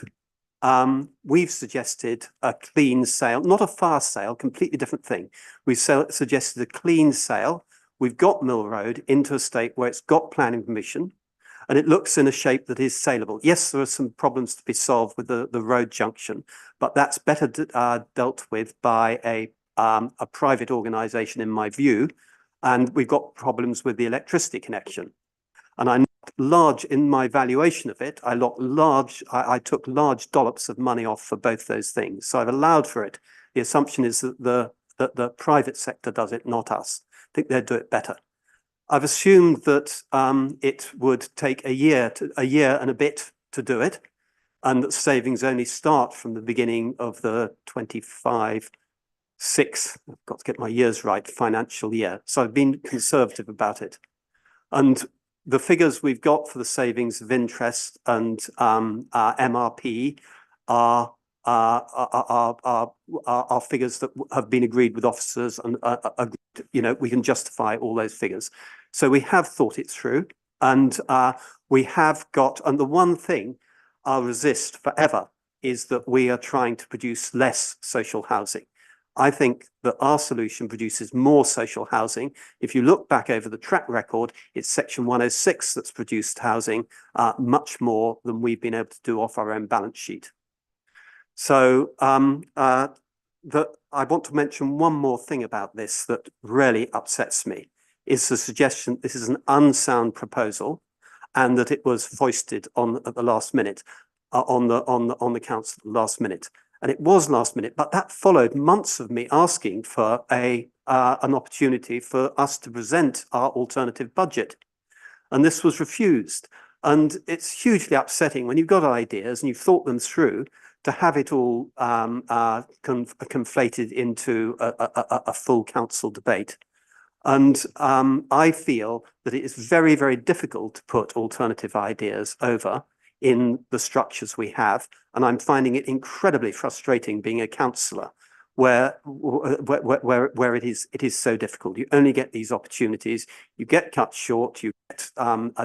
we've suggested a clean sale, not a fast sale, completely different thing. We've suggested a clean sale. We've got Mill Road into a state where it's got planning permission and it looks in a shape that is saleable. Yes, there are some problems to be solved with the road junction, but that's better dealt with by a private organisation, in my view. And we've got problems with the electricity connection. And I large in my valuation of it, I took large dollops of money off for both those things. So I've allowed for it the assumption is that the private sector does it, not us. I think they'd do it better. I've assumed that it would take a year and a bit to do it, and that savings only start from the beginning of the 25-6, I've got to get my years right, financial year. So I've been conservative about it. And the figures we've got for the savings of interest and MRP are figures that have been agreed with officers, and we can justify all those figures. So we have thought it through, and we have got, and the one thing I'll resist forever is that we are trying to produce less social housing. I think that our solution produces more social housing. If you look back over the track record, it's Section 106 that's produced housing much more than we've been able to do off our own balance sheet. So I want to mention one more thing about this that really upsets me, is the suggestion this is an unsound proposal and that it was foisted on at the last minute, on the council at the last minute. And it was last minute, but that followed months of me asking for an opportunity for us to present our alternative budget. And this was refused. And it's hugely upsetting when you've got ideas and you've thought them through, to have it all conflated into a full council debate. And I feel that it is very, very difficult to put alternative ideas over in the structures we have. And I'm finding it incredibly frustrating being a councillor where it is so difficult. You only get these opportunities, you get cut short, you get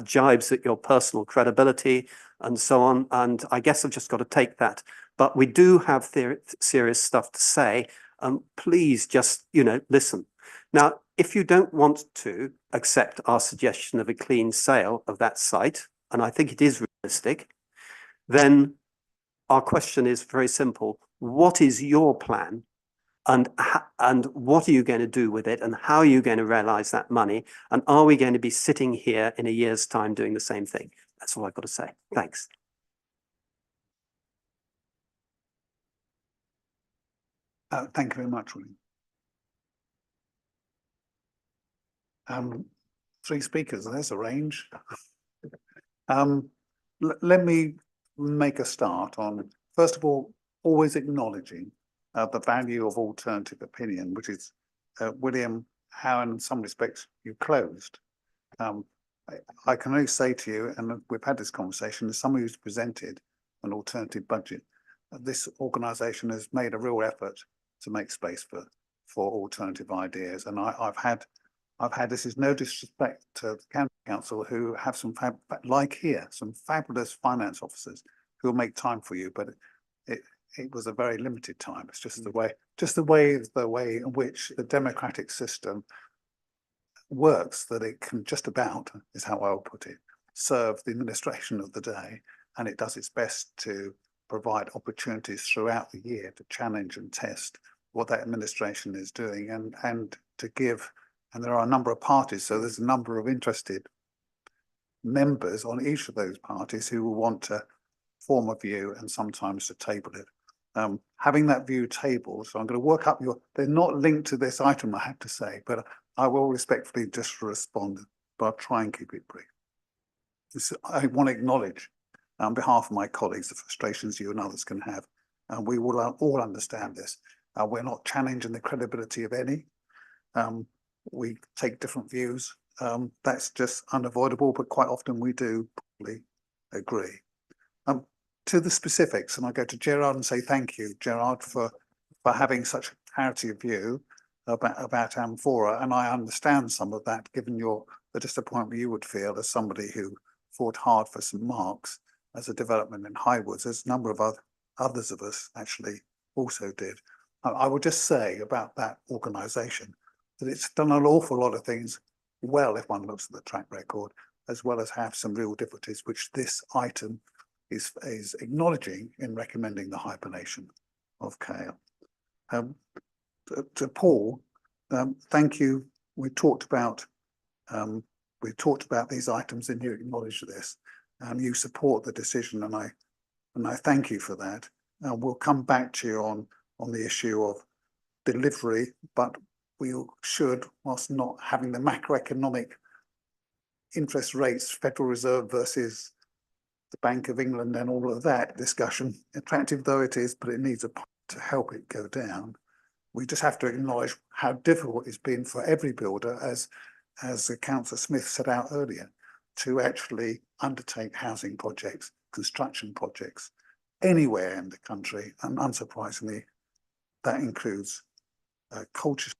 jibes at your personal credibility and so on. And I guess I've just got to take that. But we do have serious stuff to say. Please just, listen. Now, if you don't want to accept our suggestion of a clean sale of that site, and I think it is realistic, then our question is very simple. What is your plan? And what are you going to do with it? And how are you going to realize that money? And are we going to be sitting here in a year's time doing the same thing? That's all I've got to say. Thanks. Thank you very much, William. 3 speakers, there's a range. Let me make a start on, first of all, always acknowledging the value of alternative opinion, which is, William, how in some respects you closed. I can only say to you, and we've had this conversation, as somebody who's presented an alternative budget, this organisation has made a real effort to make space for alternative ideas. And I've had, this is no disrespect to the county council, who have some, like here, some fabulous finance officers who will make time for you, but it was a very limited time. It's just the way in which the democratic system works, that it can just about, is how I'll put it, serve the administration of the day. And it does its best to provide opportunities throughout the year to challenge and test what that administration is doing, and to give, and there are a number of parties, so there's a number of interested members on each of those parties who will want to form a view and sometimes to table it. Having that view tabled, so I'm going to work up they're not linked to this item, I have to say, but I will respectfully just respond, but I'll try and keep it brief. I want to acknowledge on behalf of my colleagues the frustrations you and others can have, and we will all understand this. We're not challenging the credibility of any. We take different views. That's just unavoidable, but quite often we do probably agree. To the specifics, and I go to Gerard and say thank you, Gerard, for having such a clarity of view about Amphora, and I understand some of that, given the disappointment you would feel as somebody who fought hard for St Mark's as a development in Highwoods, as a number of others of us actually also did. I would just say about that organisation that it's done an awful lot of things well, if one looks at the track record, as well as have some real difficulties, which this item is acknowledging in recommending the hibernation of kale. To Paul, thank you. We talked about these items, and you acknowledge this. You support the decision, and I thank you for that. We'll come back to you on the issue of delivery, but we should, whilst not having the macroeconomic interest rates, Federal Reserve versus the Bank of England and all of that discussion, attractive though it is, but it needs a to help it go down. We just have to acknowledge how difficult it's been for every builder, as Councillor Smith set out earlier, to actually undertake housing projects, construction projects anywhere in the country, and unsurprisingly, that includes Colchester.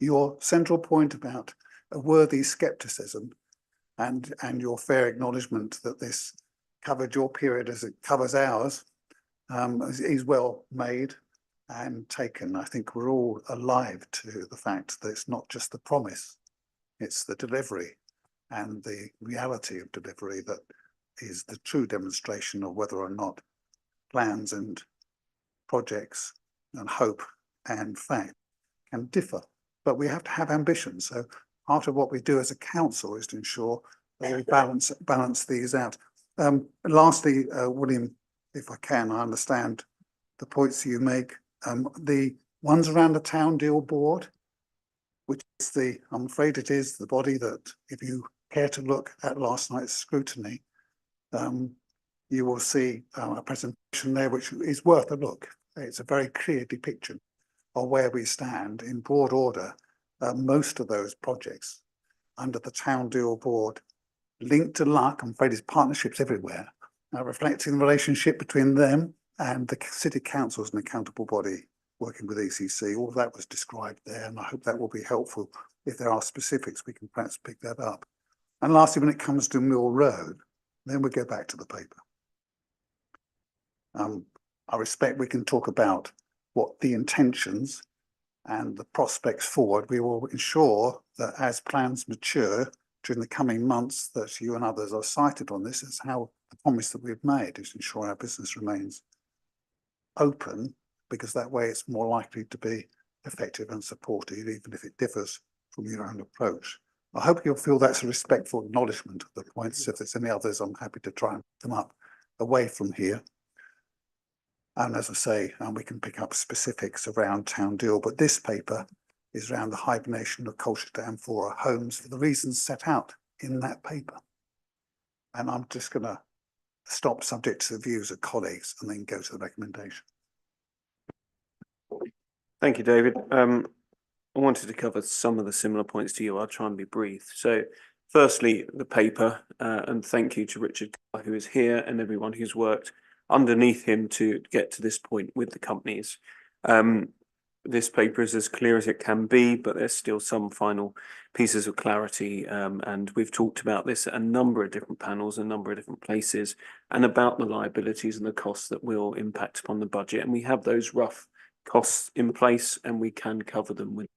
Your central point about a worthy scepticism and your fair acknowledgement that this covered your period as it covers ours is well made and taken. I think we're all alive to the fact that it's not just the promise, it's the delivery and the reality of delivery that is the true demonstration of whether or not plans and projects and hope and fact can differ. But we have to have ambition. So part of what we do as a council is to ensure that we balance these out. Lastly, William, if I can, I understand the points you make. The ones around the town deal board, which is I'm afraid it is the body that, if you care to look at last night's scrutiny, you will see a presentation there which is worth a look. It's a very clear depiction of where we stand in broad order. Most of those projects under the town deal board linked to luck, I'm afraid it's partnerships everywhere, reflecting the relationship between them and the city council as an accountable body working with ECC. All of that was described there, and I hope that will be helpful. If there are specifics, we can perhaps pick that up. And lastly, when it comes to Mill Road, then we go back to the paper. I respect we can talk about what the intentions and the prospects forward. We will ensure that as plans mature during the coming months, that you and others are cited on this as how the promise that we've made is to ensure our business remains open, because that way it's more likely to be effective and supportive, even if it differs from your own approach. I hope you'll feel that's a respectful acknowledgement of the points. If there's any others, I'm happy to try and pick them up away from here. And as I say, we can pick up specifics around town deal, but this paper is around the hibernation of Colchester Amphora homes for the reasons set out in that paper. And I'm just going to stop subject to the views of colleagues and then go to the recommendation. Thank you, David. I wanted to cover some of the similar points to you. I'll try and be brief. So firstly, the paper, and thank you to Richard, who is here, and everyone who's worked underneath him to get to this point with the companies. This paper is as clear as it can be, but there's still some final pieces of clarity. And we've talked about this at a number of different panels, a number of different places, and about the liabilities and the costs that will impact upon the budget. And we have those rough costs in place, and we can cover them with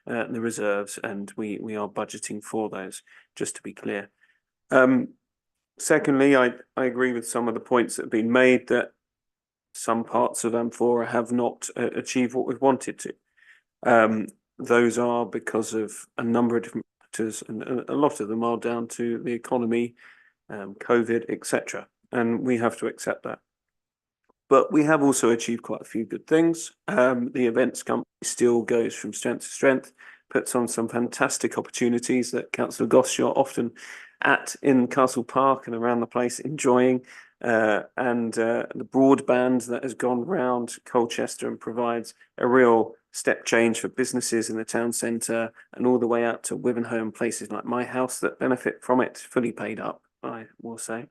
the reserves, and we are budgeting for those, just to be clear. Secondly, I agree with some of the points that have been made, that some parts of Amphora have not achieved what we've wanted to. Those are because of a number of different factors, and a lot of them are down to the economy, COVID, etc. And we have to accept that. But we have also achieved quite a few good things. The events company still goes from strength to strength, puts on some fantastic opportunities that Councillor Goss, you're often at in Castle Park and around the place enjoying, and the broadband that has gone round Colchester and provides a real step change for businesses in the town centre and all the way out to Wivenhoe and places like my house that benefit from it, fully paid up, I will say.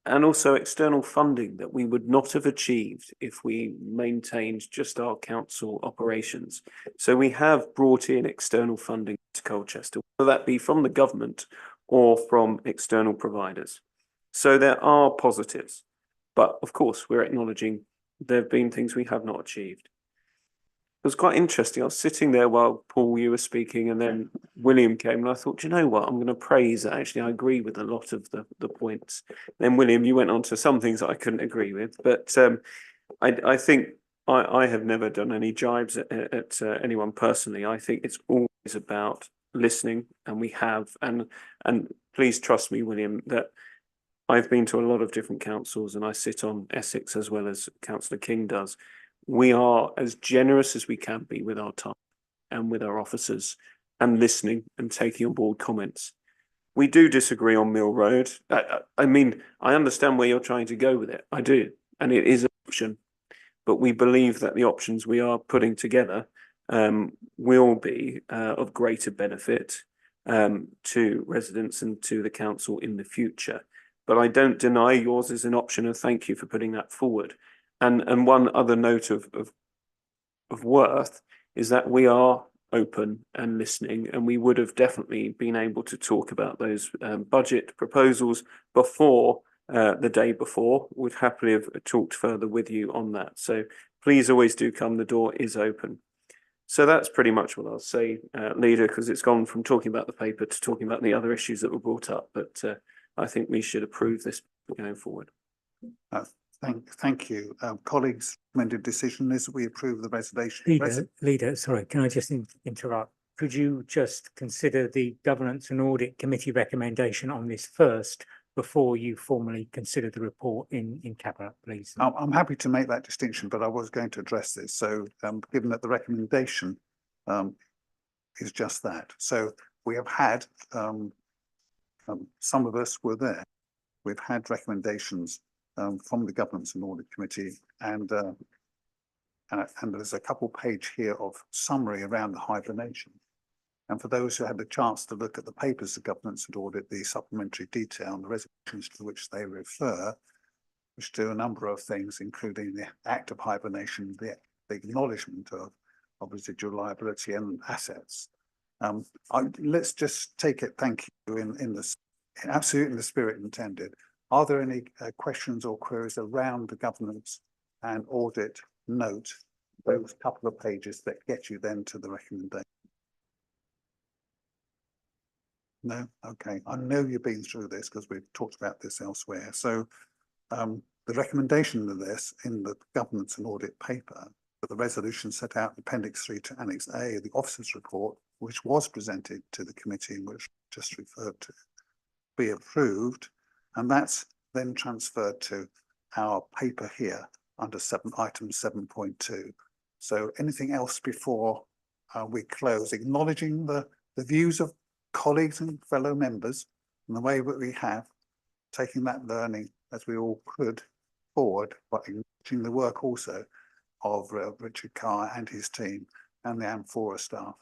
And also external funding that we would not have achieved if we maintained just our council operations. So we have brought in external funding to Colchester, whether that be from the government or from external providers. So there are positives, but of course we're acknowledging there have been things we have not achieved. It was quite interesting. I was sitting there while Paul, you were speaking, and then William came, and I thought, you know what, I'm going to praise that. Actually, I agree with a lot of the points. Then William, you went on to some things that I couldn't agree with, but I think I have never done any jibes at anyone personally. I think it's always about listening, and we have, and please trust me, William, that I've been to a lot of different councils, and I sit on Essex as well as Councillor King does. we are as generous as we can be with our time and with our officers and listening and taking on board comments. We do disagree on Mill Road. I mean, I understand where you're trying to go with it. I do. And it is an option. But we believe that the options we are putting together will be of greater benefit to residents and to the council in the future. But I don't deny yours is an option, and thank you for putting that forward. And one other note of worth is that we are open and listening, and we would have definitely been able to talk about those budget proposals before the day before. Would happily have talked further with you on that. So please always do come, the door is open. So that's pretty much what I'll say, Leader, because it's gone from talking about the paper to talking about the other issues that were brought up. But I think we should approve this going forward. Thank you. Colleagues, recommended decision is that we approve the reservation. Leader, sorry, can I just interrupt? Could you just consider the Governance and Audit Committee recommendation on this first before you formally consider the report in Cabinet, please? I'm happy to make that distinction, but I was going to address this. So given that the recommendation is just that. So we have had, some of us were there. We've had recommendations from the Governance and Audit Committee, and there's a couple page here of summary around the hibernation. And for those who had the chance to look at the papers of Governance and Audit, the supplementary detail and the resolutions to which they refer, which do a number of things, including the act of hibernation, the acknowledgement of residual liability and assets. Let's just take it, thank you, absolutely in the spirit intended. Are there any questions or queries around the governance and audit note, those couple of pages that get you then to the recommendation? No? Okay. I know you've been through this because we've talked about this elsewhere. So the recommendation of this in the governance and audit paper, the resolution set out in Appendix 3 to Annex A of the officers' report, which was presented to the committee and which just referred to, be approved. And that's then transferred to our paper here under item 7.2. So anything else before we close, acknowledging the views of colleagues and fellow members and the way that we have taken that learning as we all could forward, but acknowledging the work also of Richard Carr and his team and the Amphora staff.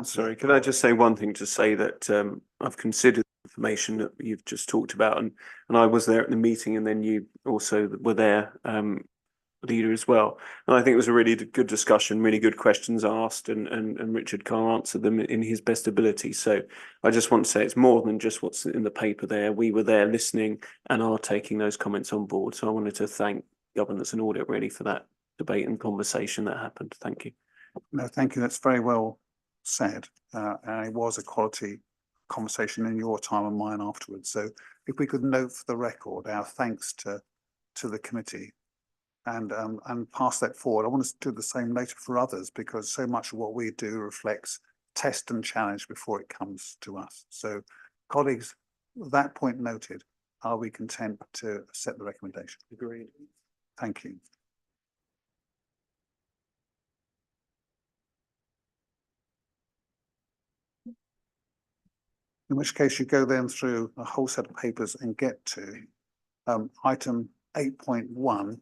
Sorry, can I just say one thing to say that I've considered the information that you've just talked about, and I was there at the meeting, and then you also were there, Leader, as well. And I think it was a really good discussion, really good questions asked, and Richard Carr answered them in his best ability. So I just want to say it's more than just what's in the paper there. We were there listening and are taking those comments on board. So I wanted to thank Governance and Audit really for that debate and conversation that happened. Thank you. No, thank you. That's very well said. And it was a quality conversation in your time and mine afterwards. So if we could note for the record our thanks to the committee and pass that forward. I want us to do the same later for others, because so much of what we do reflects test and challenge before it comes to us. So colleagues, that point noted, are we content to set the recommendation? Agreed. Thank you. In which case you go then through a whole set of papers and get to item 8.1,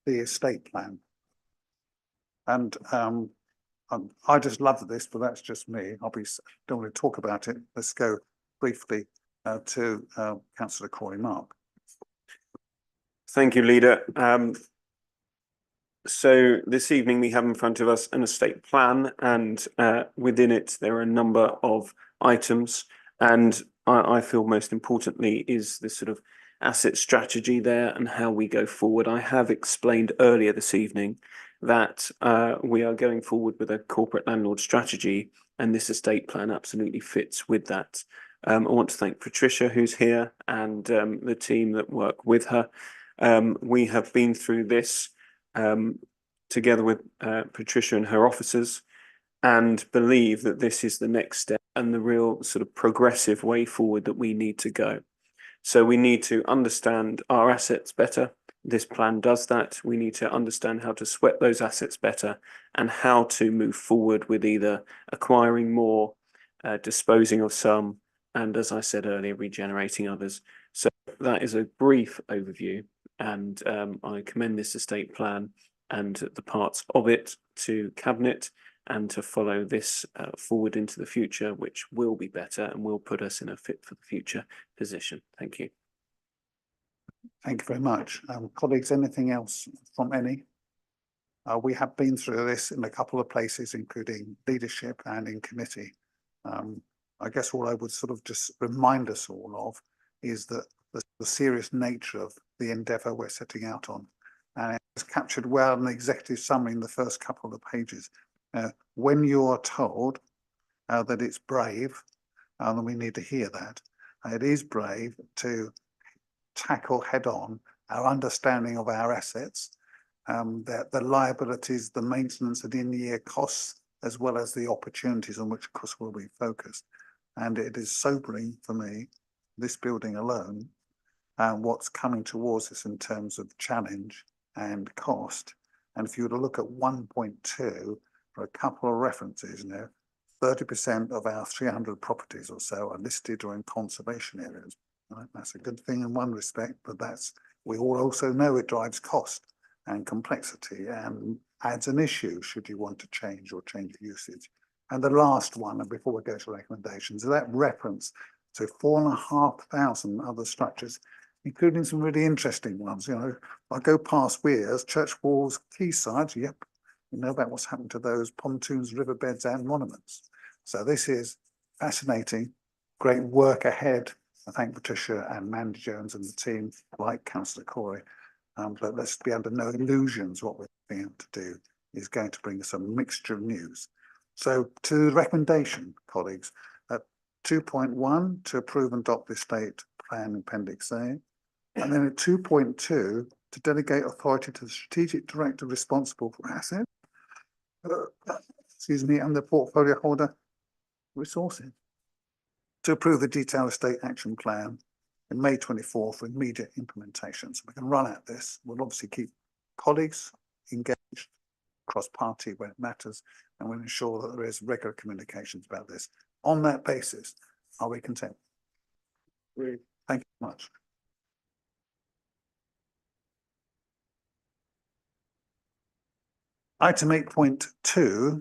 the estate plan. And I just love this, but that's just me. Don't want to talk about it. Let's go briefly to Councillor Corey Mark. Thank you, Leader. So this evening we have in front of us an estate plan, and within it there are a number of items, and I feel most importantly is the sort of asset strategy there and how we go forward. I have explained earlier this evening that we are going forward with a corporate landlord strategy, and this estate plan absolutely fits with that. I want to thank Patricia, who's here, and the team that work with her. We have been through this together with Patricia and her officers, and believe that this is the next step and the real sort of progressive way forward that we need to go. So we need to understand our assets better. this plan does that. We need to understand how to sweat those assets better and how to move forward with either acquiring more, disposing of some, and as I said earlier, regenerating others. So that is a brief overview, and I commend this estate plan and the parts of it to Cabinet and to follow this forward into the future, which will be better and will put us in a fit for the future position. Thank you. Thank you very much. Colleagues, anything else from any? We have been through this in a couple of places, including leadership and in committee. I guess all I would sort of just remind us all of is that the serious nature of the endeavour we're setting out on. And it's captured well in the executive summary in the first couple of pages. When you are told that it's brave, and we need to hear that, it is brave to tackle head on our understanding of our assets, that the liabilities, the maintenance and in-year costs, as well as the opportunities on which costs will be focused. And it is sobering for me, this building alone, and what's coming towards us in terms of challenge and cost. And if you were to look at 1.2 for a couple of references, 30% of our 300 properties or so are listed or in conservation areas. Right? That's a good thing in one respect, but we all also know it drives cost and complexity and adds an issue should you want to change usage. And the last one, and before we go to recommendations, is that reference to 4,500 other structures, including some really interesting ones. I go past weirs, church walls, quaysides, yep, you know about what's happened to those pontoons, riverbeds and monuments. So this is fascinating, great work ahead. I thank Patricia and Mandy Jones and the team, like Councillor Corey. But let's be under no illusions what we're being able to do is going to bring us a mixture of news. So to the recommendation, colleagues, at 2.1 to approve and adopt the estate plan Appendix A, and then at 2.2 to delegate authority to the strategic director responsible for assets, and the portfolio holder resources to approve the detailed estate action plan in May 24 for immediate implementation. So we can run at this. We'll obviously keep colleagues engaged cross-party where it matters, and we'll ensure that there is regular communications about this. On that basis, are we content? Thank you very much. Item 8.2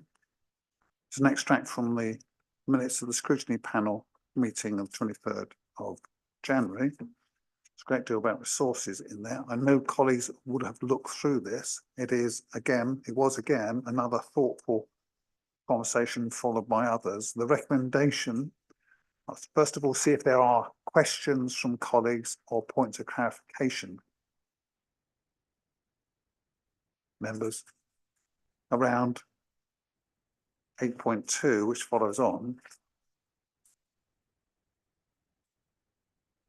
is an extract from the minutes of the scrutiny panel meeting of 23rd of January. There's a great deal about resources in there. I know colleagues would have looked through this. It was again another thoughtful conversation followed by others. The recommendation, first of all, see if there are questions from colleagues or points of clarification. Members around 8.2, which follows on.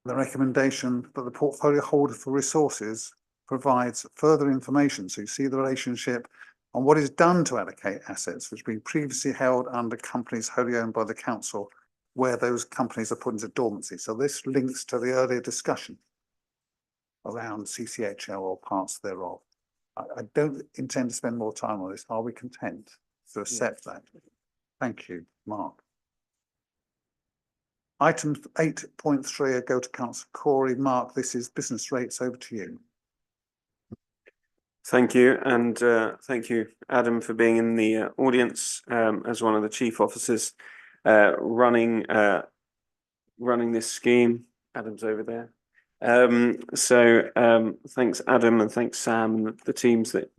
The recommendation that the portfolio holder for resources provides further information. So you see the relationship on what is done to allocate assets, which have been previously held under companies wholly owned by the council, where those companies are put into dormancy. So this links to the earlier discussion around CCHL or parts thereof. I don't intend to spend more time on this. Are we content to accept that? Thank you, Mark. Item 8.3, I go to Councillor Corey. Mark, this is business rates. Over to you. Thank you, and thank you, Adam, for being in the audience as one of the chief officers running this scheme. Adam's over there. Thanks, Adam, and thanks, Sam, and the teams that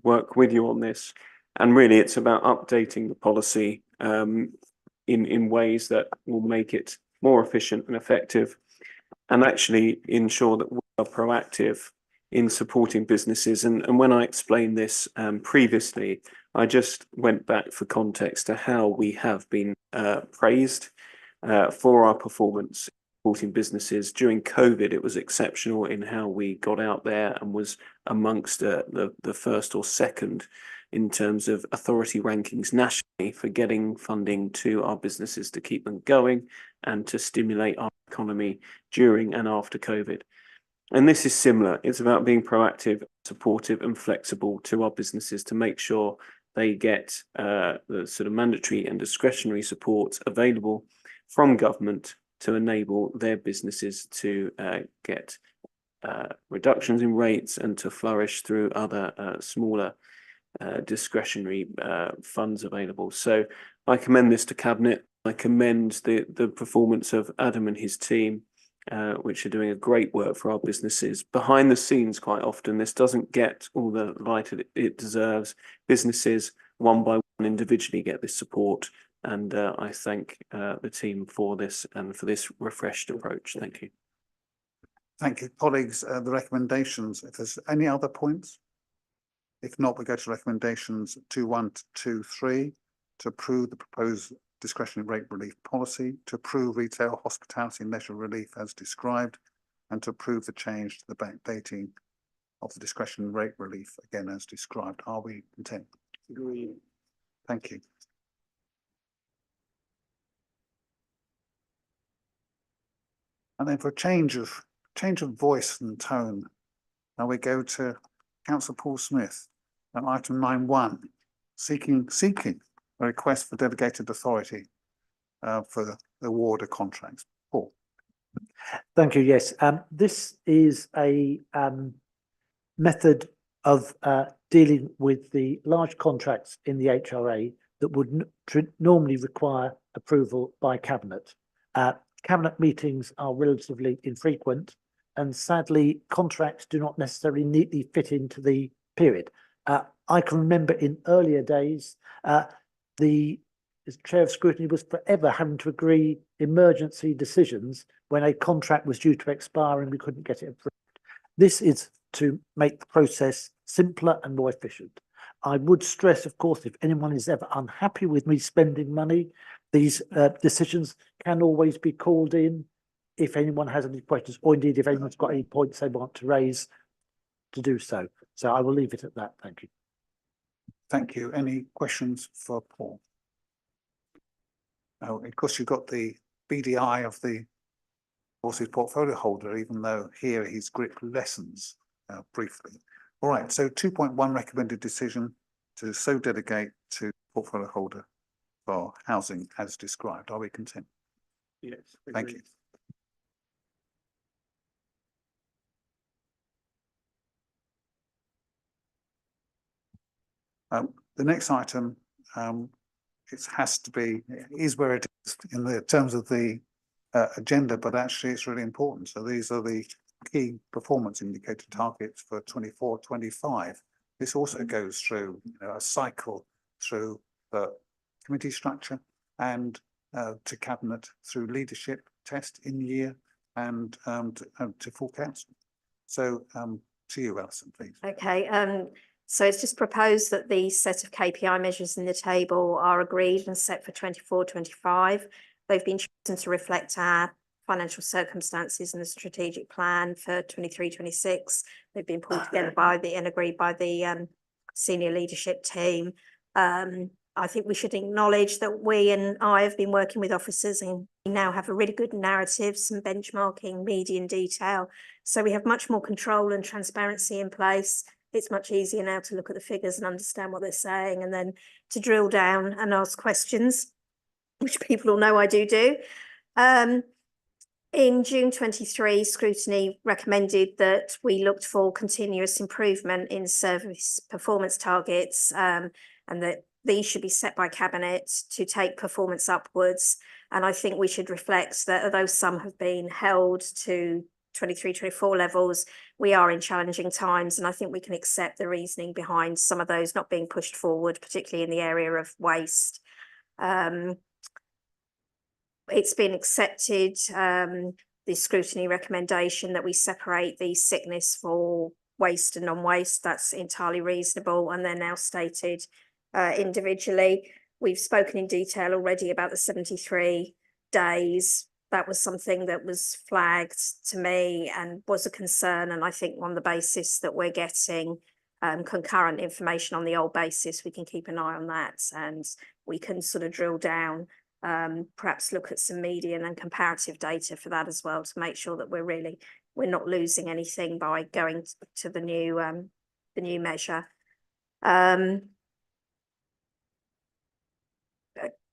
work with you on this. And really, it's about updating the policy in ways that will make it more efficient and effective, and actually ensure that we are proactive in supporting businesses. And when I explained this previously, I just went back for context to how we have been praised for our performance supporting businesses. During COVID, it was exceptional in how we got out there and was amongst the first or second in terms of authority rankings nationally for getting funding to our businesses to keep them going and to stimulate our economy during and after COVID. And this is similar. It's about being proactive, supportive and flexible to our businesses to make sure they get the sort of mandatory and discretionary support available from government to enable their businesses to get reductions in rates and to flourish through other smaller discretionary funds available. So I commend this to Cabinet. I commend the performance of Adam and his team, which are doing a great work for our businesses. Behind the scenes, quite often, this doesn't get all the light it deserves. Businesses, one by one, individually get this support. And I thank the team for this and for this refreshed approach. Thank you. Thank you, colleagues. The recommendations, if there's any other points? If not, we go to recommendations 2.1 to 2.3 to approve the proposed discretionary rate relief policy, to approve retail, hospitality and leisure relief as described, and to approve the change to the backdating of the discretionary rate relief again as described. Are we content? Agreed. Thank you. And then for a change of voice and tone, now we go to Councillor Paul Smith at item 9.1, seeking a request for delegated authority for the award of contracts. Paul. Thank you. Yes, this is a method of dealing with the large contracts in the HRA that would normally require approval by Cabinet. Cabinet meetings are relatively infrequent, and sadly, contracts do not necessarily neatly fit into the period. I can remember in earlier days, the Chair of Scrutiny was forever having to agree emergency decisions when a contract was due to expire and we couldn't get it approved. This is to make the process simpler and more efficient. I would stress, of course, if anyone is ever unhappy with me spending money, these decisions can always be called in if anyone has any questions, or indeed if anyone's got any points they want to raise, to do so. So I will leave it at that. Thank you. Thank you. Any questions for Paul? Oh, of course, you've got the BDI of the Forces portfolio holder, even though here his grip lessens briefly. All right, so 2.1 recommended decision to so delegate to portfolio holder for housing as described. Are we content? Yes. Thank you. The next item, it has to be, is where it is in the terms of the agenda, but actually it's really important. So these are the key performance indicator targets for 24-25. This also goes through a cycle through the committee structure and to Cabinet through leadership test in year and to full council. So to you, Alison, please. Okay, so it's just proposed that the set of KPI measures in the table are agreed and set for 24-25. They've been chosen to reflect our financial circumstances and the strategic plan for 23-26. They've been pulled together and agreed by the senior leadership team. I think we should acknowledge that we and I have been working with officers and we now have a really good narrative, some benchmarking, median detail. So we have much more control and transparency in place. It's much easier now to look at the figures and understand what they're saying and then to drill down and ask questions, which people all know I do. In June 23, Scrutiny recommended that we looked for continuous improvement in service performance targets and that these should be set by Cabinet to take performance upwards. And I think we should reflect that although some have been held to 23-24 levels, we are in challenging times, and I think we can accept the reasoning behind some of those not being pushed forward, particularly in the area of waste. It's been accepted, the Scrutiny recommendation that we separate the sickness for waste and non-waste. That's entirely reasonable, and they're now stated individually. We've spoken in detail already about the 73 days. That was something that was flagged to me and was a concern. And I think on the basis that we're getting concurrent information on the old basis, we can keep an eye on that and we can sort of drill down, perhaps look at some median and comparative data for that as well to make sure that we're really we're not losing anything by going to the new measure.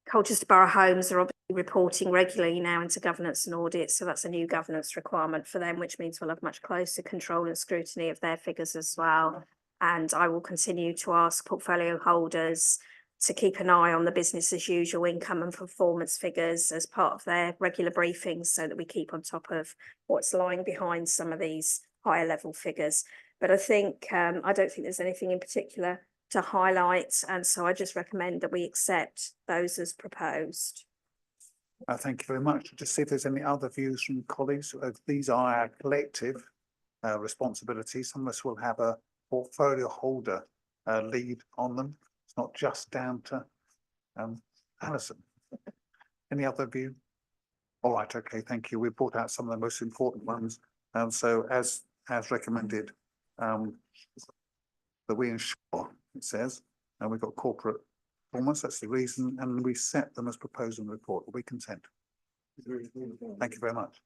Colchester Borough Homes are obviously reporting regularly now into governance and audit, so that's a new governance requirement for them, which means we'll have much closer control and scrutiny of their figures as well. And I will continue to ask portfolio holders to keep an eye on the business as usual income and performance figures as part of their regular briefings, so that we keep on top of what's lying behind some of these higher level figures. But I think, I don't think there's anything in particular to highlight, and so I just recommend that we accept those as proposed. Thank you very much. Just see if there's any other views from colleagues. These are our collective responsibilities. Some of us will have a portfolio holder lead on them. It's not just down to Alison. Any other view? All right, okay, thank you. We brought out some of the most important ones. So as recommended, that we ensure, it says, and we've got corporate performance, that's the reason, and we set them as proposed in the report. We consent. Thank you very much.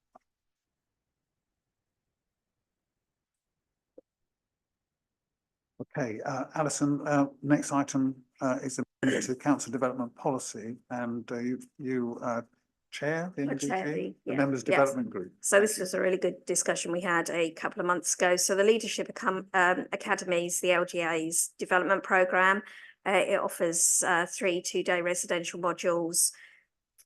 Okay, Alison, next item is to council development policy, and you chair the MDG, the members development group. So this was a really good discussion we had a couple of months ago. So the Leadership Academies, the LGA's development programme, it offers 3 two-day residential modules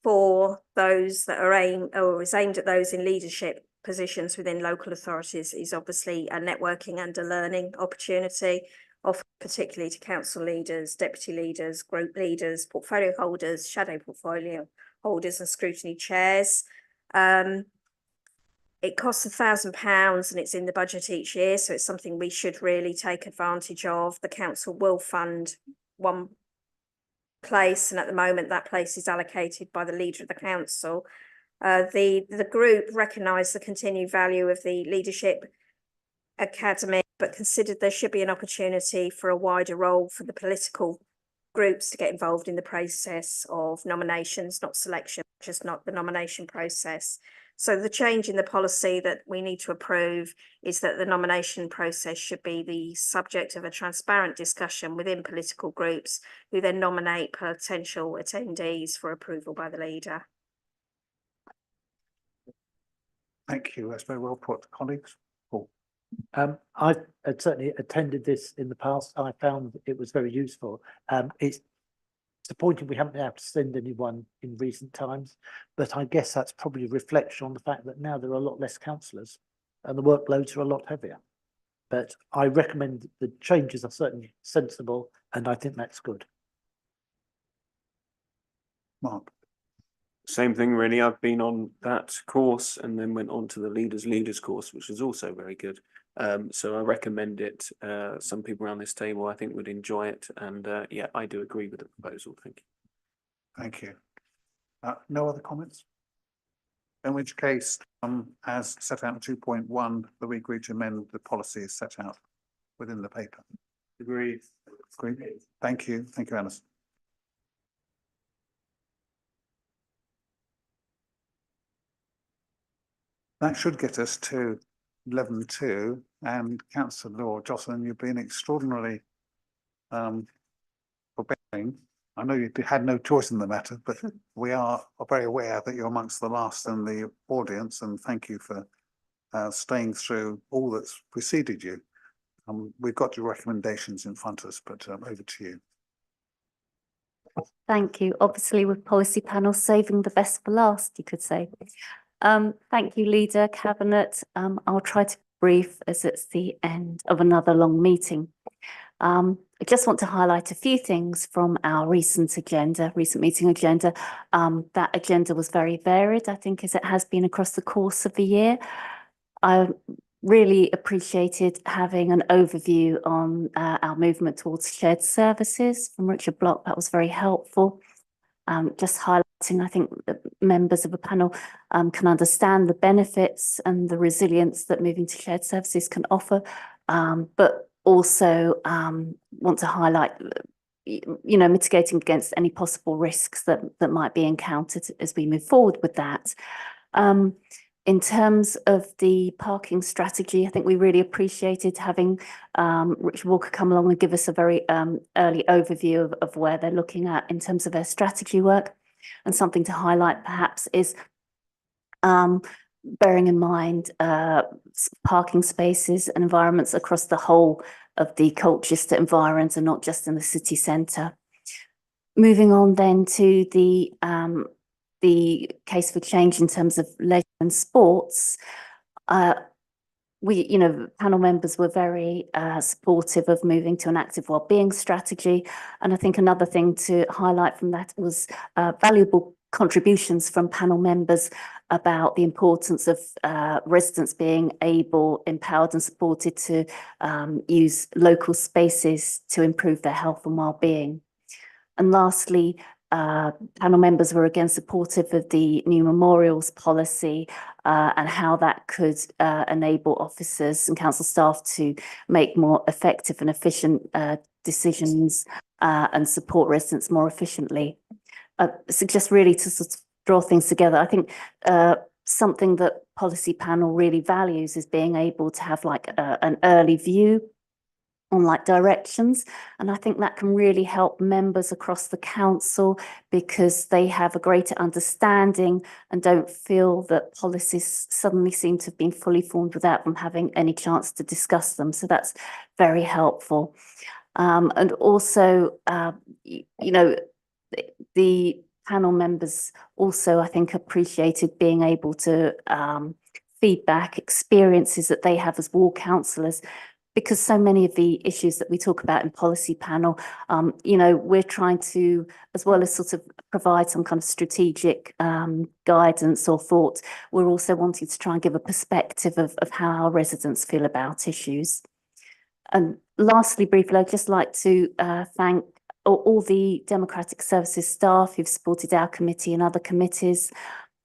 for those that are is aimed at those in leadership positions within local authorities. Is obviously a networking and a learning opportunity, offered particularly to council leaders, deputy leaders, group leaders, portfolio holders, shadow portfolio holders and scrutiny chairs. It costs £1,000 and it's in the budget each year, so it's something we should really take advantage of. The council will fund one place, and at the moment that place is allocated by the leader of the council. The group recognised the continued value of the Leadership Academy, but considered there should be an opportunity for a wider role for the political groups to get involved in the process of nominations, not selection, just not the nomination process. So the change in the policy that we need to approve is that the nomination process should be the subject of a transparent discussion within political groups, who then nominate potential attendees for approval by the leader. Thank you. That's very well put, colleagues. Paul. I've certainly attended this in the past. I found it was very useful. It's disappointing we haven't been able to send anyone in recent times, but I guess that's probably a reflection on the fact that now there are a lot less councillors and the workloads are a lot heavier. But I recommend the changes are certainly sensible, and I think that's good. Mark. Same thing really. I've been on that course and then went on to the leaders course, which was also very good. So I recommend it. Some people around this table I think would enjoy it, and yeah, I do agree with the proposal. Thank you. Thank you. No other comments? In which case, as set out in 2.1, that we agree to amend the policy as set out within the paper. Agreed. Agreed. Thank you. Thank you, Alice. That should get us to 11.2, and Councillor Jocelyn, you've been extraordinarily forbearing. I know you had no choice in the matter, but we are very aware that you're amongst the last in the audience, and thank you for staying through all that's preceded you. We've got your recommendations in front of us, but over to you. Thank you. Obviously, with policy panel saving the best for last, you could say. Thank you, Leader, Cabinet. I'll try to brief as it's the end of another long meeting. I just want to highlight a few things from our recent meeting agenda. That agenda was very varied, I think, as it has been across the course of the year. I really appreciated having an overview on our movement towards shared services from Richard Block. That was very helpful. Just highlighting, I think that members of the panel can understand the benefits and the resilience that moving to shared services can offer, but also want to highlight, mitigating against any possible risks that might be encountered as we move forward with that. In terms of the parking strategy, I think we really appreciated having Richard Walker come along and give us a very early overview of where they're looking at in terms of their strategy work. And something to highlight perhaps is bearing in mind parking spaces and environments across the whole of the Colchester environs and not just in the city centre. Moving on then to the case for change in terms of leisure and sports, we, panel members were very supportive of moving to an active wellbeing strategy. And I think another thing to highlight from that was valuable contributions from panel members about the importance of residents being able, empowered and supported to use local spaces to improve their health and well-being. And lastly, panel members were again supportive of the new memorials policy and how that could enable officers and council staff to make more effective and efficient decisions and support residents more efficiently. So just really to sort of draw things together, I think something that policy panel really values is being able to have like an early view on like directions, and I think that can really help members across the council because they have a greater understanding and don't feel that policies suddenly seem to have been fully formed without them having any chance to discuss them. So that's very helpful. And also, the panel members also, I think, appreciated being able to feedback experiences that they have as ward councillors, because so many of the issues that we talk about in policy panel, we're trying to, as well as sort of provide some kind of strategic guidance or thought, we're also wanting to try and give a perspective of how our residents feel about issues. And lastly, briefly, I'd just like to thank all the Democratic Services staff who've supported our committee and other committees,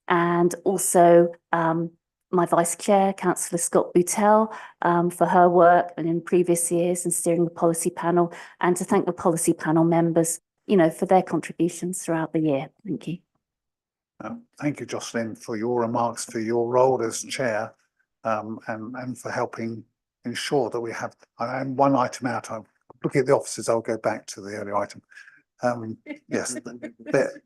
and also my Vice Chair, Councillor Scott Boutell, for her work and in previous years and steering the policy panel, and to thank the policy panel members, for their contributions throughout the year. Thank you. Thank you, Jocelyn, for your remarks, for your role as chair, and for helping ensure that we have one item out. I'm looking at the officers. I'll go back to the earlier item. Yes,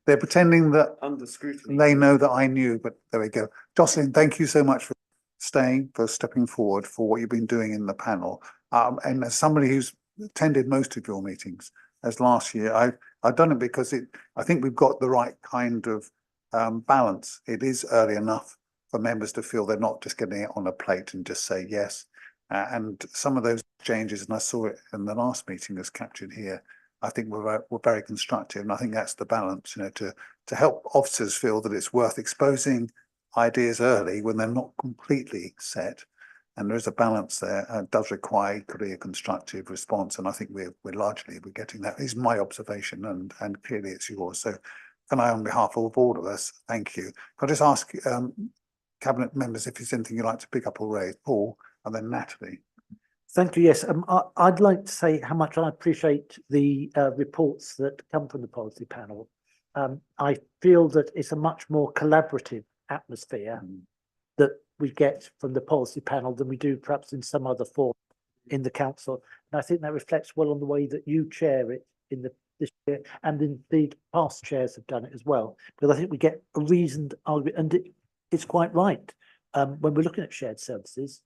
they're pretending that under scrutiny. they know that I knew, but there we go. Jocelyn, thank you so much for staying, for stepping forward, for what you've been doing in the panel. And as somebody who's attended most of your meetings, as last year, I've done it because I think we've got the right kind of balance. It is early enough for members to feel they're not just getting it on a plate and just say yes. And some of those changes, and I saw it in the last meeting as captured here, I think we're very constructive, and I think that's the balance, to help officers feel that it's worth exposing ideas early when they're not completely set, and there is a balance there. It does require equally a constructive response, and I think we're getting that. Is my observation, and clearly it's yours. So, can I, on behalf of all of us, thank you. Can I just ask cabinet members if there's anything you'd like to pick up or raise, Paul, and then Natalie. Thank you. Yes, I'd like to say how much I appreciate the reports that come from the policy panel. I feel that it's a much more collaborative atmosphere that we get from the policy panel than we do perhaps in some other form in the council. And I think that reflects well on the way that you chair it in this year, and indeed past chairs have done it as well. Because I think we get a reasoned argument, and it's quite right when we're looking at shared services,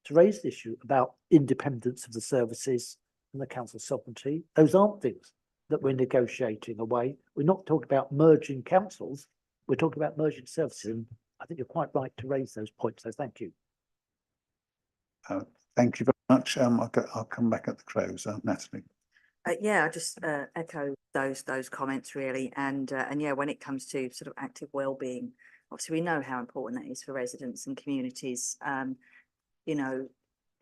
to raise the issue about independence of the services and the council's sovereignty. Those aren't things that we're negotiating away. We're not talking about merging councils. We're talking about merging services. And I think you're quite right to raise those points. So thank you. Thank you very much. I'll come back at the close. Natalie. Yeah, I just echo those comments really, and yeah, when it comes to sort of active well-being, obviously we know how important that is for residents and communities.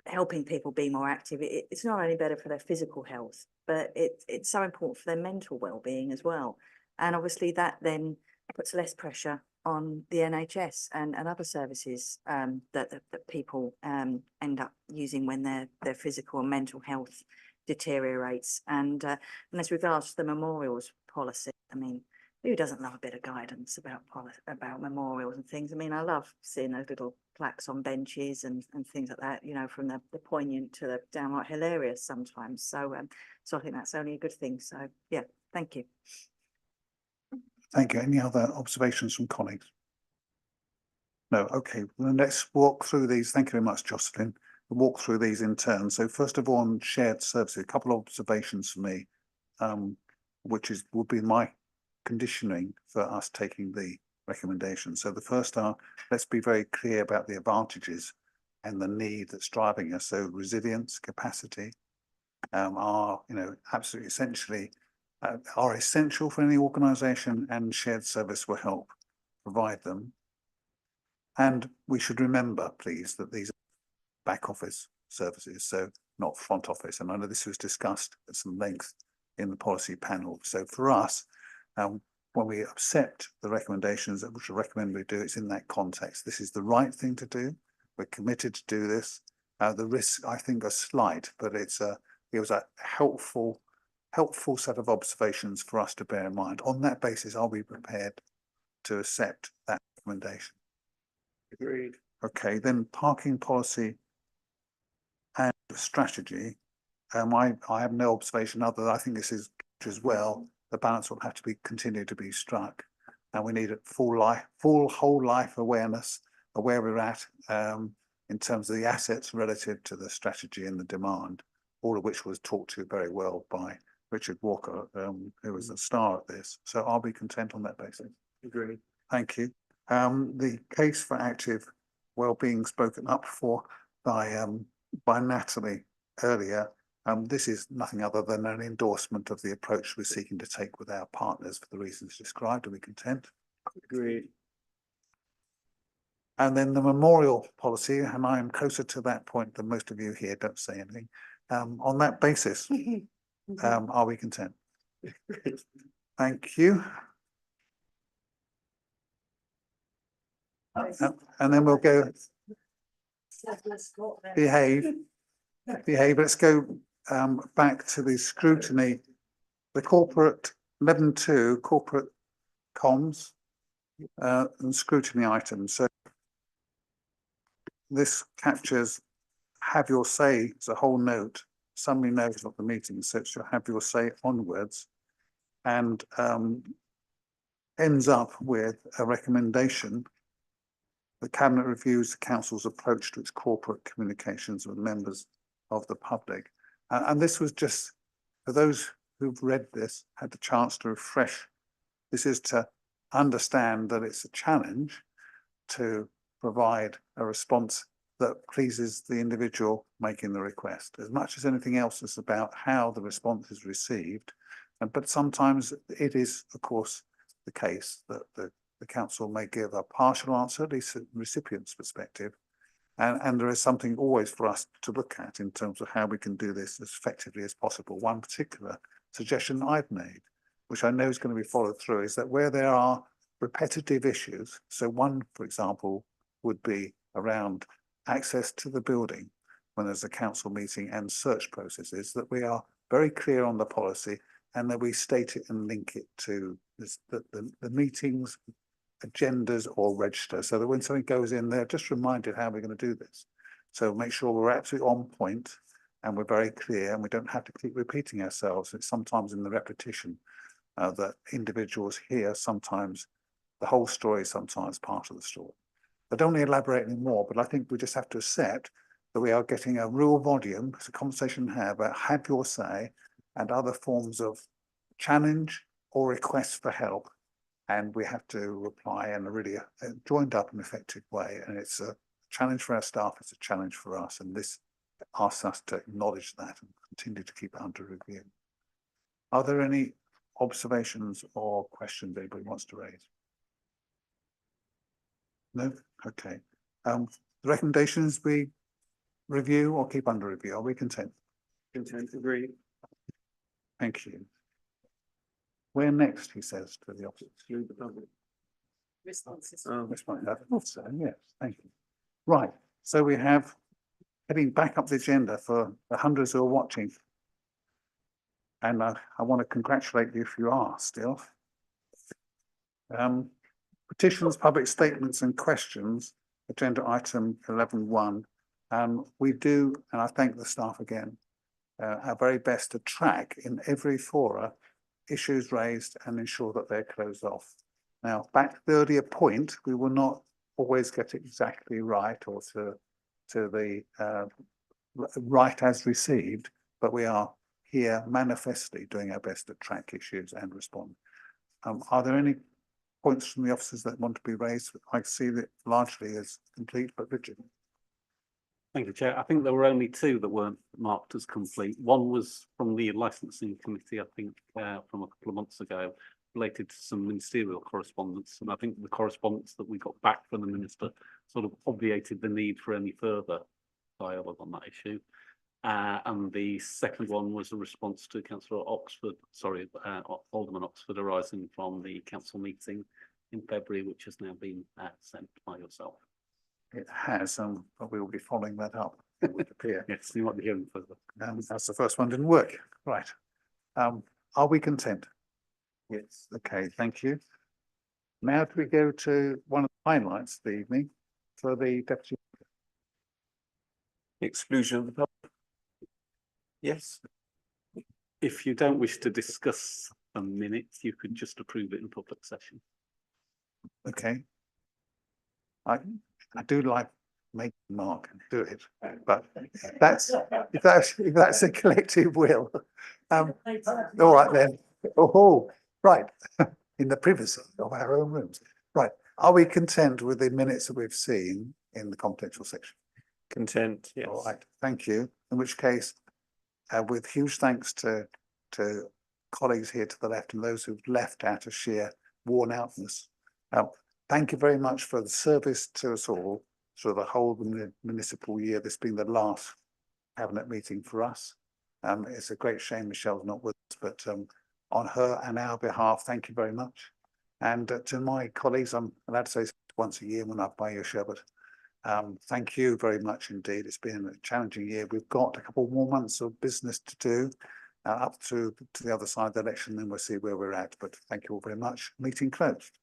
Helping people be more active, it's not only better for their physical health, but it's so important for their mental well-being as well. And obviously that then puts less pressure on the NHS and other services that people end up using when their physical and mental health deteriorates. And as regards to the memorials policy, I mean, Who doesn't love a bit of guidance about about memorials and things? I mean, I love seeing those little plaques on benches and things like that, you know, from the poignant to the downright hilarious sometimes. So so I think that's only a good thing. So yeah, thank you. Thank you. Any other observations from colleagues? No, okay, well, let's walk through these. Thank you very much, Jocelyn. We'll walk through these in turn. So first of all, on shared services, a couple of observations for me, which would be my conditioning for us taking the recommendations. So the first are, let's be very clear about the advantages and the need that's driving us. So resilience, capacity, are, you know, absolutely essentially are essential for any organisation, and shared service will help provide them. And we should remember, please, that these are back office services, so not front office. And I know this was discussed at some length in the policy panel. So for us, when we accept the recommendations that we should recommend we do, it's in that context. This is the right thing to do. We're committed to do this. The risks, I think, are slight, but it was a helpful set of observations for us to bear in mind. On that basis, I'll be prepared to accept that recommendation. Agreed. Okay, then parking policy and strategy. I have no observation other than I think this is as well. The balance will have to be continue to be struck, and we need a whole life awareness of where we're at in terms of the assets relative to the strategy and the demand, all of which was talked to very well by Richard Walker, who was a star at this. So I'll be content on that basis. Agreed. Thank you. The case for active well-being spoken up for by Natalie earlier. This is nothing other than an endorsement of the approach we're seeking to take with our partners for the reasons described. Are we content? Agreed. And then the memorial policy, and I am closer to that point than most of you here, don't say anything. On that basis, are we content? Thank you. And then we'll go behave. Let's go back to the scrutiny, the corporate 11.2 corporate comms and scrutiny items. So this captures have your say as a whole note, summary note of the meeting, so it should have your say onwards, and ends up with a recommendation. The Cabinet reviews the Council's approach to its corporate communications with members of the public. And this was just, for those who've read this, had the chance to refresh. This is to understand that it's a challenge to provide a response that pleases the individual making the request. As much as anything else, it's about how the response is received. But sometimes it is, of course, the case that the Council may give a partial answer, at least from the recipient's perspective. And there is something always for us to look at in terms of how we can do this as effectively as possible. One particular suggestion I've made, which I know is going to be followed through, is that where there are repetitive issues, so one, for example, would be around access to the building when there's a council meeting and search processes, that we are very clear on the policy and that we state it and link it to this, the meetings, agendas or register, so that when something goes in there, just reminded how we're going to do this. So make sure we're absolutely on point and we're very clear, and we don't have to keep repeating ourselves. It's sometimes in the repetition that individuals hear sometimes the whole story, sometimes part of the story. I don't want to elaborate anymore, but I think we just have to accept that we are getting a real volume. It's a conversation to have about have your say and other forms of challenge or requests for help. And we have to reply in a really joined up and effective way. And it's a challenge for our staff, it's a challenge for us. And this asks us to acknowledge that and continue to keep it under review. Are there any observations or questions anybody wants to raise? No? Okay. The recommendations we review or keep under review. Are we content? Content, agreed. Thank you. Where next, he says to the opposite. Exclude the public. Responses. So, yes, thank you. Right, so we have heading back up the agenda for the hundreds who are watching. And I want to congratulate you if you are still. Petitions, public statements and questions, agenda item 11.1. We do, and I thank the staff again, our very best to track in every fora issues raised and ensure that they're closed off. Now, back to the earlier point, we will not always get it exactly right or to the right as received, but we are here manifestly doing our best to track issues and respond. Are there any points from the officers that want to be raised? I see that largely as complete, but Richard. Thank you, Chair. I think there were only two that weren't marked as complete. One was from the licensing committee, I think, from a couple of months ago, related to some ministerial correspondence. And I think the correspondence that we got back from the minister sort of obviated the need for any further dialogue on that issue. And the second one was a response to Councillor Oxford, sorry, Alderman Oxford, arising from the council meeting in February, which has now been sent by yourself. It has, but we will be following that up, it would appear. Yes, you might be hearing further. That's the first one didn't work. Right. Are we content? Yes. Okay, thank you. Now do we go to one of the highlights of the evening for the deputy? Exclusion of the public. Yes. If you don't wish to discuss a minute, you could just approve it in public session. Okay. I do like making Mark do it, but if that's a collective will. All right then. Oh, right. In the privacy of our own rooms. Right. Are we content with the minutes that we've seen in the confidential section? Content, yes. All right, thank you. In which case, with huge thanks to colleagues here to the left and those who've left out of sheer worn outness. Thank you very much for the service to us all through the whole municipal year. This being the last cabinet meeting for us. It's a great shame Michelle's not with us, but on her and our behalf, thank you very much. And to my colleagues, I'm allowed to say once a year when I buy you a sherbet. Thank you very much indeed. It's been a challenging year. We've got a couple more months of business to do up to the other side of the election, then we'll see where we're at. But thank you all very much. Meeting closed.